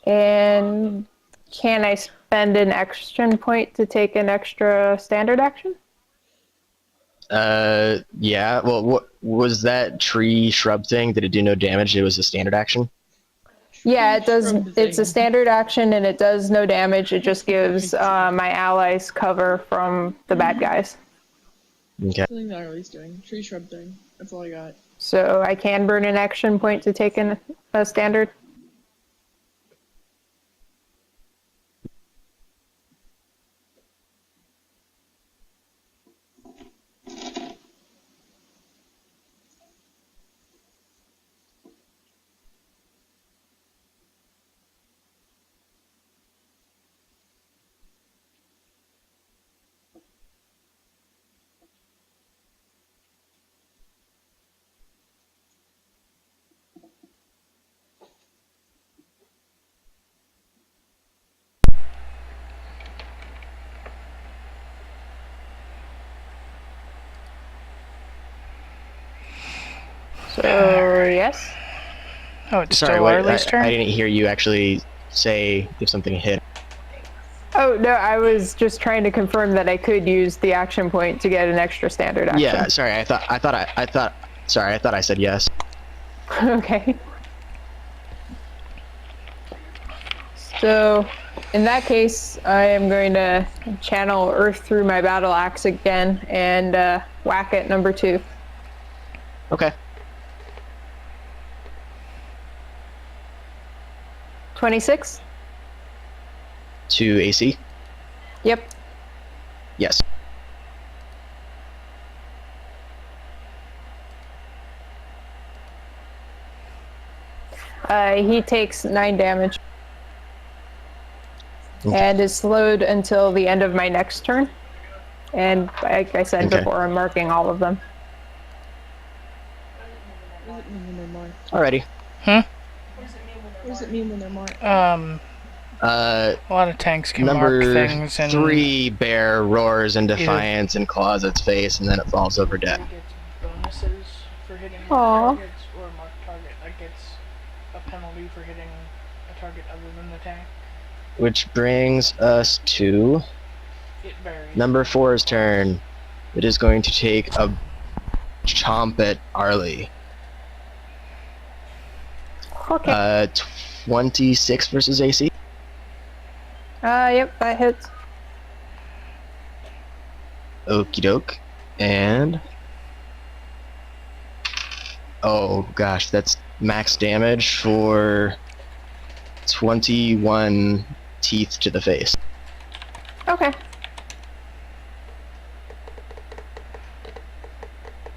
S6: And can I spend an action point to take an extra standard action?
S1: Yeah. Well, what was that tree shrub thing? Did it do no damage? It was a standard action?
S6: Yeah, it does. It's a standard action and it does no damage. It just gives my allies cover from the bad guys.
S1: Okay.
S5: Something that Arlie's doing. Tree shrub thing. That's all I got.
S6: So I can burn an action point to take in a standard. So, yes?
S2: Oh, it's
S1: Sorry,
S2: still Arlie's turn?
S1: I didn't hear you actually say if something hit.
S6: Oh, no, I was just trying to confirm that I could use the action point to get an extra standard action.
S1: Yeah, sorry, I thought I said yes.
S6: Okay. So, in that case, I am going to channel Earth through my battle axe again and whack at number 2.
S1: Okay.
S6: 26?
S1: 2 AC?
S6: Yep.
S1: Yes.
S6: He takes 9 damage.
S1: Okay.
S6: And is slowed until the end of my next turn. And like I said before, I'm marking all of them.
S1: Alrighty.
S2: Huh?
S5: What does it mean when they're marked?
S2: A lot of tanks can mark
S1: Number
S2: things and
S1: 3 bear roars in defiance and claws its face, and then it falls over dead.
S2: gets bonuses for hitting
S6: Aw.
S2: targets or marked target. Like gets a penalty for hitting a target other than the tank.
S1: Which brings us to
S2: It varies.
S1: number 4's turn. It is going to take a chomp at Arlie.
S6: Okay.
S1: 26 versus AC.
S6: Yep, that hits.
S1: Okie doke. And... oh gosh, that's max damage for 21 teeth to the face.
S6: Okay.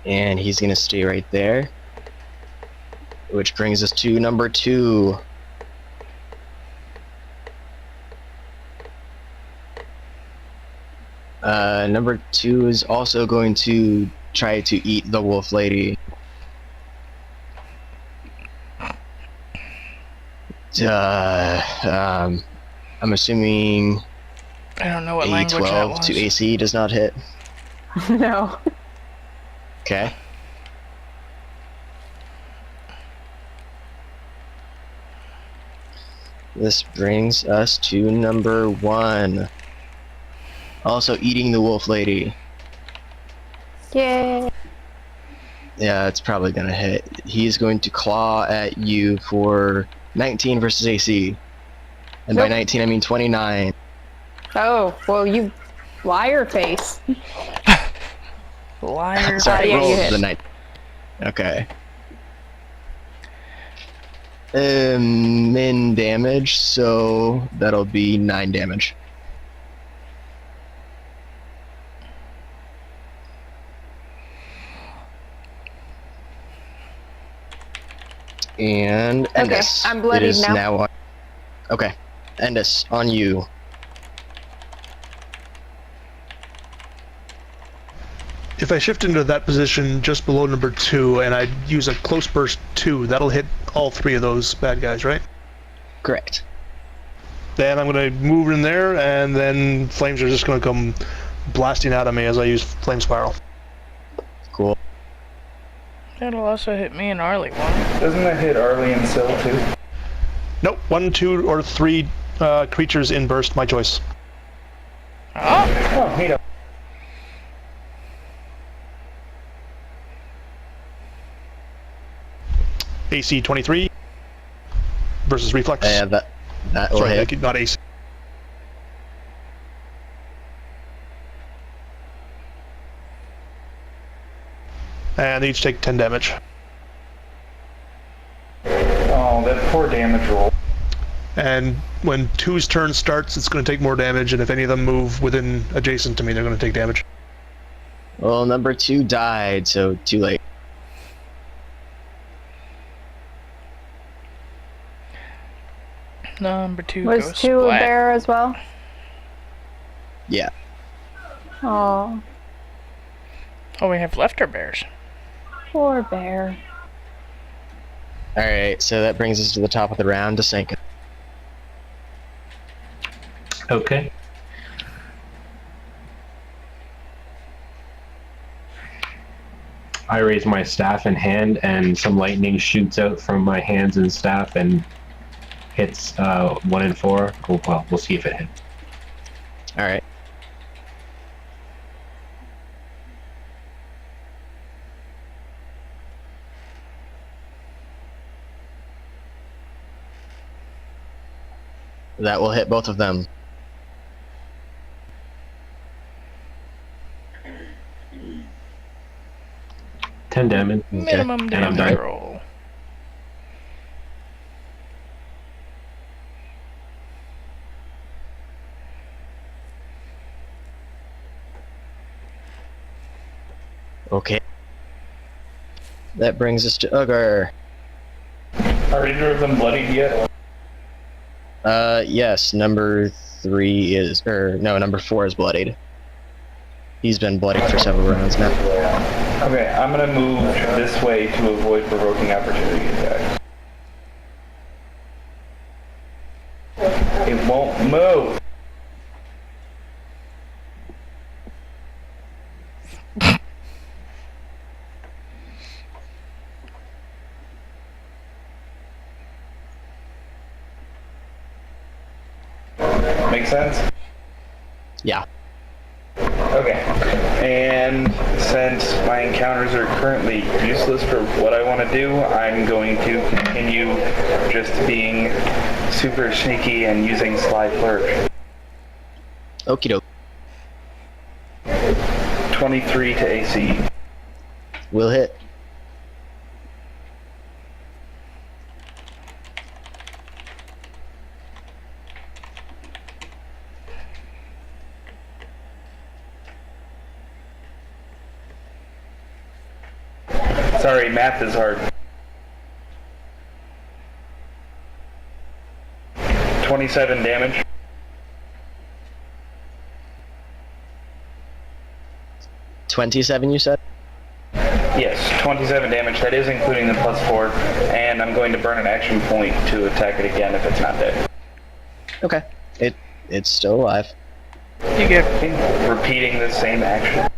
S1: And he's gonna stay right there. Which brings us to number 2. Number 2 is also going to try to eat the wolf lady. I'm assuming
S2: I don't know what language that
S1: A12
S2: was.
S1: to AC does not hit.
S6: No.
S1: Okay. This brings us to number 1. Also eating the wolf lady.
S6: Yay.
S1: Yeah, it's probably gonna hit. He's going to claw at you for 19 versus AC. And by
S6: Nope.
S1: 19 I mean 29.
S6: Oh, well, you liar face.
S2: Liar.
S1: Sorry,
S6: yeah, you
S1: roll
S6: hit.
S1: the night. Okay. Min damage, so that'll be 9 damage. And
S6: Okay,
S1: Endus,
S6: I'm bloodied
S1: it is
S6: now.
S1: now on. Okay, Endus, on you.
S4: If I shift into that position just below number 2 and I use a close burst 2, that'll hit all 3 of those bad guys, right?
S1: Correct.
S4: Then I'm going to move in there, and then flames are just going to come blasting out of me as I use Flame Spiral.
S1: Cool.
S2: That'll also hit me and Arlie one.
S3: Doesn't that hit Arlie and Syl too?
S4: Nope, 1, 2, or 3 creatures in burst, my choice.
S3: Oh, neat.
S4: AC 23 versus reflex.
S1: Yeah, that will
S4: Sorry,
S1: hit.
S4: not AC. And they each take 10 damage.
S3: Oh, that poor damage roll.
S4: And when 2's turn starts, it's going to take more damage, and if any of them move within adjacent to me, they're going to take damage.
S1: Well, number 2 died, so too late.
S2: Number 2
S6: Was
S2: goes
S6: 2 a
S2: splat.
S6: bear as well?
S1: Yeah.
S6: Oh,
S2: Oh, we have left our bears.
S6: poor bear.
S1: Alright, so that brings us to the top of the round to Senka.
S7: Okay. I raise my staff in hand, and some lightning shoots out from my hands and staff and hits 1 and 4. Well, we'll see if it hits.
S1: Alright. That will hit both of them.
S7: Ten damage.
S2: Minimum
S7: I'm
S2: damage
S7: done.
S2: roll.
S1: Okay. That brings us to Ugar.
S3: Are either of them bloodied yet?
S1: Yes, number 3 is, number 4 is bloodied. He's been bloodied for several rounds now.
S3: Okay, I'm gonna move this way to avoid provoking opportunity attacks. It won't move. Make sense?
S1: Yeah.
S3: Okay. And since my encounters are currently useless for what I want to do, I'm going to continue just being super sneaky and using Sly Flourish.
S1: Okie doke.
S3: 23 to AC.
S1: Will hit.
S3: Sorry, math is hard. 27 damage.
S1: $27, you said?
S3: Yes, 27 damage. That is including the +4. And I'm going to burn an action point to attack it again if it's not dead.
S1: Okay. It's still alive.
S2: You get
S3: Repeating the same action.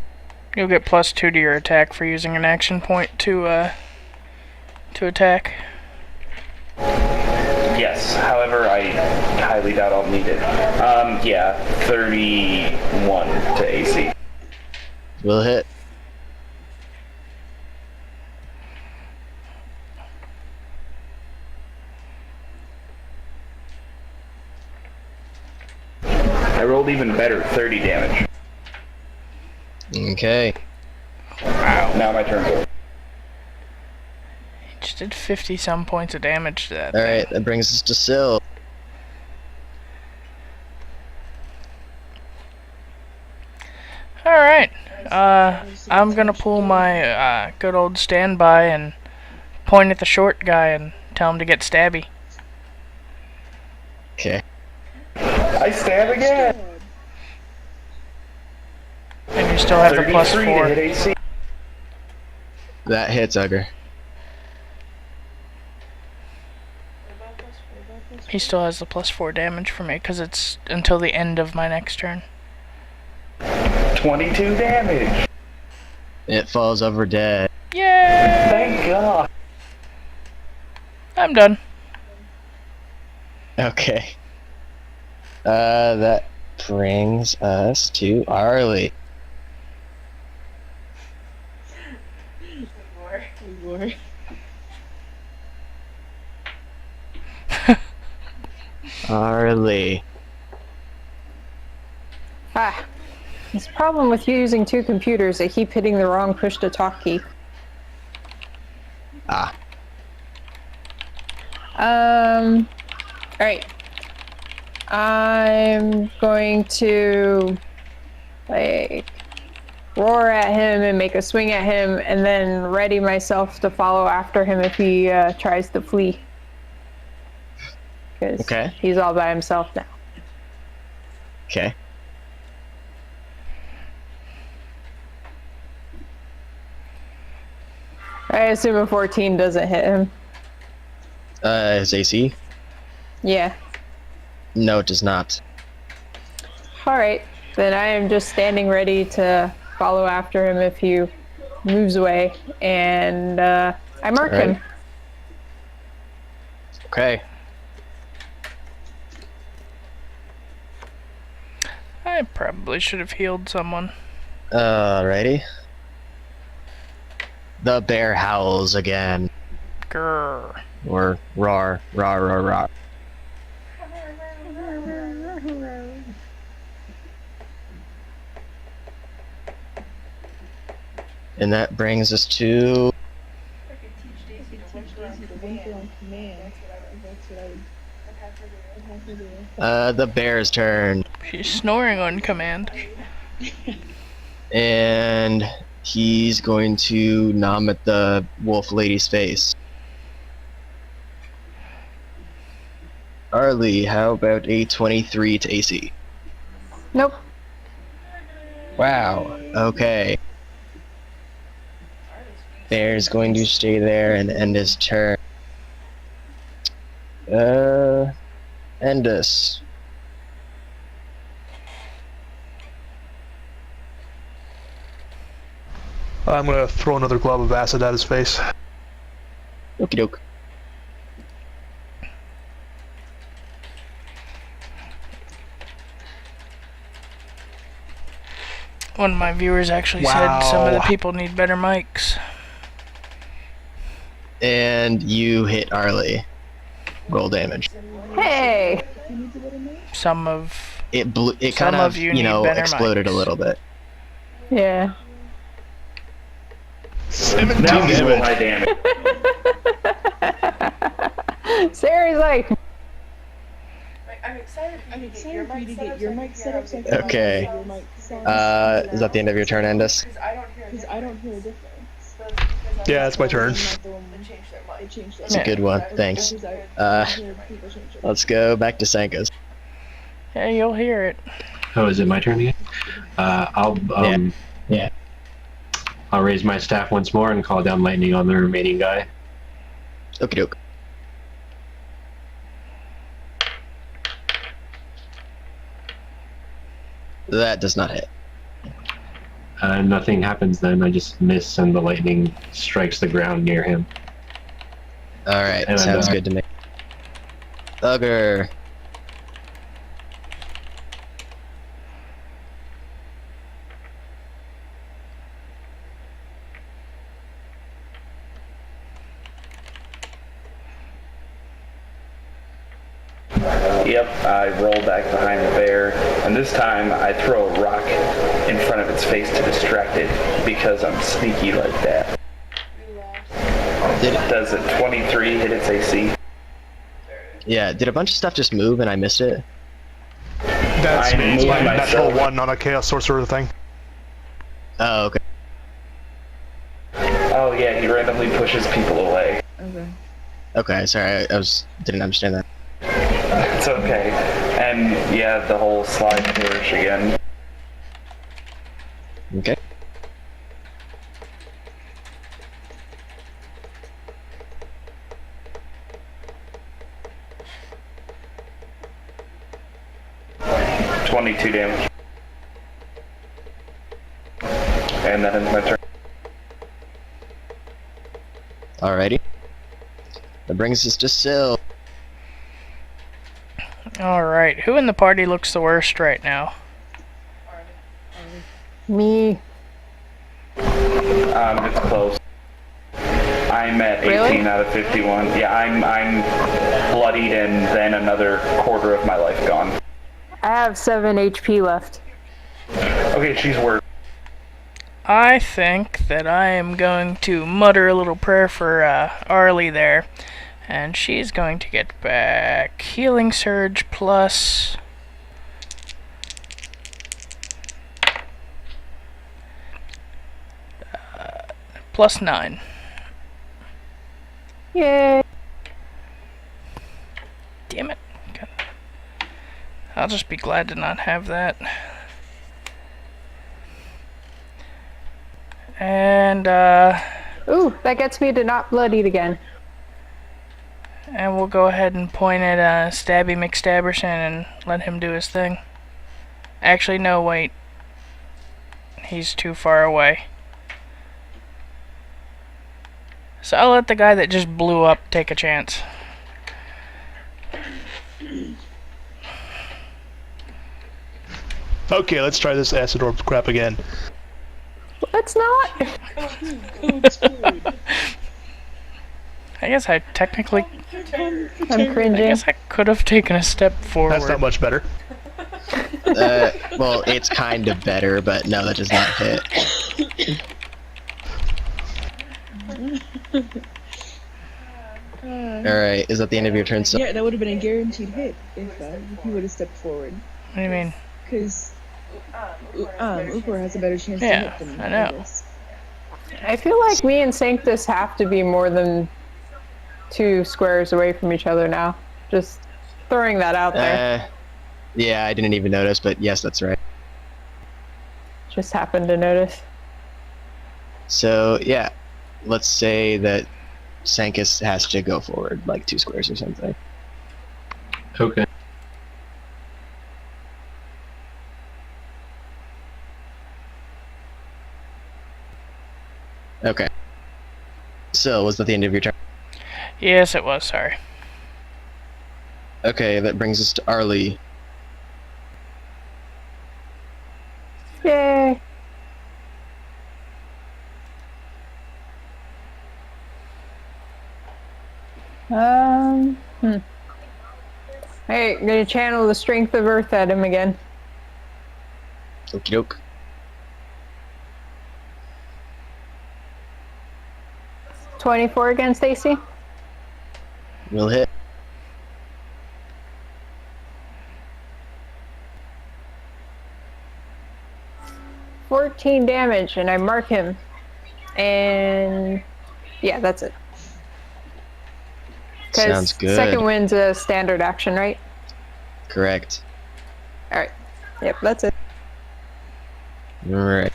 S2: You'll get +2 to your attack for using an action point to attack.
S3: Yes, however, I highly doubt I'll need it. Yeah, 31 to AC.
S1: Will hit.
S3: I rolled even better, 30 damage.
S1: Okay.
S2: Wow.
S3: Now my turn.
S2: Just did 50-some points of damage to that.
S1: Alright, that brings us to Syl.
S2: Alright. I'm gonna pull my good old standby and point at the short guy and tell him to get stabby.
S1: Okay.
S3: I stab again.
S2: And you still have the plus
S3: 33 to
S2: 4.
S3: hit AC.
S1: That hits, Ugger.
S2: He still has the plus 4 damage for me because it's until the end of my next turn.
S3: 22 damage.
S1: It falls over dead.
S2: Yay!
S3: Thank God.
S2: I'm done.
S1: Okay. That brings us to Arlie. Arlie.
S6: Ah. This problem with using 2 computers, they keep hitting the wrong push to talk key.
S1: Ah.
S6: Alright. I'm going to, like, roar at him and make a swing at him, and then ready myself to follow after him if he tries to flee. Because he's all by himself now.
S1: Okay.
S6: I assume a 14 doesn't hit him.
S1: His AC?
S6: Yeah.
S1: No, it does not.
S6: Alright, then I am just standing ready to follow after him if he moves away, and I mark him.
S1: Okay.
S2: I probably should have healed someone.
S1: Alrighty. The bear howls again.
S2: Grrr.
S1: Or roar, roar, roar, roar. And that brings us to the bear's turn.
S2: She's snoring on command.
S1: And he's going to nom at the wolf lady's face. Arlie, how about a 23 to AC?
S6: Nope.
S1: Wow, okay. Bear's going to stay there and end his turn. Endus.
S4: I'm gonna throw another glob of acid at his face.
S1: Okie doke.
S2: One of my viewers actually said some of the people need better mics.
S1: And you hit Arlie. Roll damage.
S6: Hey!
S2: Some of
S1: It blew. It
S2: Some
S1: kind
S2: of
S1: of,
S2: you
S1: you know,
S2: need better
S1: exploded a
S2: mics.
S1: little bit.
S6: Yeah.
S4: 17
S3: Now you roll
S4: damage.
S3: high damage.
S6: Sarah's like,
S9: I'm excited for you to get your mic set up.
S1: Okay. Is that the end of your turn, Endus?
S9: Because I don't hear a difference.
S4: Yeah, it's my turn.
S1: It's a good one. Thanks. Let's go back to Sanka's.
S2: Yeah, you'll hear it.
S7: Oh, is it my turn again?
S1: Yeah.
S7: I'll raise my staff once more and call down lightning on the remaining guy.
S1: Okie doke. That does not hit.
S7: Nothing happens then. I just miss and the lightning strikes the ground near him.
S1: Alright,
S7: And
S1: sounds good to me. Thugger.
S3: Yep, I roll back behind the bear, and this time I throw a rock in front of its face to distract it, because I'm sneaky like that. Does it 23 hit its AC?
S1: Yeah, did a bunch of stuff just move and I missed it?
S4: That's
S3: I'm
S4: me. It's my
S3: moving
S4: natural
S3: myself.
S4: 1 on a Chaos Sorcerer thing.
S1: Oh, okay.
S3: Oh yeah, he randomly pushes people away.
S5: Okay.
S1: Okay, sorry, I didn't understand that.
S3: It's okay. And yeah, the whole slide flourish again.
S1: Okay.
S3: $22 damage. And that ends my turn.
S1: Alrighty. That brings us to Syl.
S2: Alright, who in the party looks the worst right now?
S6: Me.
S3: It's close. I'm at 18
S6: Really?
S3: out of 51. Yeah, I'm bloodied and then another quarter of my life gone.
S6: I have 7 HP left.
S3: Okay, she's worse.
S2: I think that I am going to mutter a little prayer for Arlie there. And she's going to get back Healing Surge plus... +9.
S6: Yay!
S2: Damn it. Okay. I'll just be glad to not have that. And,
S6: Ooh, that gets me to not bloodied again.
S2: and we'll go ahead and point at Stabby McStabberson and let him do his thing. Actually, no, wait. He's too far away. So I'll let the guy that just blew up take a chance.
S4: Okay, let's try this acid orb crap again.
S6: Let's not.
S2: I guess I technically...
S6: I'm
S2: I
S6: cringing.
S2: guess I could have taken a step forward.
S4: That's not much better.
S1: Well, it's kind of better, but no, that does not hit. Alright, is that the end of your turn, Syl?
S5: Yeah, that would have been a guaranteed hit if he would have stepped forward.
S2: What do you mean?
S5: Because Upor has a better chance
S2: Yeah,
S5: to hit than
S2: I know.
S5: This.
S6: I feel like me and Sanctus have to be more than 2 squares away from each other now. Just throwing that out there.
S1: Yeah, I didn't even notice, but yes, that's right.
S6: Just happened to notice.
S1: So, yeah, let's say that Sanctus has to go forward, like 2 squares or something.
S7: Okay.
S1: Okay. So, was that the end of your turn?
S2: Yes, it was, sorry.
S1: Okay, that brings us to Arlie.
S6: Yay! Hey, I'm gonna channel the strength of Earth at him again.
S1: Okie doke.
S6: $24 again, Stacy?
S1: Will hit.
S6: $14 damage, and I mark him. And yeah, that's it. 'Cause
S1: Sounds good.
S6: second wind's a standard action, right?
S1: Correct.
S6: Alright. Yep, that's it.
S1: Alright.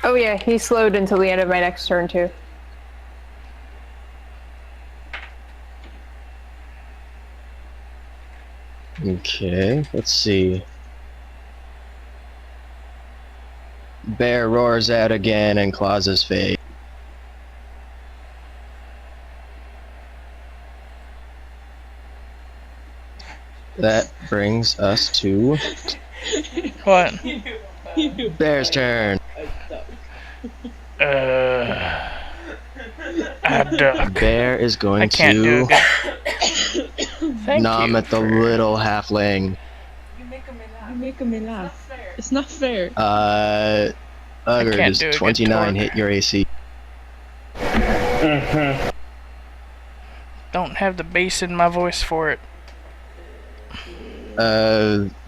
S6: Oh yeah, he's slowed until the end of my next turn too.
S1: Okay, let's see. Bear roars out again and claws his face. That brings us to
S2: What?
S1: Bear's turn.
S2: Abduct.
S1: Bear is
S2: I
S1: going
S2: can't do
S1: to
S2: it. Thank
S1: nom
S2: you
S1: at the
S2: for-
S1: little halfling.
S9: You make him laugh.
S5: You make me laugh.
S9: That's fair.
S5: It's not fair.
S1: Ugger,
S2: can't
S1: does
S2: do a good
S1: 29
S2: torque.
S1: hit your AC?
S2: Don't have the bass in my voice for it.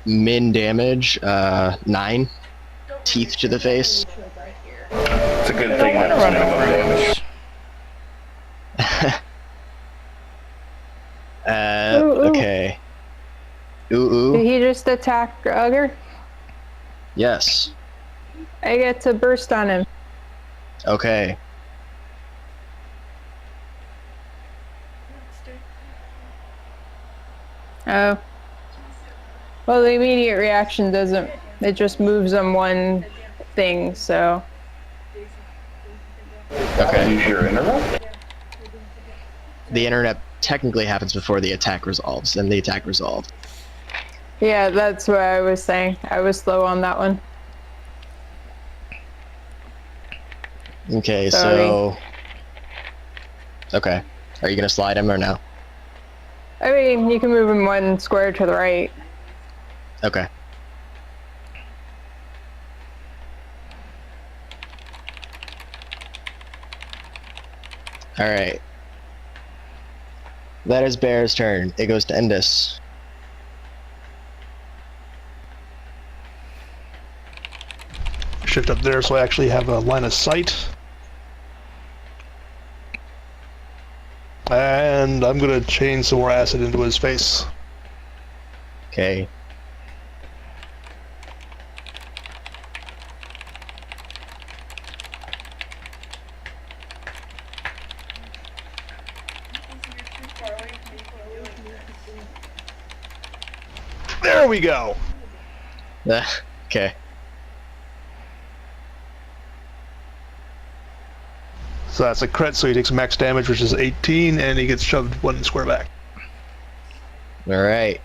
S1: Min damage, 9. Teeth to the face.
S3: It's a good thing that was minimum damage.
S1: Okay. Ooh.
S6: Did he just attack Ugger?
S1: Yes.
S6: I get to burst on him.
S1: Okay.
S6: Oh. Well, the immediate reaction doesn't. It just moves them one thing, so.
S1: Okay.
S3: Use your interrupt?
S1: The internet technically happens before the attack resolves, and the attack resolved.
S6: Yeah, that's what I was saying. I was slow on that one.
S1: Okay,
S6: Sorry.
S1: so... Okay. Are you gonna slide him or no?
S6: I mean, you can move him one square to the right.
S1: Okay. Alright. That is Bear's turn. It goes to Endus.
S4: Shift up there so I actually have a line of sight. And I'm gonna chain some more acid into his face.
S1: Okay.
S4: There we go!
S1: Okay.
S4: So that's a crit, so he takes max damage, which is 18, and he gets shoved one square back.
S1: Alright.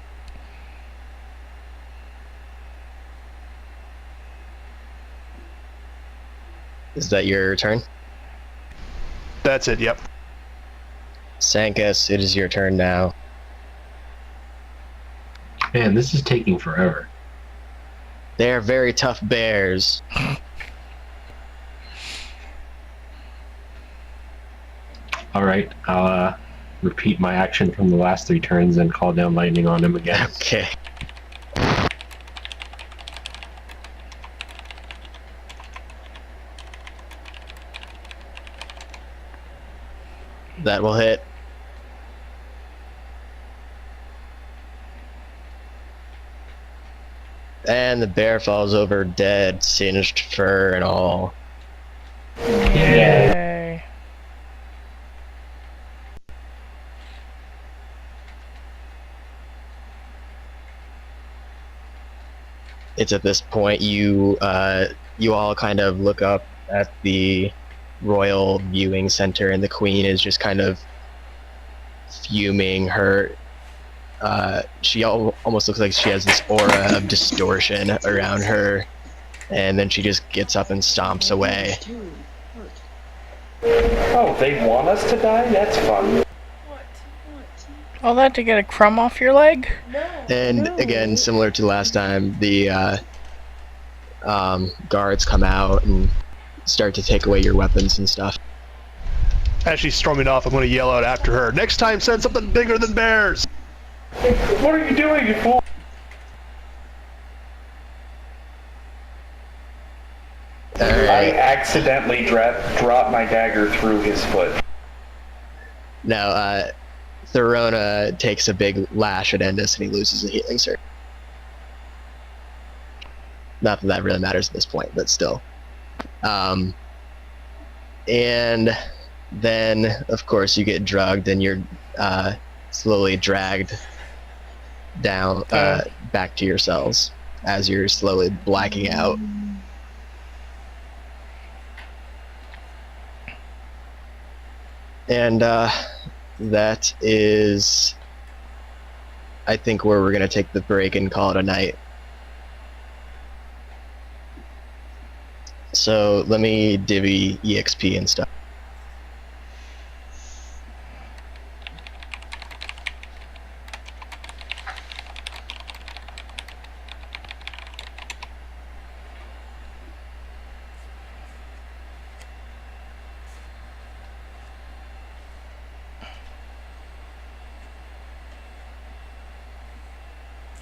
S1: Is that your turn?
S4: That's it, yep.
S1: Sankas, it is your turn now.
S7: Man, this is taking forever.
S1: They are very tough bears.
S7: Alright, I'll repeat my action from the last 3 turns and call down lightning on him again.
S1: Okay. That will hit. And the bear falls over dead, singed fur and all.
S2: Yay.
S1: It's at this point you all kind of look up at the royal viewing center, and the queen is just kind of fuming. She almost looks like she has this aura of distortion around her, and then she just gets up and stomps away.
S3: Oh, they want us to die? That's fun.
S2: All that to get a crumb off your leg?
S1: And again, similar to last time, the guards come out and start to take away your weapons and stuff.
S4: As she's storming off, I'm going to yell out after her, "Next time, send something bigger than bears!"
S3: What are you doing, you fool? I accidentally dropped my dagger through his foot.
S1: Now, Thorona takes a big lash at Endus and he loses a healing surge. Not that that really matters at this point, but still. And then, of course, you get drugged and you're slowly dragged down back to your cells as you're slowly blacking out. And that is, I think, where we're going to take the break and call it a night. So let me divvy EXP and stuff.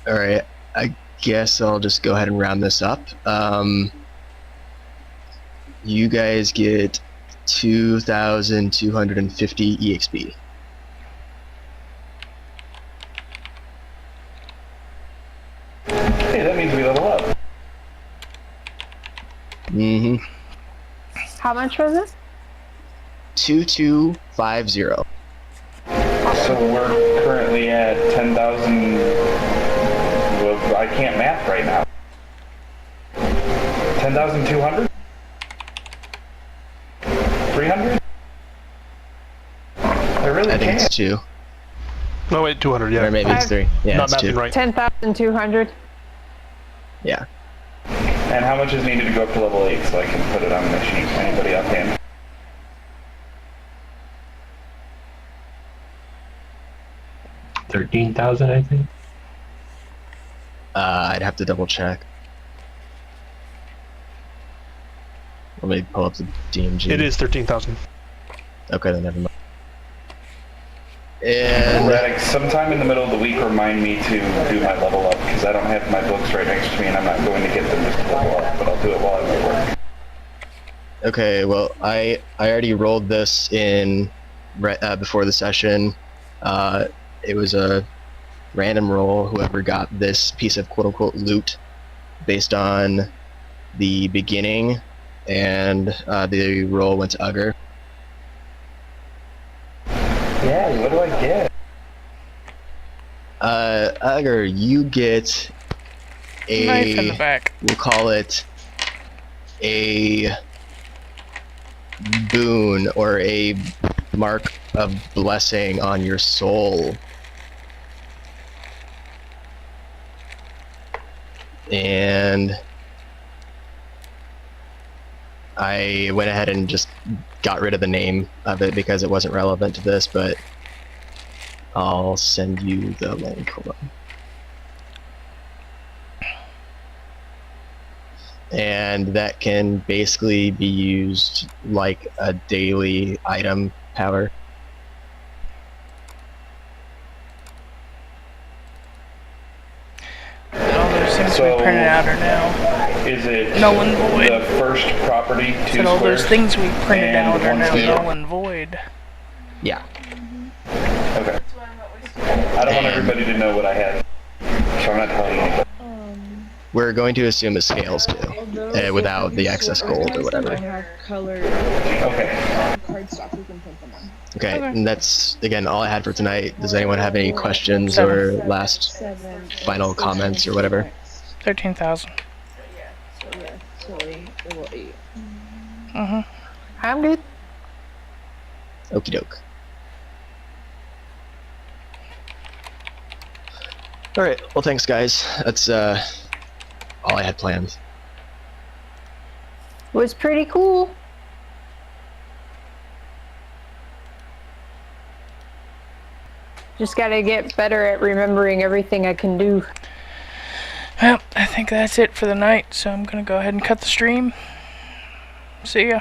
S1: Alright, I guess I'll just go ahead and round this up. You guys get 2,250 EXP.
S3: Hey, that means we level up.
S1: Mm-hmm.
S6: How much was it?
S1: 2250.
S3: So we're currently at 10,000. Well, I can't math right now. 10,200? 300? I
S1: think it's 2.
S4: No, wait, 200, yeah.
S1: Or maybe it's 3. Yeah,
S4: Not
S1: it's 2.
S4: mathing right.
S6: 10,200.
S1: Yeah.
S3: And how much is needed to go up to level 8 so I can put it on the sheet? Anybody offhand?
S7: $13,000, I think.
S1: I'd have to double check. Let me pull up the DMG.
S4: It is 13,000.
S1: Okay, then never mind. And
S3: Radix, sometime in the middle of the week, remind me to do my level up, because I don't have my books right next to me and I'm not going to get them just to level up, but I'll do it while I'm at work.
S1: okay, well, I already rolled this in before the session. It was a random roll. Whoever got this piece of quote-unquote loot based on the beginning, and the roll went to Ugger.
S3: Yeah, what do I get?
S1: Ugger, you get a
S2: Knife in the back.
S1: We'll call it a boon or a mark of blessing on your soul. And I went ahead and just got rid of the name of it because it wasn't relevant to this, but I'll send you the link. Hold on. And that can basically be used like a daily item power.
S2: All those things we printed out are now
S3: Is it
S2: null and void.
S3: the first property, 2
S2: Said all those
S3: squares?
S2: things we printed
S3: and
S2: out are
S3: one
S2: now
S3: square?
S2: null and void.
S1: Yeah.
S3: Okay. I don't want everybody to know what I had, so I'm not telling anybody.
S1: We're going to assume it scales too, without the excess gold or whatever.
S5: I have colored
S3: Okay.
S5: cardstock we can print them on.
S1: Okay, and that's, again, all I had for tonight. Does anyone have any questions or last final comments or whatever?
S2: 13,000.
S5: So yeah, sorry, level 8.
S6: I'm good.
S1: Okie doke. Alright, well thanks guys. That's all I had planned.
S6: Was pretty cool. Just gotta get better at remembering everything I can do.
S2: Well, I think that's it for the night, so I'm gonna go ahead and cut the stream. See ya.